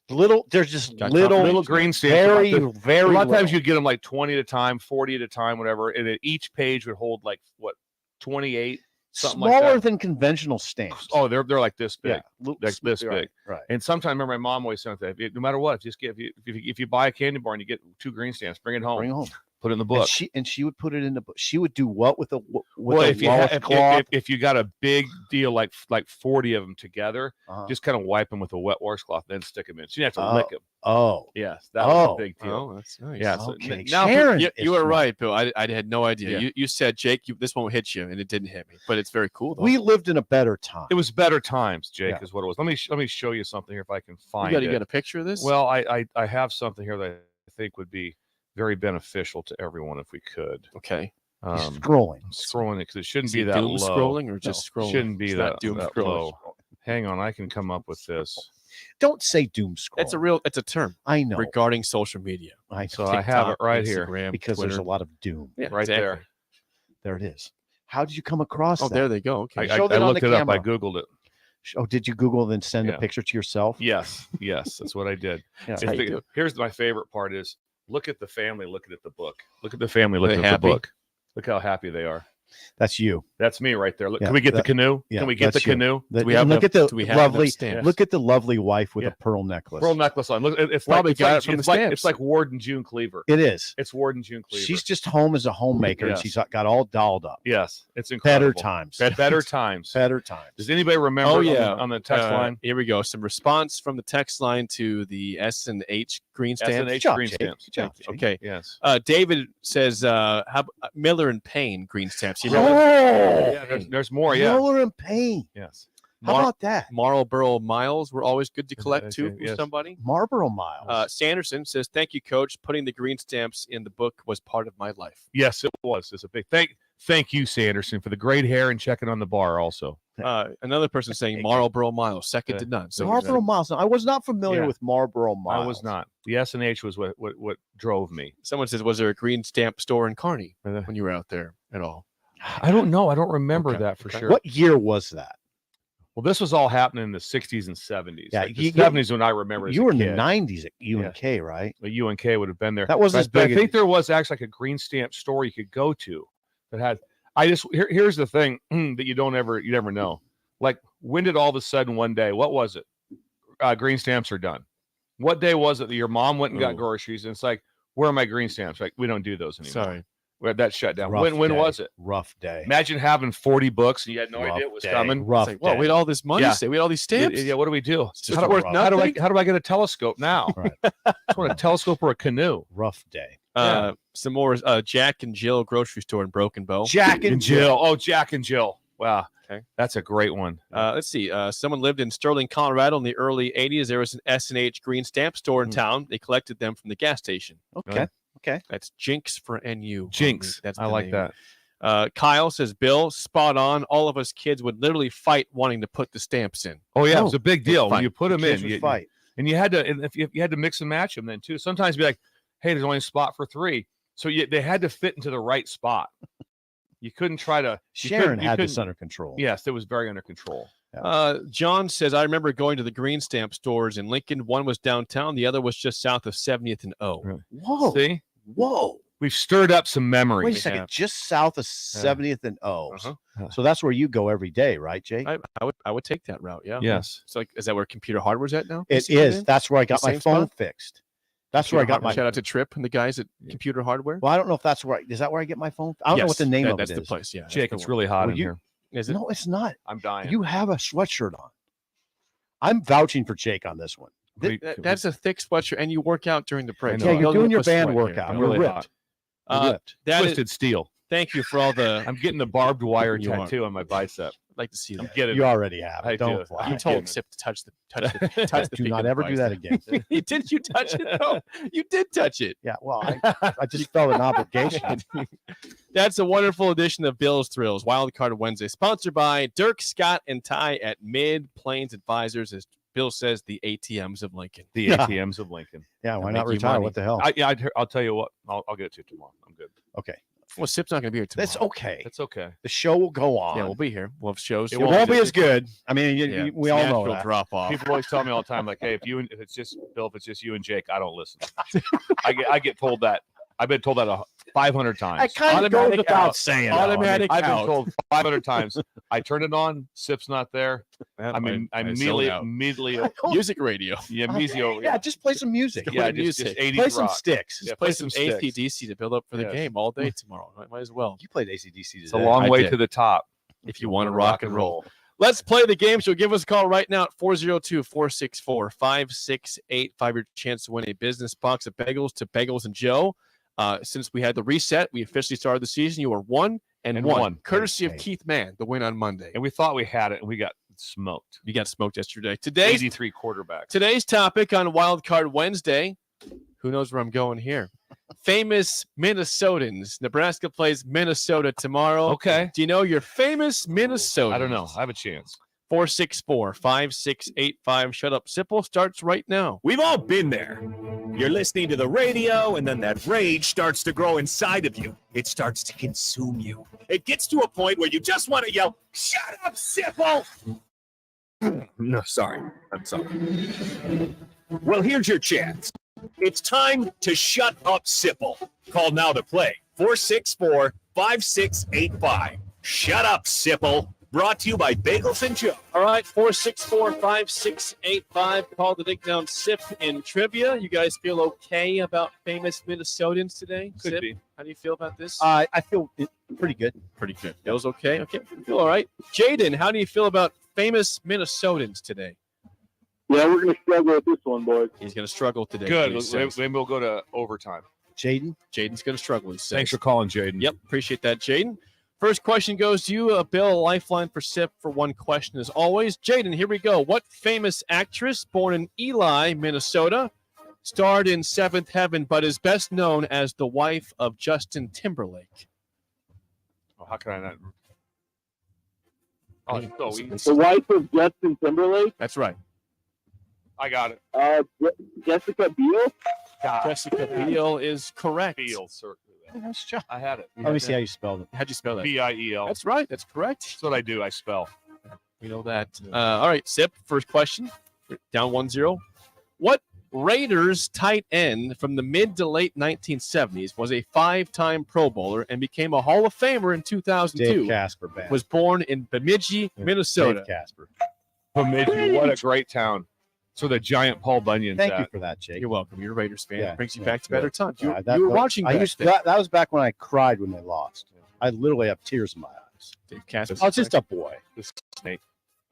There's just Got little green stamps. very, A very lot of times little. you'd get them like 20 at a time, 40 at a time, whatever. And then each page would hold like what, 28, something smaller like that. than conventional stamps. Oh, they're like this big, Yeah. like this Right, big. right. And sometimes I remember my mom always said that no matter what, if you buy a candy bar and you get 2 green stamps, bring it home. Bring it home. Put it in the book. And she would put it in the book. She would do what with a Well, if you washcloth? if you got a big deal like 40 of them together, Uh-huh. just kind of wipe them with a wet washcloth, then stick them in. So you have to lick them. Oh, Yes, that was a big deal. Oh, that's nice. Yeah. So Okay. now, Sharon You is were smart. right, Bill. I had no idea. Yeah. You said, Jake, this won't hit you, and it didn't hit me. But it's very cool, though. We lived in a better time. it was better times, Jake, Yeah. is what it was. Let me show you something here if I can find you it. got a picture of this? Well, I have something here that I think would be very beneficial to everyone if we could. okay. He's scrolling. I'm scrolling it because it shouldn't Is be he that doom low. scrolling or just scrolling? Shouldn't be It's that, not doom that scrolling. low. Hang on, I can come up with this. Don't say doom scroll. It's a term. I know. Regarding social media. So I have it right here. Because there's a lot of doom. Yeah, right exactly. there. There it is. How did you come across that? There they go. Okay. I looked it up. I Googled it. Oh, did you Google and then send the picture to yourself? Yes, that's what I did. Here's my favorite part is look at the family, look at the book. Look at the family, look at the book. Look how happy they are. That's you. That's me right there. Look, can we get the canoe? Can we get the canoe? Look at the lovely wife with a pearl necklace. Pearl necklace on. Look, it's probably it's like Ward and June Cleaver. It is. It's Ward and June Cleaver. She's just home as a homemaker, and she's got all dolled up. Yes, it's incredible. Better times. Better times. Better times. Does anybody remember? On the text line. Here we go. Some response from the text line to the S&H green stamps. S&H green stamps. Good job, Okay. Yes. David says, Miller and Payne green stamps. You know, yeah, there's more. Yeah. Miller and Payne. Yes. How about that? Marlboro Miles were always good to collect too from somebody. Marlboro Miles. Sanderson says, "Thank you, Coach. Putting the green stamps in the book was part of my life." Yes, it was. It's a big thank you, Sanderson, for the great hair and checking on the bar. Also, another person saying Marlboro Miles, second to none. So Marlboro Miles. I was not familiar with Marlboro Miles. I was not. The S&H was what drove me. Someone says, "Was there a green stamp store in Kearney when you were out there at all?" I don't know. I don't remember that for sure. What year was that? Well, this was all happening in the 60s and 70s. Yeah, like the 70s when I remember. You were in the 90s at UNK, right? But UNK would have been there. That wasn't as big. I think there was actually like a green stamp store you could go to that had. Here's the thing that you never know. Like, when did all of a sudden one day? What was it? Green stamps are done. What day was it that your mom went and got groceries? And it's like, where are my green stamps? Like, we don't do those anymore. Sorry. That shut down. Rough When day. was it? Rough day. Imagine having 40 books and you had no idea it was coming. Rough Well, we had all this money. We had all these stamps. Yeah, what do we do? It's just worth how nothing. do I get a telescope now? Right. I just want a telescope or a canoe. Rough day. Some more Jack and Jill grocery store in Broken Bow. Jack and Jill. Oh, Jack and Jill. Wow. Okay. That's a great one. Let's see. Someone lived in Sterling, Colorado in the early 80s. There was an S&H green stamp store in town. They collected them from the gas station. Okay. That's Jinx for NU. Jinx. That's I the like name. that. Kyle says, Bill, spot on. All of us kids would literally fight wanting to put the stamps in. Oh, yeah. It was a big deal. When you put them Kids in, would you fight. And you had to, and if you had to mix and match them then too. Sometimes be like, hey, there's only a spot for 3. So they had to fit into the right spot. You couldn't try to. Sharon had this under control. Yes, it was very under control. John says, I remember going to the green stamp stores in Lincoln. One was downtown. The other was just south of 70th and O. Whoa. See? Whoa. We've stirred up some memories. Wait a second. Just south of 70th and O. So that's where you go every day, right, Jake? I would take that route. Yeah. Yes. It's like, is that where Computer Hardware's at now? It is. That's where I got my phone fixed. That's where I got my. Shout out to Tripp and the guys at Computer Hardware. Well, I don't know if that's where. Is that where I get my phone? I don't know what the name of it is. That's the place. Yeah. Jake, it's really hot in here. Is it? No, it's not. I'm dying. You have a sweatshirt on. I'm vouching for Jake on this one. That's a thick sweatshirt, and you work out during the break. Yeah, you're doing your band workout. I'm We're really ripped. hot. That Twisted steel. Thank you for all the. I'm getting the barbed wire You are. tattoo on my bicep. I'd like to see that. Get it. You already have. I Don't do. lie. You told Sip to touch the Do peak not of the ever do that bicep. again. Didn't you touch it though? You did touch it. Yeah, well, I just felt an obligation. That's a wonderful edition of Bill's Thrills Wild Card Wednesday, sponsored by Dirk, Scott, and Ty at Mid Plains Advisors. As Bill says, the ATMs of Lincoln. The ATMs of Lincoln. Yeah, why They'll not make you retire? money. What the hell? I'll tell you what. I'll get it to you tomorrow. I'm good. Okay. Well, Sip's not going to be here tomorrow. That's okay. It's okay. The show will go on. Yeah, we'll be here. We'll have shows. It won't be as good. I mean, we all know Nashville that. drop off. People always tell me all the time, like, hey, if it's just you and Jake, I don't listen. I get told that. I've been told that 500 times. I kind of goes without saying. Automatic I've been out. told 500 times. I turn it on. Sip's not there. I zone out. immediately. Music radio. Yeah, Mizio. Yeah, just play some music. Yeah, play just music. 80s Play some rock. sticks. Yeah, Play some sticks. ACDC to build up for the Yes. game all day tomorrow. Might as well. You played AC/DC today. It's a long I way did. to the top. If you want to rock and roll. Let's play the game. So give us a call right now at 402-464-5685. Your chance to win a business box of bagels to Bagels and Joe. Since we had the reset, we officially started the season. You are 1-1, courtesy of Keith Mann, the win on Monday. And we thought we had it, and we got smoked. You got smoked yesterday. 83 quarterbacks. Today's topic on Wild Card Wednesday. Who knows where I'm going here? Famous Minnesotans. Nebraska plays Minnesota tomorrow. Okay. Do you know your famous Minnesotans? I don't know. I have a chance. 464-5685. Shut Up Sipple starts right now. We've all been there. You're listening to the radio, and then that rage starts to grow inside of you. It starts to consume you. It gets to a point where you just want to yell, "Shut up, Sipple!" No, sorry. I'm sorry. Well, here's your chance. It's time to shut up, Sipple. Call now to play. 464-5685. Shut up, Sipple. Brought to you by Bagels and Joe. All right, 464-5685. Call the Dick Down Sip in trivia. You guys feel okay about famous Minnesotans today? Could Sip, be. how do you feel about this? I feel pretty good. Pretty good. Feels okay? Okay, you feel all right. Jaden, how do you feel about famous Minnesotans today? Yeah, we're going to struggle with this one, boys. He's going to struggle today. Good. he says. Maybe we'll go to overtime. Jaden's going to struggle, he says. Thanks for calling, Jaden. Yep, appreciate that, Jaden. First question goes to you. Bill, a lifeline for Sip for one question as always. Jaden, here we go. What famous actress born in Ely, Minnesota, starred in Seventh Heaven but is best known as the wife of Justin Timberlake? Oh, how can I not? Oh, The wife of Justin Timberlake? That's right. I got it. Jessica Biel? Jessica Biel is correct. Biel, sir. Nice job. I had it. Let me see how you spelled it. How'd you spell that? Biel. That's right. That's correct. That's what I do. I spell. We know that. All right, Sip, first question. Down 1-0. What Raiders tight end from the mid to late 1970s was a 5-time Pro Bowler and became a Hall of Famer in 2002? Dave Casper, man. Was born in Bemidji, Minnesota. Dave Casper. Bemidji, what a great town. So the giant Paul Bunyan. Thank you for that, Jake. You're welcome. You're a Raiders fan. Yeah, Brings you yeah, back to better times. You, that you were was- watching I back used to, then. that was back when I cried when they lost. I literally have tears in my eyes. Dave Casper. I was just a boy. The snake.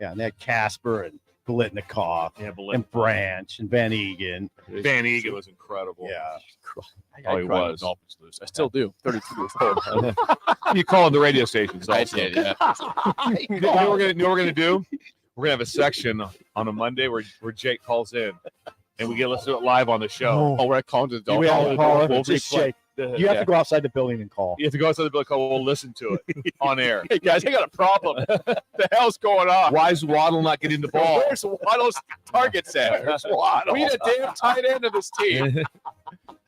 Yeah, and they had Casper and Bolitnikoff and Branch and Van Egan. Van Egan was incredible. Yeah. I Oh, he cried when was. the Dolphins lose. I still do. 32-4. You call the radio stations I also. did, yeah. You know what we're gonna do? We're gonna have a section on a Monday where Jake calls in, and we get let's do it live on the show. Oh, we're calling to the We Dolphins. have to call it. We'll Just replay- Jake. You have to go outside the building and call. You have to go outside the building. We'll listen to it on air. Hey, guys, I got a problem. The hell's going on? Why is Waddle not getting the ball? Where's Waddle's targets at? Where's Waddle? We need a damn tight end of this team.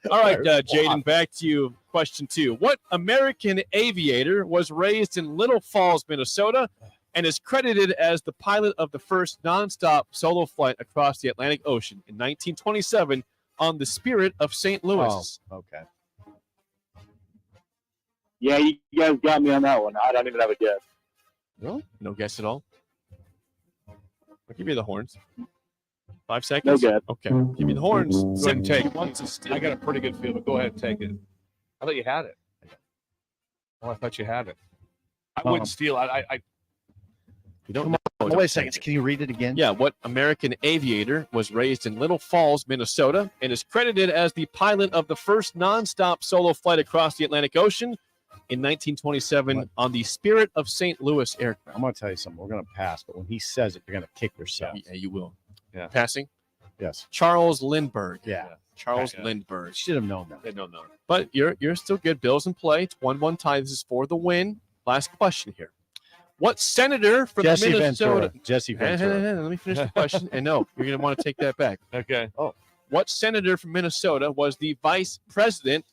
All right, Jaden, back to you. Question 2. What American aviator was raised in Little Falls, Minnesota, and is credited as the pilot of the first nonstop solo flight across the Atlantic Ocean in 1927 on the Spirit of St. Louis? Oh, okay. Yeah, you guys got me on that one. I don't even have a guess. Really? No guess at all? I'll give you the horns. 5 No seconds? guess. Okay. Give me the horns. Go ahead and take it. Wants to steal. I got a pretty good feel, but go ahead and take it. I thought you had it. Oh, I thought you had it. I wouldn't steal. You don't know. Oh, wait a second. Can you read it again? Yeah, what American aviator was raised in Little Falls, Minnesota, and is credited as the pilot of the first nonstop solo flight across the Atlantic Ocean in 1927 on the Spirit of St. Louis aircraft? I'm going to tell you something. We're going to pass, but when he says it, you're going to kick yourself. Yeah, you will. Yeah. Passing? Yes. Charles Lindbergh. Yeah. Charles Yeah. Lindbergh. Should have known that. They don't know. But you're still good. Bills in play. It's 1-1 tie. This is for the win. Last question here. What senator from Jesse Minnesota? Ventura. Jesse Ventura. Let me finish the question. And no, you're going to want to take that back. Okay. Oh. What senator from Minnesota was the vice president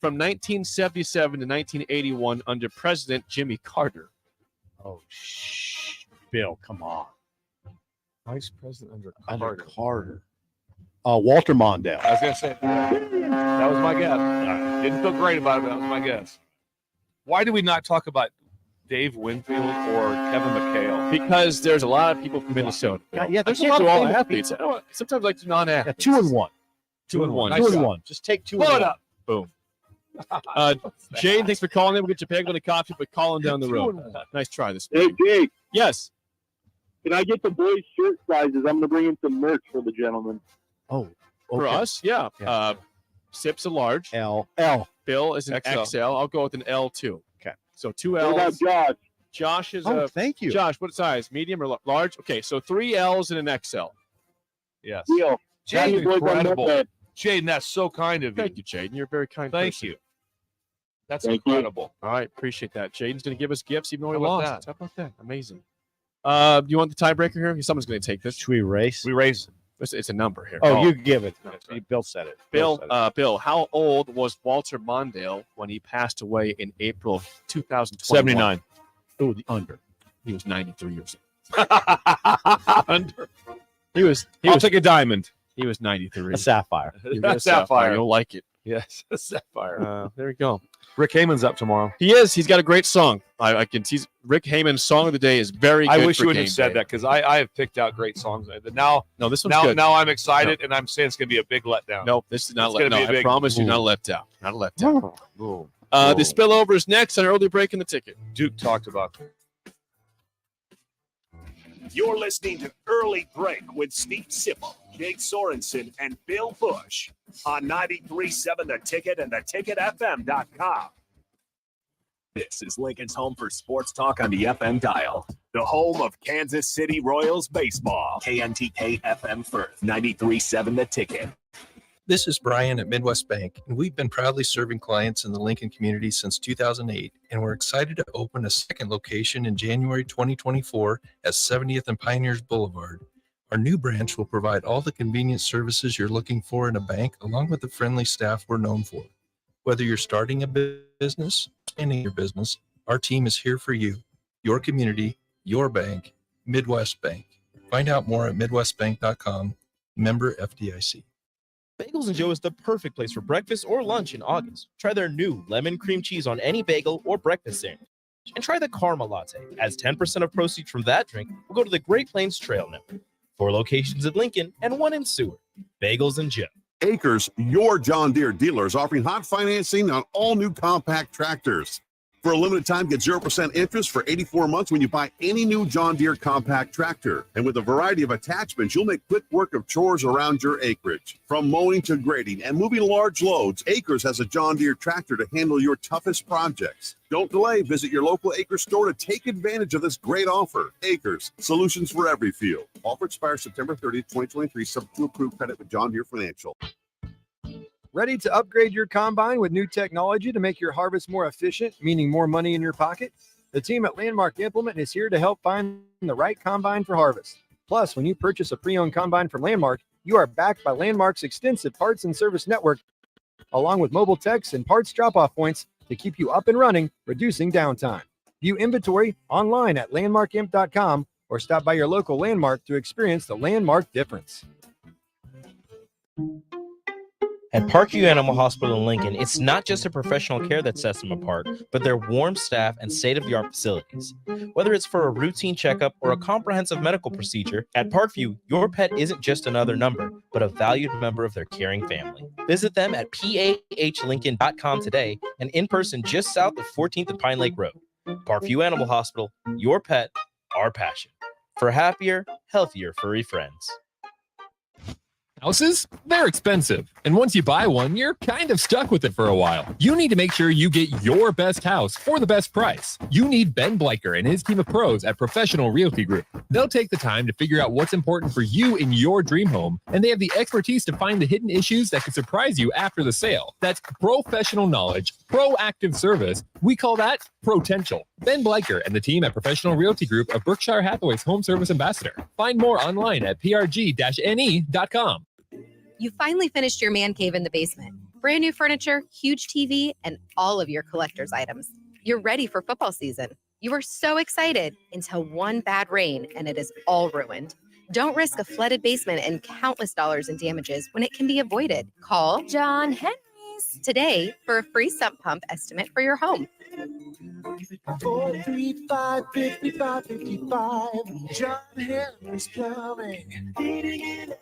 from 1977 to 1981 under President Jimmy Carter? Oh, shh. Bill, come on. Vice president Under Carter. Walter Mondale. I was gonna say that was my guess. Didn't feel great about it, but that was my guess. Why do we not talk about Dave Winfield or Kevin McHale? Because there's a lot of people from Minnesota. Yeah, there's I a can't lot do of all famous athletes. I don't, sometimes I like to non-athletes. 2-1. 2-1. Nice 2-1. Just take 2 Blow and it 1. up. Boom. Jane, thanks for calling in. We'll get you back on the coffee, but calling down the road. Nice try this Hey, Jake, Yes. can I get the boys' shirt sizes? I'm going to bring in some merch for the gentlemen. Oh, For okay. us, yeah. Yeah. Sip's a large. L. Bill is an XL. XL. I'll go with an L2. Okay. So 2 What about L's. Josh? Josh is Oh, a thank you. Josh, what size? Medium or large? Okay, so 3 L's and an XL. Yes. Deal. That's Happy boys on incredible. Moped. Jaden, that's so kind of you. Thank you, Jaden. You're a very kind Thank person. you. That's Thank you. incredible. All right, appreciate that. Jaden's going to give us gifts even though we How about lost. that? How about that? Amazing. Do you want the tiebreaker here? Someone's going to take this. Should we race? We race. It's a number here. Oh, you give it. Right. Bill said it. Bill, said it. Bill, how old was Walter Mondale when he passed away in April of 2021? 79. Oh, the under. He was 93 years old. Under. I'll take a diamond. He was 93. A sapphire. A sapphire. You'll like it. Yes, a sapphire. There we go. Rick Heyman's up tomorrow. He is. He's got a great song. I can see Rick Heyman's song of the day is very good. I wish for you wouldn't game have said day. that because I have picked out great songs. Now, No, this one's good. Now I'm excited, and I'm saying it's going to be a big letdown. Nope, this is not It's let gonna no, be a I big- promise you, not a letdown. Not a letdown. The spillover is next on Early Break in the Ticket. Duke talked about it. You're listening to Early Break with Steve Sipple, Jake Sorensen, and Bill Busch on 93.7 The Ticket and theticketfm.com. This is Lincoln's home for sports talk on the FM dial. The home of Kansas City Royals baseball. KNTK FM Firth, 93.7 The Ticket. This is Brian at Midwest Bank, and we've been proudly serving clients in the Lincoln community since 2008, and we're excited to open a second location in January 2024 at 70th and Pioneers Boulevard. Our new branch will provide all the convenient services you're looking for in a bank, along with the friendly staff we're known for. Whether you're starting a business, ending your business, our team is here for you, your community, your bank, Midwest Bank. Find out more at midwestbank.com, member FDIC. Bagels and Joe is the perfect place for breakfast or lunch in August. Try their new lemon cream cheese on any bagel or breakfast sandwich. And try the caramel latte, as 10% of proceeds from that drink will go to the Great Plains Trail Network. 4 locations in Lincoln and 1 in Seward. Bagels and Joe. Acres, your John Deere dealer, is offering hot financing on all new compact tractors. For a limited time, get 0% interest for 84 months when you buy any new John Deere compact tractor. And with a variety of attachments, you'll make quick work of chores around your acreage. From mowing to grading and moving large loads, Acres has a John Deere tractor to handle your toughest projects. Don't delay. Visit your local Acres store to take advantage of this great offer. Acres, solutions for every field. Offer expires September 30th, 2023, subject to approved credit with John Deere Financial. Ready to upgrade your combine with new technology to make your harvest more efficient, meaning more money in your pocket? The team at Landmark Implement is here to help find the right combine for harvest. Plus, when you purchase a pre-owned combine from Landmark, you are backed by Landmark's extensive parts and service network, along with mobile techs and parts drop-off points to keep you up and running, reducing downtime. View inventory online at landmarkimp.com or stop by your local Landmark to experience the Landmark difference. At Parkview Animal Hospital in Lincoln, it's not just the professional care that sets them apart, but their warm staff and state-of-the-art facilities. Whether it's for a routine checkup or a comprehensive medical procedure, at Parkview, your pet isn't just another number, but a valued member of their caring family. Visit them at pahlincoln.com today and in person just south of 14th and Pine Lake Road. Parkview Animal Hospital, your pet, our passion. For happier, healthier furry friends. Houses? They're expensive. And once you buy one, you're kind of stuck with it for a while. You need to make sure you get your best house for the best price. You need Ben Bleicher and his team of pros at Professional Realty Group. They'll take the time to figure out what's important for you in your dream home, and they have the expertise to find the hidden issues that could surprise you after the sale. That's professional knowledge, proactive service. We call that potential. Ben Bleicher and the team at Professional Realty Group of Berkshire Hathaway's home service ambassador. Find more online at prg-ne.com. You finally finished your man cave in the basement. Brand new furniture, huge TV, and all of your collector's items. You're ready for football season. You were so excited until one bad rain and it is all ruined. Don't risk a flooded basement and countless dollars in damages when it can be avoided. Call John Henry's today for a free sump pump estimate for your home. 435-5555. John Henry's Plumbing.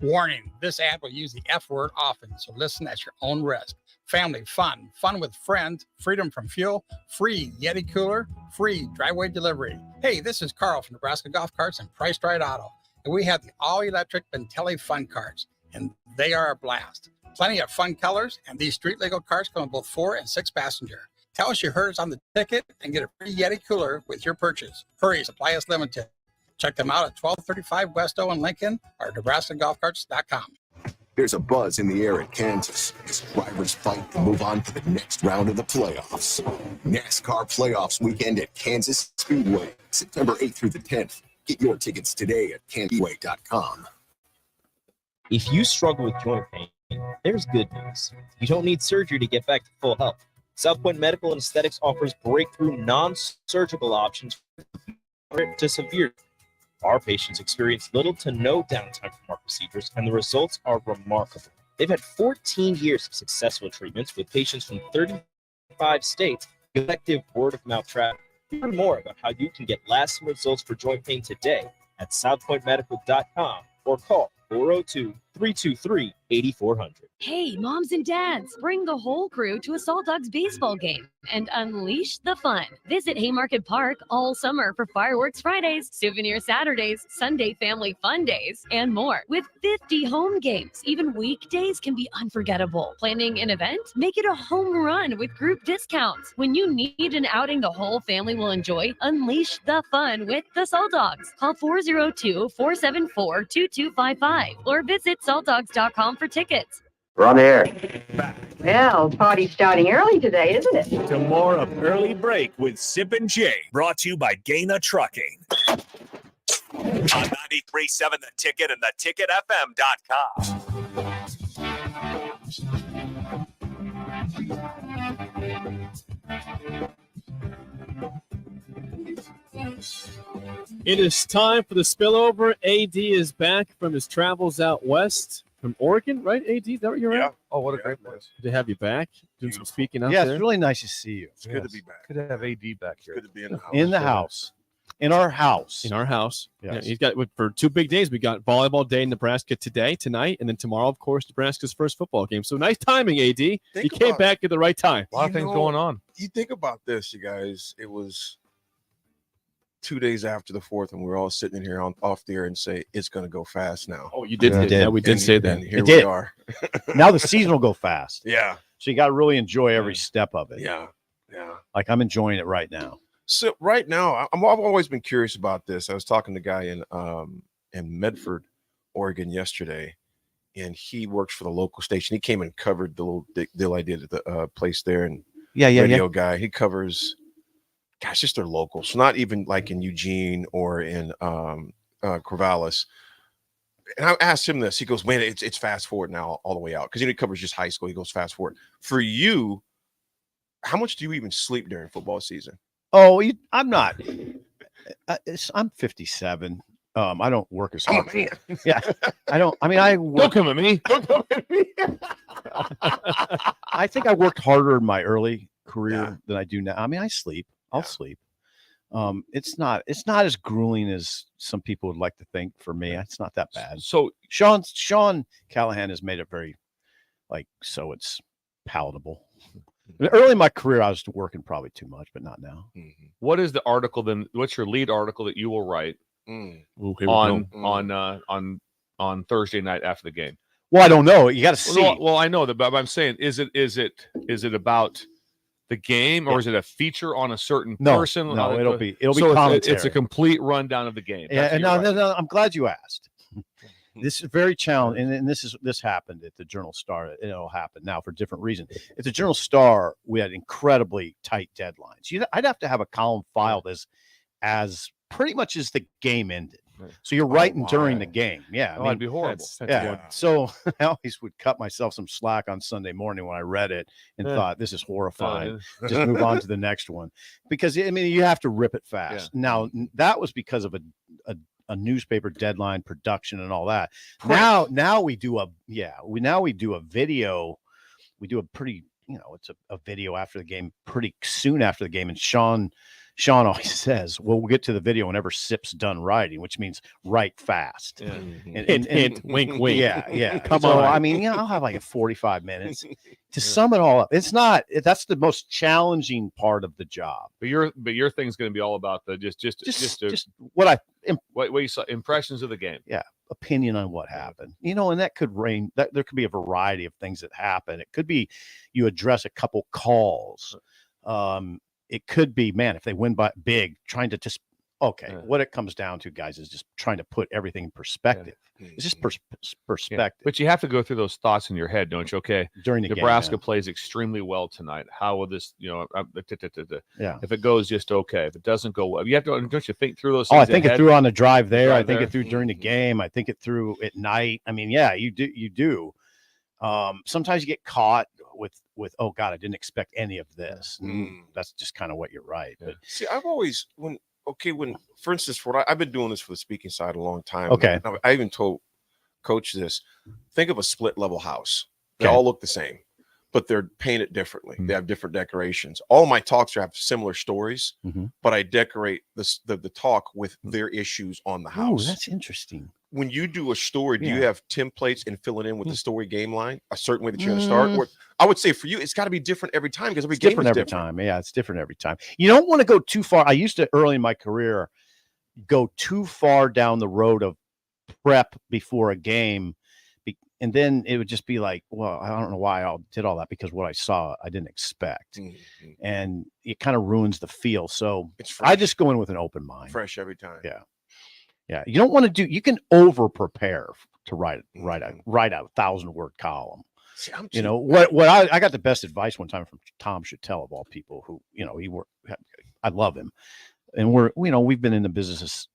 Warning, this ad will use the F word often, so listen at your own risk. Family fun, fun with friends, freedom from fuel, free Yeti cooler, free driveway delivery. Hey, this is Carl from Nebraska Golf Carts and Price Right Auto, and we have the all-electric Bentelli Fun Carts, and they are a blast. Plenty of fun colors, and these street-legal carts come in both 4 and 6 passenger. Tell us you heard us on the ticket and get a free Yeti cooler with your purchase. Hurry, supply is limited. Check them out at 1235 West O in Lincoln or NebraskaGolfCarts.com. There's a buzz in the air at Kansas as drivers fight to move on to the next round of the playoffs. NASCAR Playoffs weekend at Kansas Speedway, September 8th through the 10th. Get your tickets today at kansaspeedway.com. If you struggle with joint pain, there's good news. You don't need surgery to get back to full health. South Point Medical and Aesthetics offers breakthrough non-surgical options for moderate to severe. Our patients experience little to no downtime from our procedures, and the results are remarkable. They've had 14 years of successful treatments with patients from 35 states, effective word-of-mouth traffic. Learn more about how you can get lasting results for joint pain today at southpointmedical.com or call 402-323-8400. Hey, moms and dads, bring the whole crew to a Salt Dogs baseball game and unleash the fun. Visit Haymarket Park all summer for fireworks Fridays, souvenir Saturdays, Sunday family fun days, and more. With 50 home games, even weekdays can be unforgettable. Planning an event? Make it a home run with group discounts. When you need an outing the whole family will enjoy, unleash the fun with the Salt Dogs. Call 402-474-2255 or visit saltdogs.com for tickets. We're on the air. Well, party's starting early today, isn't it? To more of Early Break with Sip and Jay, brought to you by Gaina Trucking. On 93.7 The Ticket and theticketfm.com. It is time for the spillover. AD is back from his travels out west from Oregon, right, AD? Is that what you're at? Oh, what a great place. Good to have you back. Doing some speaking out Yeah, there. it's really nice to see you. It's good to be back. Good to have AD back here. Good to be in the house. In the house. In our house. In our house. Yes. Yeah, he's got for 2 big days. We got volleyball day in Nebraska today, tonight, and then tomorrow, of course, Nebraska's first football game. So nice timing, AD. You came back at the right time. A lot of things going on. You think about this, you guys. It was 2 days after the 4th, and we're all sitting in here off the air and say it's going to go fast now. Oh, you did. Yeah, we did say that. And here we are. Now the season will go fast. Yeah. So you got to really enjoy every step of it. Yeah. Yeah. Like I'm enjoying it right now. So right now, I've always been curious about this. I was talking to a guy in Medford, Oregon yesterday, and he works for the local station. He came and covered the little deal I did at the place there, and radio guy. He covers. Gosh, just their local. So not even like in Eugene or in Corvallis. And I asked him this. He goes, man, it's fast forward now all the way out. Because he covers just high school. He goes fast forward. For you, how much do you even sleep during football season? Oh, I'm not. I'm 57. I don't work as hard. Oh, man. Yeah. I don't. I mean, I work. Don't come at me. Don't come at me. I think I worked harder in my early career than I do now. I mean, I sleep. I'll sleep. It's not as grueling as some people would like to think. For me, it's not that bad. So Sean Callahan has made it very so it's palatable. Early in my career, I was working probably too much, but not now. What is the article then? What's your lead article that you will write on Thursday night after the game? Well, I don't know. You got to see. Well, I know that, but I'm saying, is it about the game, or is it a feature on a certain person? No, it'll be so commentary. It's a complete rundown of the game. Yeah, and no, I'm glad you asked. This is very challenging, and this happened at the Journal Star. It'll happen now for different reasons. At the Journal Star, we had incredibly tight deadlines. I'd have to have a column filed as pretty much as the game ended. So you're writing during the game. Yeah. I mean, it'd be horrible. Yeah. So I always would cut myself some slack on Sunday morning when I read it and thought, this is horrifying. Just move on to the next one. Because, I mean, you have to rip it fast. Yeah. Now, that was because of a newspaper deadline, production, and all that. Now we do a video. We do a pretty, it's a video after the game, pretty soon after the game. And Sean always says, well, we'll get to the video whenever Sip's done writing, which means write fast. Yeah. And wink, wink. Yeah. Come on. I mean, I'll have like 45 minminutes to sum it all up. That's the most challenging part of the job. But your thing's going to be all about the just what you saw, impressions of the game. Yeah. Opinion on what happened, and that could range. There could be a variety of things that happen. It could be you address a couple calls. It could be, man, if they win by big, trying to just Okay, what it comes down to, guys, is just trying to put everything in perspective. It's just perspective. But you have to go through those thoughts in your head, don't you? Okay, during the Nebraska game, plays extremely well tonight. How will this, Yeah. If it goes just okay, if it doesn't go well, you have to, don't you think through those Oh, things? I think it through on the drive there. I think it through Mm-hmm. during the game. I think it through at night. I mean, yeah, you do. Sometimes you get caught with oh God, I didn't expect any of this. That's just kind of what you're right. But See, I've always for instance, I've been doing this for the speaking side a long time. Okay. I even told Coach this. Think of a split level house. They Okay. all look the same, but they're painted differently. They have different decorations. All my talks have similar stories, but I decorate the talk with their issues on the oh, house. that's interesting. When you do a story, do you Yeah. have templates and fill it in with the story game line a certain way that you're going to start? Or I would say for you, it's got to be different every time because every It's game different is every different. time. Yeah, it's different every time. You don't want to go too far. I used to early in my career go too far down the road of prep before a game, and then it would just be like, well, I don't know why I did all that because what I saw I didn't expect, and it kind of ruins the feel. So I just go in with an open mind, fresh every time. Yeah. You don't want to do. You can over prepare to write a 1,000-word column. See, You know what I got the best advice one time from Tom Chattel of all people, who I love him, and we've been in the business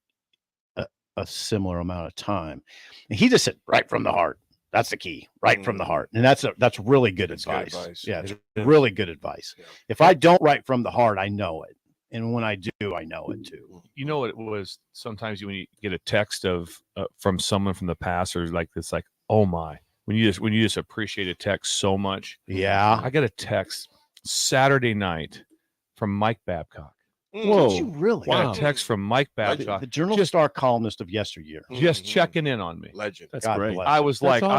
a similar amount of time, and he just said right from the heart. That's the key, right from the heart, and that's really good advice. Yeah, it's really good advice. If I don't write from the heart, I know it, and when I do, I know it too. You know what it was? Sometimes when you get a text from someone from the past, or like this, like, oh my, when you just appreciate a text so much. Yeah, I got a text Saturday night from Mike Babcock. Whoa! Did you really? Got a text from Mike Babcock, the Journal Star columnist of yesteryear, just checking in on me. Legend. That's great. I was That's like, awesome.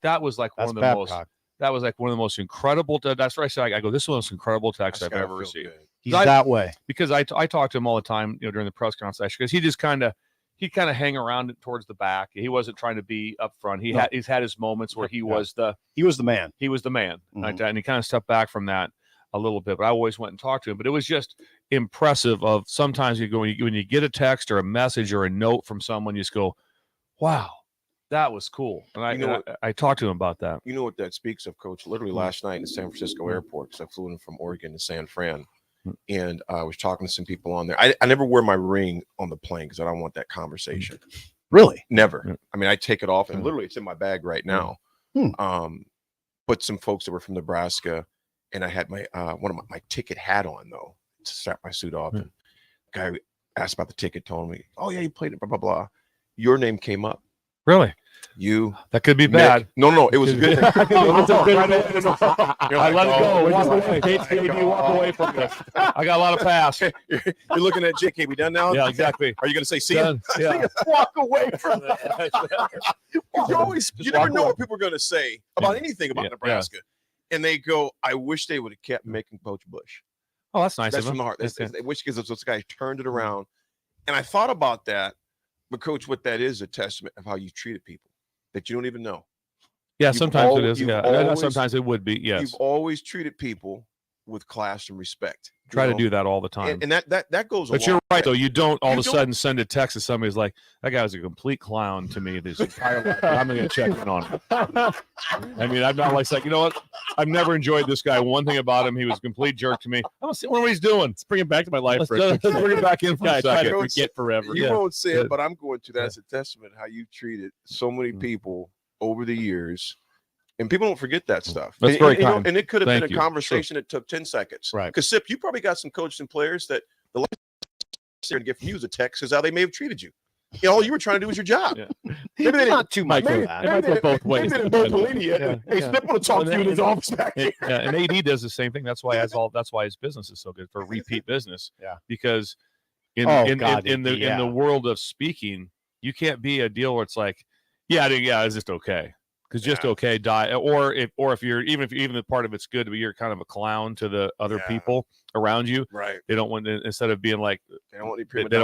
that was like That's one of the Babcock. that was like one of the most incredible. That's what I said. I go, this is one of the most incredible texts I've ever received. He's that way because I talk to him all the time, during the press conference, because he just kind of hang around towards the back. He wasn't trying to be up front. He's had his moments where he was the man. He was the man. And he kind of stepped back from that a little bit, but I always went and talked to him. But it was just impressive. Of sometimes when you get a text or a message or a note from someone, you just go, wow, that was cool. And I talked to him about that. You know what that speaks of, Coach? Literally last night in San Francisco airport, because I flew in from Oregon to San Fran, and I was talking to some people on there. I never wear my ring on the plane because I don't want that conversation. Really? Never. I mean, I take it off, and literally it's in my bag right now. But some folks that were from Nebraska, and I had my one of my ticket hat on though to strap my suit off. And the guy asked about the ticket, told me, "Oh yeah, you played it." Blah blah blah. Your name came up. Really? That could be bad. No, it was a good thing. I let it go. Walk away. KTAB, walk away from this. I got a lot of pass. You're looking at Jake. We done now? Yeah, exactly. Are you going to say see Done. ya? Yeah. Walk away from that. You never know what people are going to say about anything about Nebraska. And they go, I wish they would have kept making Coach Busch. Oh, that's nice. That's of from the him. heart. They wish because those guys turned it around. And I thought about that. But Coach, what that is a testament of how you treated people that you don't even know. Yeah, sometimes it is. Yeah, sometimes it would be. Yes, you've always treated people with class and respect. Try to do that all the time. And that goes. But you're right though. You don't all of a sudden send a text to somebody who's like, that guy was a complete clown to me this entire life. I'm going to check in on him. I mean, I'm not like, you know what? I've never enjoyed this guy. One thing about him, he was a complete jerk to me. I want to see what he's doing. Let's bring him back to my life. Let's bring him back in for a second. Forget forever. You won't say it, but I'm going to. That's a testament how you treated so many people over the years. And people don't forget that stuff. That's very kind. And it could have Thank been a you. conversation that took 10 seconds. Right. Because, Sip, you probably got some coaches and players that the last thing to get from you is a text is how they may have treated you. All you were trying to do was your job. Maybe they not too much of that. It might go both ways. Maybe they didn't believe you. Hey, Sip want to talk to you in his office back here. Yeah, and AD does the same thing. That's why his business is so good for repeat business. Yeah. Because in the world of speaking, you can't be a deal where it's like, it's just okay. Because just okay, die, or if you're even the part of it's good, but you're kind of a clown to the other people around you. Right. They don't want to, instead of being like they don't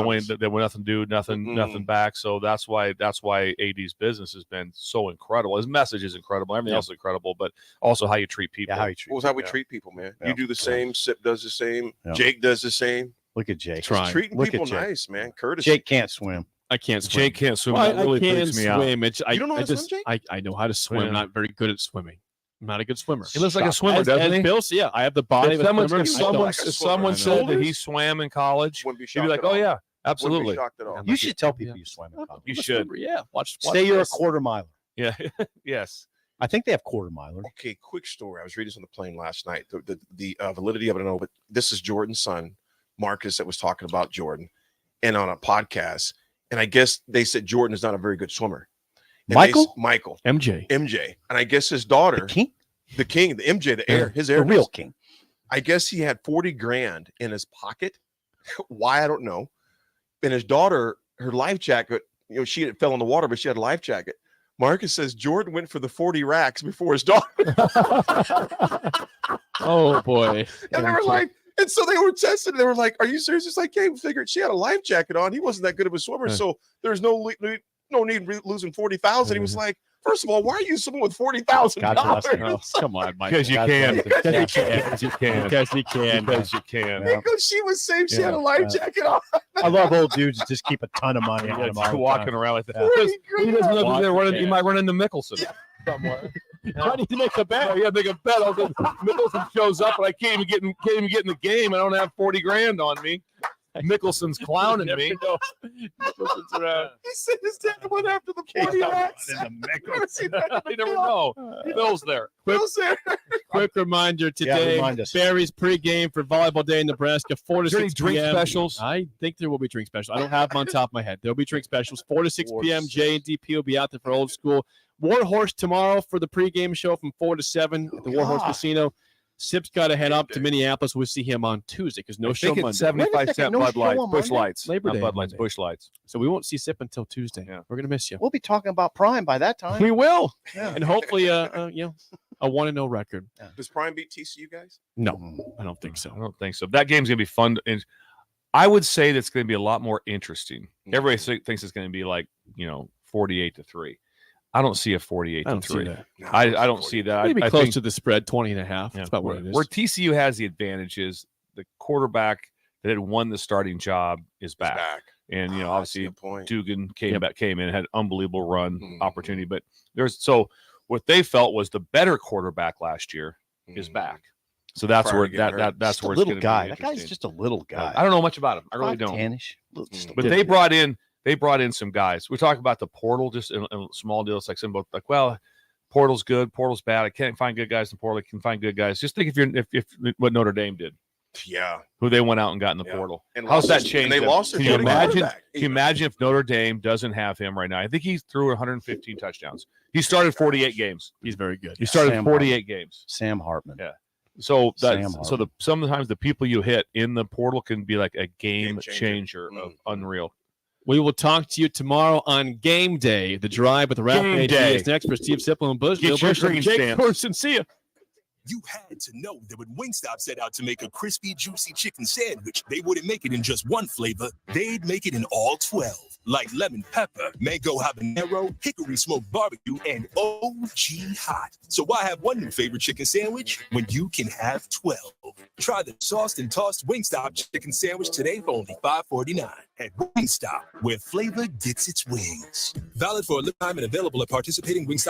want nothing to do, nothing back. So that's why AD's business has been so incredible. His message is incredible. Everything else is incredible, but also how you treat people. How we treat people, man. You do the same. Sip does the same. Jake does the same. Look at Jake. He's treating Look people at Jake. nice, man. Courtesy. Jake can't swim. I can't swim. Jake can't swim. Well, That really I can freaks me out. swim. You don't know how to swim, Jake? I know how to swim. Yeah. I'm not very good at swimming. I'm not a good swimmer. He looks like a swimmer, As doesn't he? Bill, yeah, I have the body If of a someone, swimmer. if I don't. someone, like a if swimmer. someone said that he Shoulders? swam in college, Wouldn't be he'd shocked be like, at "Oh all. yeah, Wouldn't absolutely." be shocked at all. You should tell people you swim in college. You should. Yeah, watch Say you're a this. quarter miler. Yeah. Yes. I think they have quarter miler. Okay, quick story. I was reading this on the plane last night. The validity of it, I don't know, but this is Jordan's son, Marcus, that was talking about Jordan, and on a podcast. And I guess they said Jordan is not a very good swimmer. And Michael? Michael. MJ. And I guess his daughter, the king, the MJ, the heir, his heir, the real king. I guess he had 40 grand in his pocket. Why, I don't know. And his daughter, her life jacket, she had fell in the water, but she had a life jacket. Marcus says Jordan went for the 40 racks before his daughter. Oh boy. And they were like, and so they were tested. They were like, "Are you serious?" It's like, "Hey, we figured she had a life jacket on. He wasn't that good of a swimmer, so there's no need losing 40,000." He was like, "First of all, why are you swimming with $40,000?" Come on, Mike. Because you can. Because you can. Because you can. Because you can. Because she was saying she had a life jacket on. I love old dudes that just keep a ton of money on them. all the Walking time. around like that. Yeah. Because he doesn't know if they're running. He might run into Mickelson somewhere. I need to make a bet. Oh, yeah, make a bet. Mickelson shows up, and I can't even get in the game. I don't have 40 grand on me. Mickelson's clowning me. Mickelson's around. He said his dad went after the 40 racks. You never know. Bill's there. Quick reminder today, remind us. Barry's pregame for Volleyball Day in Nebraska, 4 to Is there any 6 drink p.m. specials? I think there will be drink specials. I don't have them on top of my head. There'll be drink specials, 4 to 6 p.m. J and DP will be out there for old school. Warhorse tomorrow for the pregame show from 4 to 7 at the Warhorse Casino. Sip's got to head up to Minneapolis. We'll see him on Tuesday because no I show think Monday. it's 75 cent No Bud show Lights, on Busch Monday? Lights. Labor Not Day Bud on Lights, Monday. Busch Lights. So we won't see Sip until Tuesday. Yeah. We're gonna miss you. We'll be talking about Prime by that time. We will, Yeah. and hopefully, a 1-0 record. Does Prime beat TCU guys? No, I don't think so. I don't think so. That game's going to be fun. And I would say that's going to be a lot more interesting. Everybody thinks it's going to be like, 48-3. I don't see a 48-3. I don't see that. Maybe I close think, to the spread, 20.5. That's about what it is. Where TCU has the advantage is the quarterback that had won the starting job is back. And, obviously Dugan came in, had an unbelievable run opportunity. But what they felt was the better quarterback last year is back. So that's where that's where it's little gonna guy. be That guy's interesting. just a little guy. I don't know much about him. I really 5'10"-ish. don't. But they brought in some guys. We talk about the portal, just in small deals, like some like, well, portal's good, portal's bad. I can't find good guys in the portal. I can find good guys. Just think if what Notre Dame did. Yeah. Who they went out and got in the portal. And How's that lost- changed? and they them? lost their Can you starting imagine? quarterback, Can you imagine if Notre Dame doesn't have him right now? I think he threw 115 touchdowns. He started 48 games. He's very good. He started Sam 48 Hartman. games. Sam Hartman. Yeah. So Sam sometimes the people you hit in the portal can be like a game changer of unreal. We will talk to you tomorrow on Game Day. The Drive with the Rap Game Day Day. is next for Steve Sipple and Busch. Get your green Jake stamps. Thorson. See ya. You had to know that when Wingstop set out to make a crispy, juicy chicken sandwich, they wouldn't make it in just one flavor. They'd make it in all 12, like lemon pepper, mango habanero, hickory smoked barbecue, and OG hot. So why have one new favorite chicken sandwich when you can have 12? Try the sauced and tossed Wingstop chicken sandwich today for only $5.49 at Wingstop, where flavor gets its wings. Valid for a limited time and available at participating Wingstop